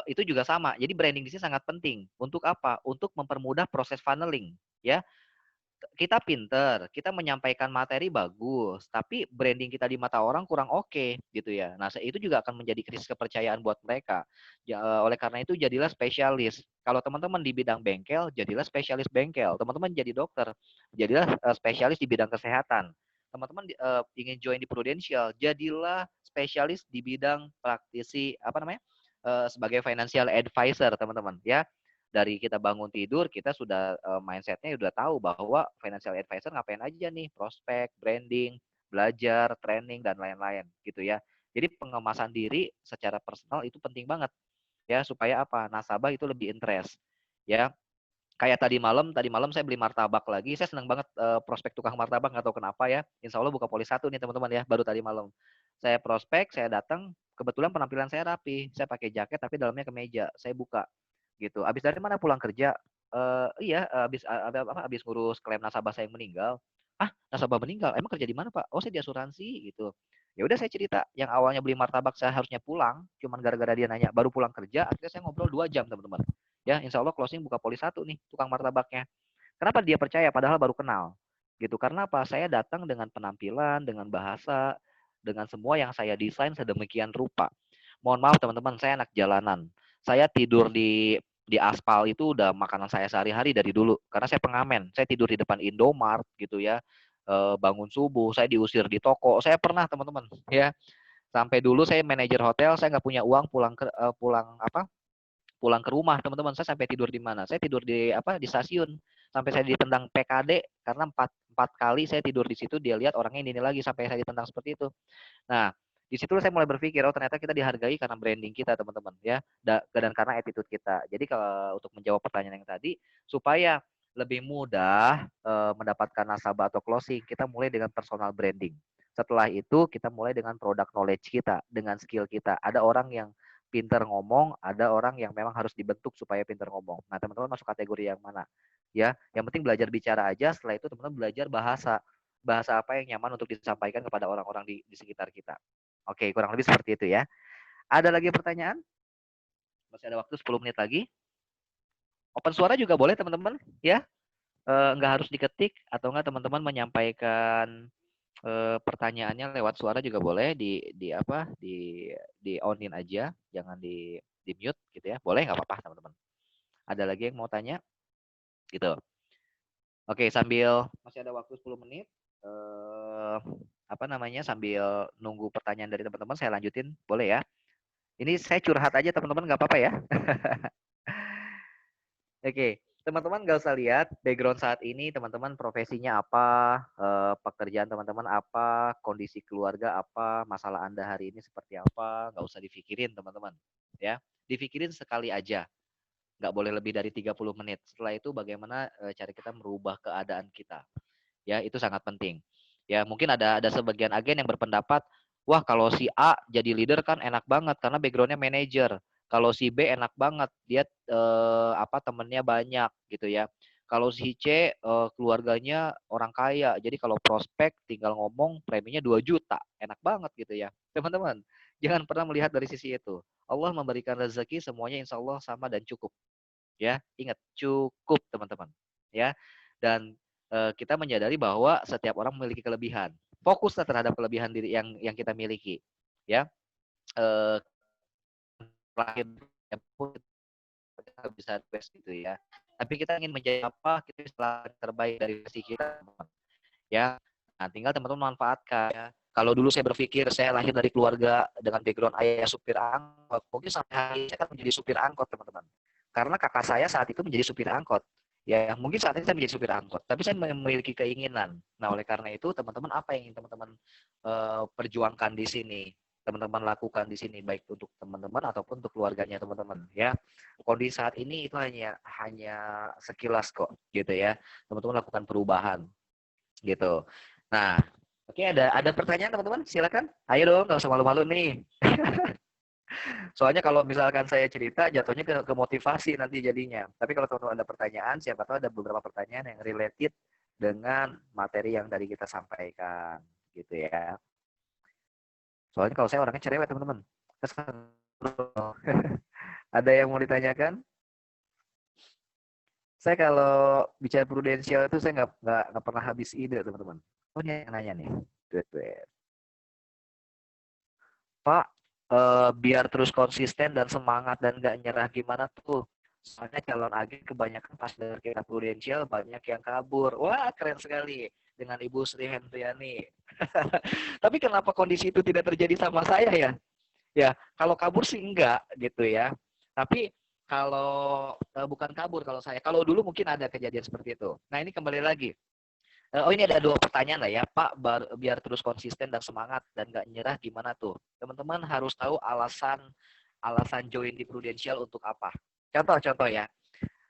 [SPEAKER 1] itu juga sama. Jadi branding di sini sangat penting. Untuk apa? Untuk mempermudah proses funneling, ya. Kita pinter, kita menyampaikan materi bagus, tapi branding kita di mata orang kurang oke, gitu ya. Nah, itu juga akan menjadi krisis kepercayaan buat mereka. Oleh karena itu, jadilah spesialis. Kalau teman-teman di bidang bengkel, jadilah spesialis bengkel. Teman-teman jadi dokter, jadilah spesialis di bidang kesehatan. Teman-teman ingin join di Prudential, jadilah spesialis di bidang praktisi, sebagai financial advisor, teman-teman, ya. Dari kita bangun tidur, kita sudah mindsetnya udah tahu bahwa financial advisor ngapain aja nih, prospek, branding, belajar, training, dan lain-lain gitu ya. Jadi pengemasan diri secara personal itu penting banget ya, supaya apa, nasabah itu lebih interest ya. Kayak tadi malam saya beli martabak lagi, saya senang banget prospek tukang martabak, nggak tahu kenapa ya. Insya Allah buka poli 1 nih teman-teman ya, baru tadi malam. Saya prospek, saya datang, kebetulan penampilan saya rapi, saya pakai jaket tapi dalamnya kemeja, saya buka gitu. Abis dari mana pulang kerja? Iya, abis ngurus klaim nasabah saya yang meninggal. Ah, nasabah meninggal, emang kerja di mana Pak? Oh, saya di asuransi gitu. Ya udah saya cerita, yang awalnya beli martabak saya harusnya pulang, cuman gara-gara dia nanya baru pulang kerja, akhirnya saya ngobrol 2 jam teman-teman. Ya, insya Allah closing buka poli 1 nih, tukang martabaknya. Kenapa dia percaya padahal baru kenal? Gitu. Karena apa? Saya datang dengan penampilan, dengan bahasa, dengan semua yang saya desain sedemikian rupa. Mohon maaf teman-teman, saya anak jalanan. Saya tidur di aspal itu udah makanan saya sehari-hari dari dulu. Karena saya pengamen. Saya tidur di depan Indomart gitu ya. Bangun subuh, saya diusir di toko. Saya pernah teman-teman ya. Sampai dulu saya manajer hotel, saya nggak punya uang pulang ke rumah teman-teman. Saya sampai tidur di mana? Saya tidur di stasiun. Sampai saya ditendang PKD karena empat kali saya tidur di situ. Dia lihat orangnya ini lagi sampai saya ditendang seperti itu. Nah, di situ saya mulai berpikir, oh ternyata kita dihargai karena branding kita teman-teman ya, dan karena attitude kita. Jadi kalau untuk menjawab pertanyaan yang tadi, supaya lebih mudah mendapatkan nasabah atau closing, kita mulai dengan personal branding. Setelah itu kita mulai dengan product knowledge kita, dengan skill kita. Ada orang yang pinter ngomong, ada orang yang memang harus dibentuk supaya pinter ngomong. Nah, teman-teman masuk kategori yang mana? Ya, yang penting belajar bicara aja, setelah itu teman-teman belajar bahasa. Bahasa apa yang nyaman untuk disampaikan kepada orang-orang di sekitar kita. Oke, kurang lebih seperti itu ya. Ada lagi pertanyaan? Masih ada waktu 10 menit lagi. Open suara juga boleh teman-teman ya. Nggak harus diketik atau enggak teman-teman menyampaikan pertanyaannya lewat suara juga boleh di onin aja, jangan di mute gitu ya. Boleh nggak apa-apa teman-teman. Ada lagi yang mau tanya? Gitu. Oke, sambil masih ada waktu 10 menit sambil nunggu pertanyaan dari teman-teman saya lanjutin, boleh ya? Ini saya curhat aja teman-teman nggak apa-apa ya? Oke, teman-teman nggak usah lihat background saat ini, teman-teman profesinya apa, pekerjaan teman-teman apa, kondisi keluarga apa, masalah Anda hari ini seperti apa, nggak usah dipikirin teman-teman. Ya, dipikirin sekali aja, nggak boleh lebih dari 30 menit. Setelah itu bagaimana cara kita merubah keadaan kita. Ya, itu sangat penting. Ya, mungkin ada sebagian agen yang berpendapat, wah kalau si A jadi leader kan enak banget karena backgroundnya manajer. Kalau si B enak banget, dia temennya banyak gitu ya. Kalau si C keluarganya orang kaya, jadi kalau prospek tinggal ngomong preminya 2 juta, enak banget gitu ya. Teman-teman, jangan pernah melihat dari sisi itu. Allah memberikan rezeki semuanya insya Allah sama dan cukup. Ya, ingat cukup teman-teman. Ya, dan kita menyadari bahwa setiap orang memiliki kelebihan. Fokuslah terhadap kelebihan diri yang kita miliki. Ya, kita bisa best gitu ya. Tapi kita ingin menjadi apa? Kita bisa terbaik dari versi kita, ya. Nah, tinggal teman-teman manfaatkan. Ya. Kalau dulu saya berpikir saya lahir dari keluarga dengan background ayah supir angkot, mungkin sampai hari ini saya akan menjadi supir angkot, teman-teman. Karena kakak saya saat itu menjadi supir angkot. Ya, mungkin saat ini saya menjadi supir angkot, tapi saya memiliki keinginan. Nah, oleh karena itu, teman-teman apa yang ingin teman-teman perjuangkan di sini? Teman-teman lakukan di sini baik untuk teman-teman ataupun untuk keluarganya teman-teman ya. Kondisi saat ini itu hanya sekilas kok gitu ya. Teman-teman lakukan perubahan gitu. Nah, oke, ada pertanyaan teman-teman? Silakan. Ayo dong, nggak usah malu-malu nih. Soalnya kalau misalkan saya cerita jatuhnya ke motivasi nanti jadinya. Tapi kalau teman-teman ada pertanyaan, siapa tahu ada beberapa pertanyaan yang related dengan materi yang tadi kita sampaikan gitu ya. Soalnya kalau saya orangnya cerewet teman-teman. Ada yang mau ditanyakan? Saya kalau bicara prudensial itu saya nggak pernah habis ide teman-teman. Oh ini yang nanya nih. Pak, biar terus konsisten dan semangat dan nggak nyerah gimana tuh? Soalnya calon agen kebanyakan pas dari kita prudensial banyak yang kabur. Wah keren sekali dengan Ibu Sri Hendriani. Tapi kenapa kondisi itu tidak terjadi sama saya ya? Ya, kalau kabur sih enggak gitu ya. Tapi kalau bukan kabur kalau saya. Kalau dulu mungkin ada kejadian seperti itu. Nah, ini kembali lagi. Oh, ini ada 2 pertanyaan lah ya, Pak, biar terus konsisten dan semangat dan nggak nyerah gimana tuh? Teman-teman harus tahu alasan join di Prudential untuk apa. Contoh ya.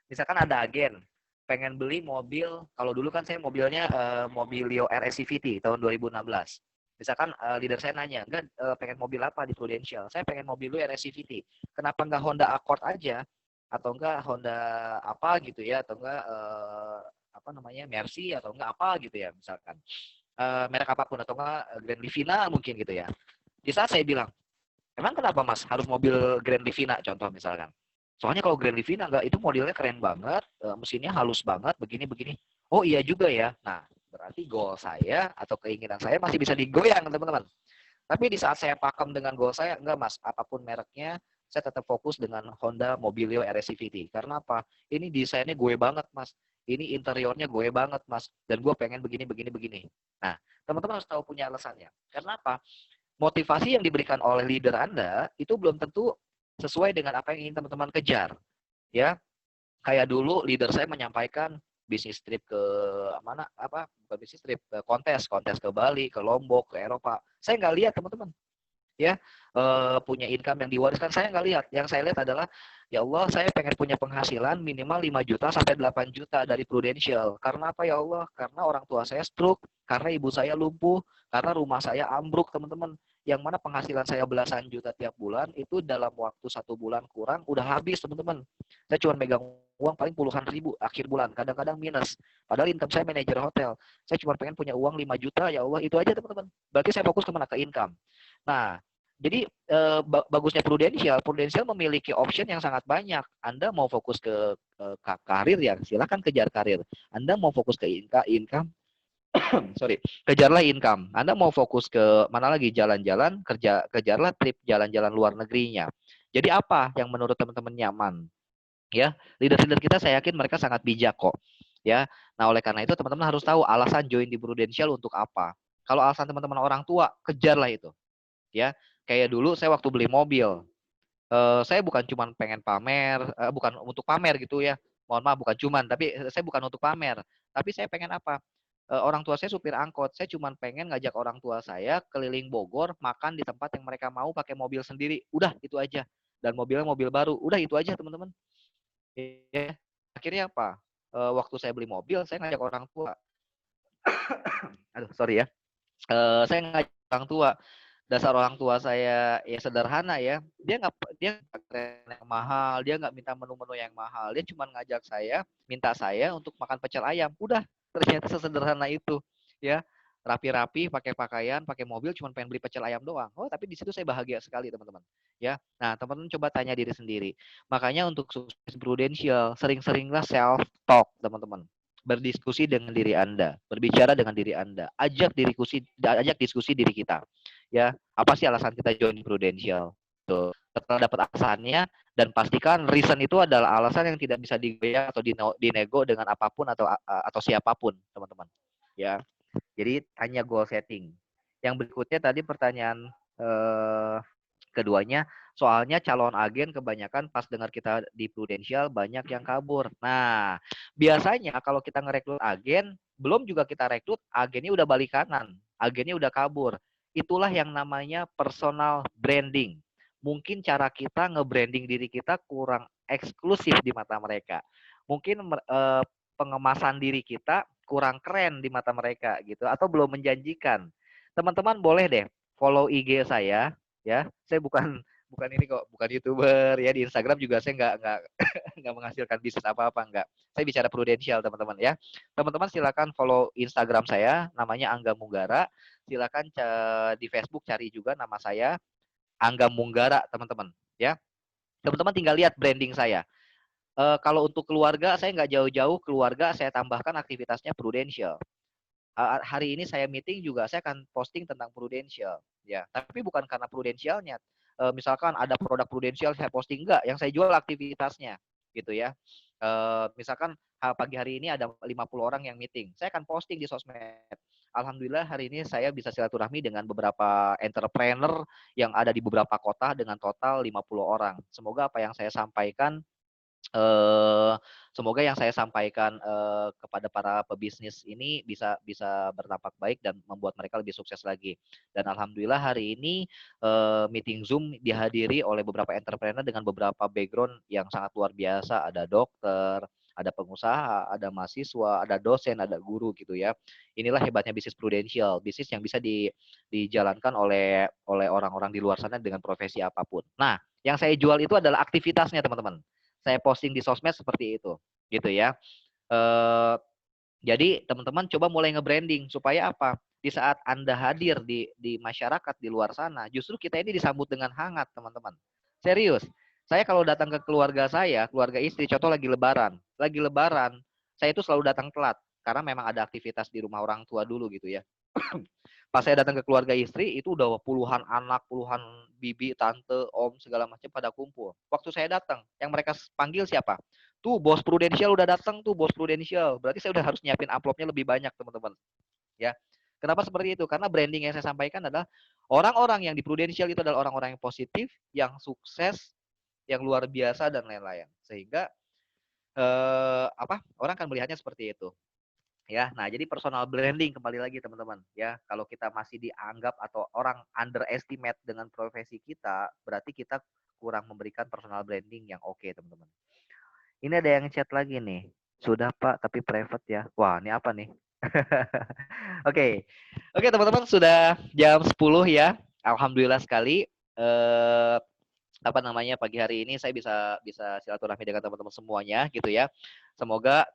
[SPEAKER 1] Misalkan ada agen pengen beli mobil, kalau dulu kan saya mobilnya Mobilio RS CVT tahun 2016. Misalkan leader saya nanya, enggak pengen mobil apa di Prudential? Saya pengen mobil lu RS CVT. Kenapa enggak Honda Accord aja? Atau enggak Honda apa gitu ya? Atau enggak apa namanya Mercy atau enggak apa gitu ya misalkan. Merek apapun atau enggak Grand Livina mungkin gitu ya. Di saat saya bilang, emang kenapa Mas harus mobil Grand Livina contoh misalkan. Soalnya kalau Grand Livina enggak, itu modelnya keren banget, mesinnya halus banget, begini-begini. Oh iya juga ya. Nah, berarti goal saya atau keinginan saya masih bisa digoyang teman-teman. Tapi di saat saya pakem dengan goal saya, enggak Mas, apapun mereknya, saya tetap fokus dengan Honda Mobilio RS CVT. Karena apa? Ini desainnya gue banget Mas. Ini interiornya gue banget Mas. Dan gue pengen begini. Nah, teman-teman harus tahu punya alasannya. Karena apa? Motivasi yang diberikan oleh leader Anda itu belum tentu sesuai dengan apa yang ingin teman-teman kejar. Ya, kayak dulu leader saya menyampaikan bisnis trip ke mana bukan bisnis trip, ke kontes ke Bali, ke Lombok, ke Eropa. Saya nggak lihat teman-teman ya punya income yang diwariskan, saya nggak lihat. Yang saya lihat adalah ya Allah, saya pengen punya penghasilan minimal 5 juta sampai 8 juta dari Prudential. Karena apa ya Allah? Karena orang tua saya stroke, karena ibu saya lumpuh, karena rumah saya ambruk teman-teman. Yang mana penghasilan saya belasan juta tiap bulan, itu dalam waktu 1 bulan kurang udah habis teman-teman. Saya cuma megang uang paling puluhan ribu akhir bulan, kadang-kadang minus. Padahal income saya manajer hotel. Saya cuma pengen punya uang 5 juta, ya Allah, itu aja teman-teman. Berarti saya fokus kemana? Ke income. Nah, jadi bagusnya Prudential memiliki option yang sangat banyak. Anda mau fokus ke karir ya, silakan kejar karir. Anda mau fokus ke income, sorry, kejarlah income. Anda mau fokus ke mana lagi? Jalan-jalan, kejarlah trip jalan-jalan luar negerinya. Jadi apa yang menurut teman-teman nyaman? Ya, leader-leader kita saya yakin mereka sangat bijak kok. Ya, nah oleh karena itu teman-teman harus tahu alasan join di Prudential untuk apa. Kalau alasan teman-teman orang tua, kejarlah itu. Ya, kayak dulu saya waktu beli mobil, saya bukan cuma pengen pamer, bukan untuk pamer gitu ya. Mohon maaf, bukan cuman, tapi saya bukan untuk pamer. Tapi saya pengen apa? Orang tua saya supir angkot, saya cuma pengen ngajak orang tua saya keliling Bogor, makan di tempat yang mereka mau pakai mobil sendiri. Udah, itu aja. Dan mobilnya mobil baru. Udah, itu aja teman-teman. Ya. Akhirnya apa? Waktu saya beli mobil, saya ngajak orang tua. Aduh, sorry ya. Saya ngajak orang tua. Dasar orang tua saya ya sederhana ya, dia nggak yang mahal, dia nggak minta menu-menu yang mahal, dia cuma minta saya untuk makan pecel ayam. Udah, ternyata sesederhana itu ya. Rapi-rapi, pakai pakaian, pakai mobil, cuma pengen beli pecel ayam doang. Oh, tapi di situ saya bahagia sekali teman-teman ya. Nah, teman-teman coba tanya diri sendiri. Makanya untuk sukses Prudential, sering-seringlah self talk teman-teman. Berdiskusi dengan diri Anda, berbicara dengan diri Anda, ajak diskusi diri kita. Ya, apa sih alasan kita join Prudential? Tuh, setelah dapat alasannya dan pastikan reason itu adalah alasan yang tidak bisa digoyah atau dinego dengan apapun atau siapapun, teman-teman. Ya. Jadi tanya goal setting. Yang berikutnya tadi pertanyaan keduanya, soalnya calon agen kebanyakan pas dengar kita di Prudential banyak yang kabur. Nah, biasanya kalau kita ngerekrut agen, belum juga kita rekrut, agennya udah balik kanan, agennya udah kabur. Itulah yang namanya personal branding. Mungkin cara kita nge-branding diri kita kurang eksklusif di mata mereka. Mungkin pengemasan diri kita kurang keren di mata mereka gitu, atau belum menjanjikan. Teman-teman boleh deh follow IG saya ya. Saya bukan ini kok, bukan YouTuber ya. Di Instagram juga saya nggak menghasilkan bisnis apa-apa, enggak. Saya bicara Prudential teman-teman ya. Teman-teman silakan follow Instagram saya, namanya Angga Munggara. Silakan di Facebook cari juga nama saya Angga Munggara teman-teman ya. Teman-teman tinggal lihat branding saya. Kalau untuk keluarga, saya nggak jauh-jauh keluarga, saya tambahkan aktivitasnya Prudential. Hari ini saya meeting juga saya akan posting tentang Prudential ya, tapi bukan karena Prudentialnya. Misalkan ada produk Prudential saya posting, enggak, yang saya jual aktivitasnya gitu ya. Misalkan pagi hari ini ada 50 orang yang meeting, saya akan posting di sosmed. Alhamdulillah hari ini saya bisa silaturahmi dengan beberapa entrepreneur yang ada di beberapa kota dengan total 50 orang. Semoga apa yang saya sampaikan kepada para pebisnis ini bisa berdampak baik dan membuat mereka lebih sukses lagi. Dan alhamdulillah hari ini meeting Zoom dihadiri oleh beberapa entrepreneur dengan beberapa background yang sangat luar biasa. Ada dokter, ada pengusaha, ada mahasiswa, ada dosen, ada guru gitu ya. Inilah hebatnya bisnis Prudential, bisnis yang bisa dijalankan oleh orang-orang di luar sana dengan profesi apapun. Nah, yang saya jual itu adalah aktivitasnya teman-teman. Saya posting di sosmed seperti itu, gitu ya. Jadi teman-teman coba mulai nge-branding supaya apa? Di saat Anda hadir di masyarakat di luar sana, justru kita ini disambut dengan hangat, teman-teman. Serius. Saya kalau datang ke keluarga saya, keluarga istri, contoh lagi lebaran, saya itu selalu datang telat karena memang ada aktivitas di rumah orang tua dulu gitu ya. Pas saya datang ke keluarga istri, itu udah puluhan anak, puluhan bibi, tante, om, segala macam pada kumpul. Waktu saya datang, yang mereka panggil siapa? Tuh bos Prudential udah datang tuh, bos Prudential. Berarti saya udah harus nyiapin amplopnya lebih banyak, teman-teman. Ya. Kenapa seperti itu? Karena branding yang saya sampaikan adalah orang-orang yang di Prudential itu adalah orang-orang yang positif, yang sukses, yang luar biasa dan lain-lain. Sehingga orang akan melihatnya seperti itu. Ya, nah jadi personal branding kembali lagi teman-teman ya. Kalau kita masih dianggap atau orang underestimate dengan profesi kita, berarti kita kurang memberikan personal branding yang oke, teman-teman. Ini ada yang chat lagi nih. Sudah Pak, tapi private ya. Wah, ini apa nih? Oke, teman-teman, sudah jam 10 ya. Alhamdulillah sekali. Pagi hari ini saya bisa silaturahmi dengan teman-teman semuanya gitu ya. Semoga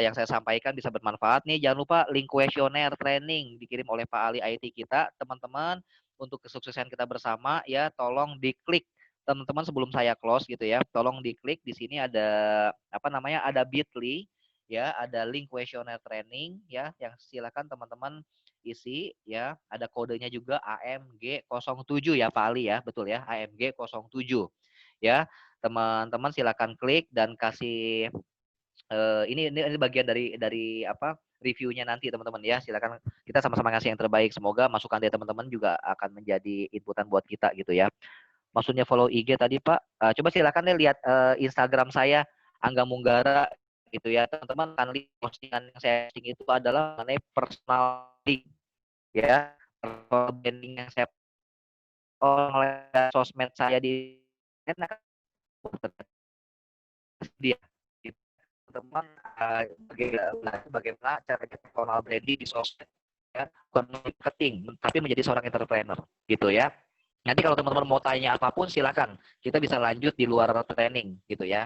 [SPEAKER 1] yang saya sampaikan bisa bermanfaat nih. Jangan lupa link kuesioner training dikirim oleh Pak Ali IT kita, teman-teman, untuk kesuksesan kita bersama ya. Tolong diklik teman-teman sebelum saya close gitu ya. Tolong diklik di sini ada ada Bitly ya, ada link kuesioner training ya, yang silakan teman-teman isi ya. Ada kodenya juga AMG 07 ya Pak Ali ya, betul ya, AMG 07 ya. Teman-teman silakan klik dan kasih ini bagian dari reviewnya nanti teman-teman ya. Silakan, kita sama-sama ngasih yang terbaik. Semoga masukan dari teman-teman juga akan menjadi inputan buat kita gitu ya. Maksudnya follow IG tadi Pak, coba silakan deh lihat Instagram saya Angga Munggara gitu ya teman-teman. Kan postingan yang saya posting itu adalah mengenai personal ya, personal branding yang saya oleh sosmed saya di dia teman bagaimana cara personal branding di sosmed ya, bukan marketing tapi menjadi seorang entrepreneur gitu ya. Nanti kalau teman-teman mau tanya apapun silakan, kita bisa lanjut di luar training gitu ya.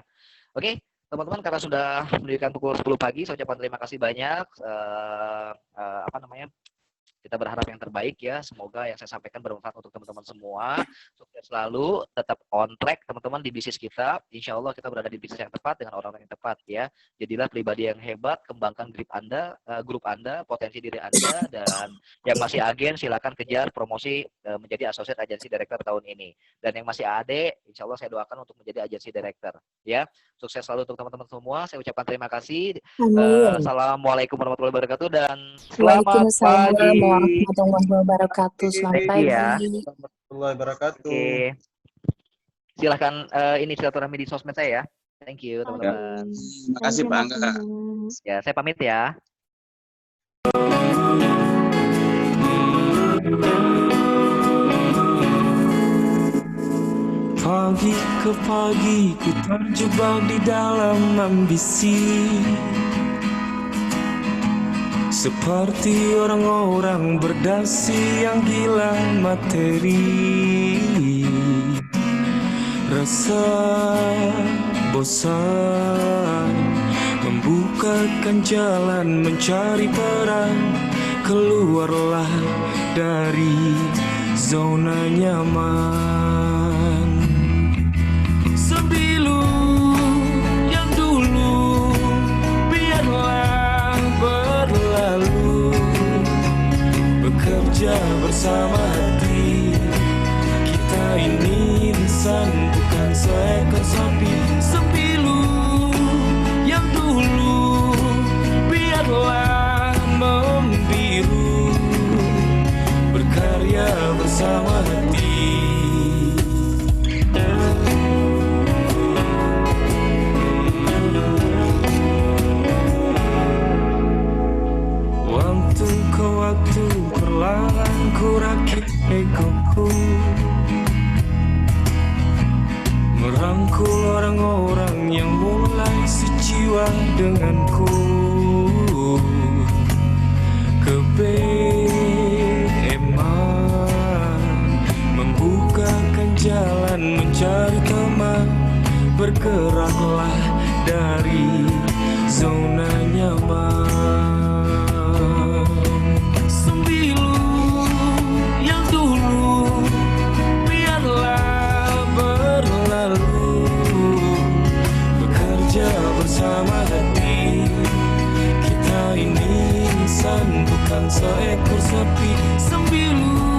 [SPEAKER 1] Oke, teman-teman, karena sudah menunjukkan pukul 10 pagi, saya ucapkan terima kasih banyak. Kita berharap yang terbaik ya. Semoga yang saya sampaikan bermanfaat untuk teman-teman semua. Sukses selalu, tetap on track teman-teman di bisnis kita. Insya Allah kita berada di bisnis yang tepat dengan orang-orang yang tepat ya. Jadilah pribadi yang hebat, kembangkan grup Anda, potensi diri Anda, dan yang masih agen silakan kejar promosi menjadi Associate Agency Director tahun ini. Dan yang masih AD, insya Allah saya doakan untuk menjadi Agency Director ya. Sukses selalu untuk teman-teman semua. Saya ucapkan terima kasih. Assalamualaikum warahmatullahi wabarakatuh dan selamat pagi.
[SPEAKER 6] Warahmatullahi wabarakatuh. Selamat pagi.
[SPEAKER 2] Warahmatullahi wabarakatuh.
[SPEAKER 1] Oke. Silahkan ini silaturahmi di sosmed saya ya. Thank you teman-teman.
[SPEAKER 2] Terima kasih Pak Angga.
[SPEAKER 1] Ya, saya pamit ya.
[SPEAKER 7] Pagi ke pagi ku terjebak di dalam ambisi, seperti orang-orang berdasi yang gila materi. Rasa bosan membukakan jalan mencari peran. Keluarlah dari zona nyaman. Sembilu yang dulu biarlah berlalu, bekerja bersama hati. Kita ini insan bukan seekor sapi. Sembilu yang dulu biarlah membiru, berkarya bersama hati. Waktu ke waktu perlahan ku rakit egoku, merangkul orang-orang yang mulai sejiwa denganku. Kebeeman membukakan jalan mencari teman. Bergeraklah dari zona nyaman. sama hati. Kita ini insan bukan seekor sapi sembilu.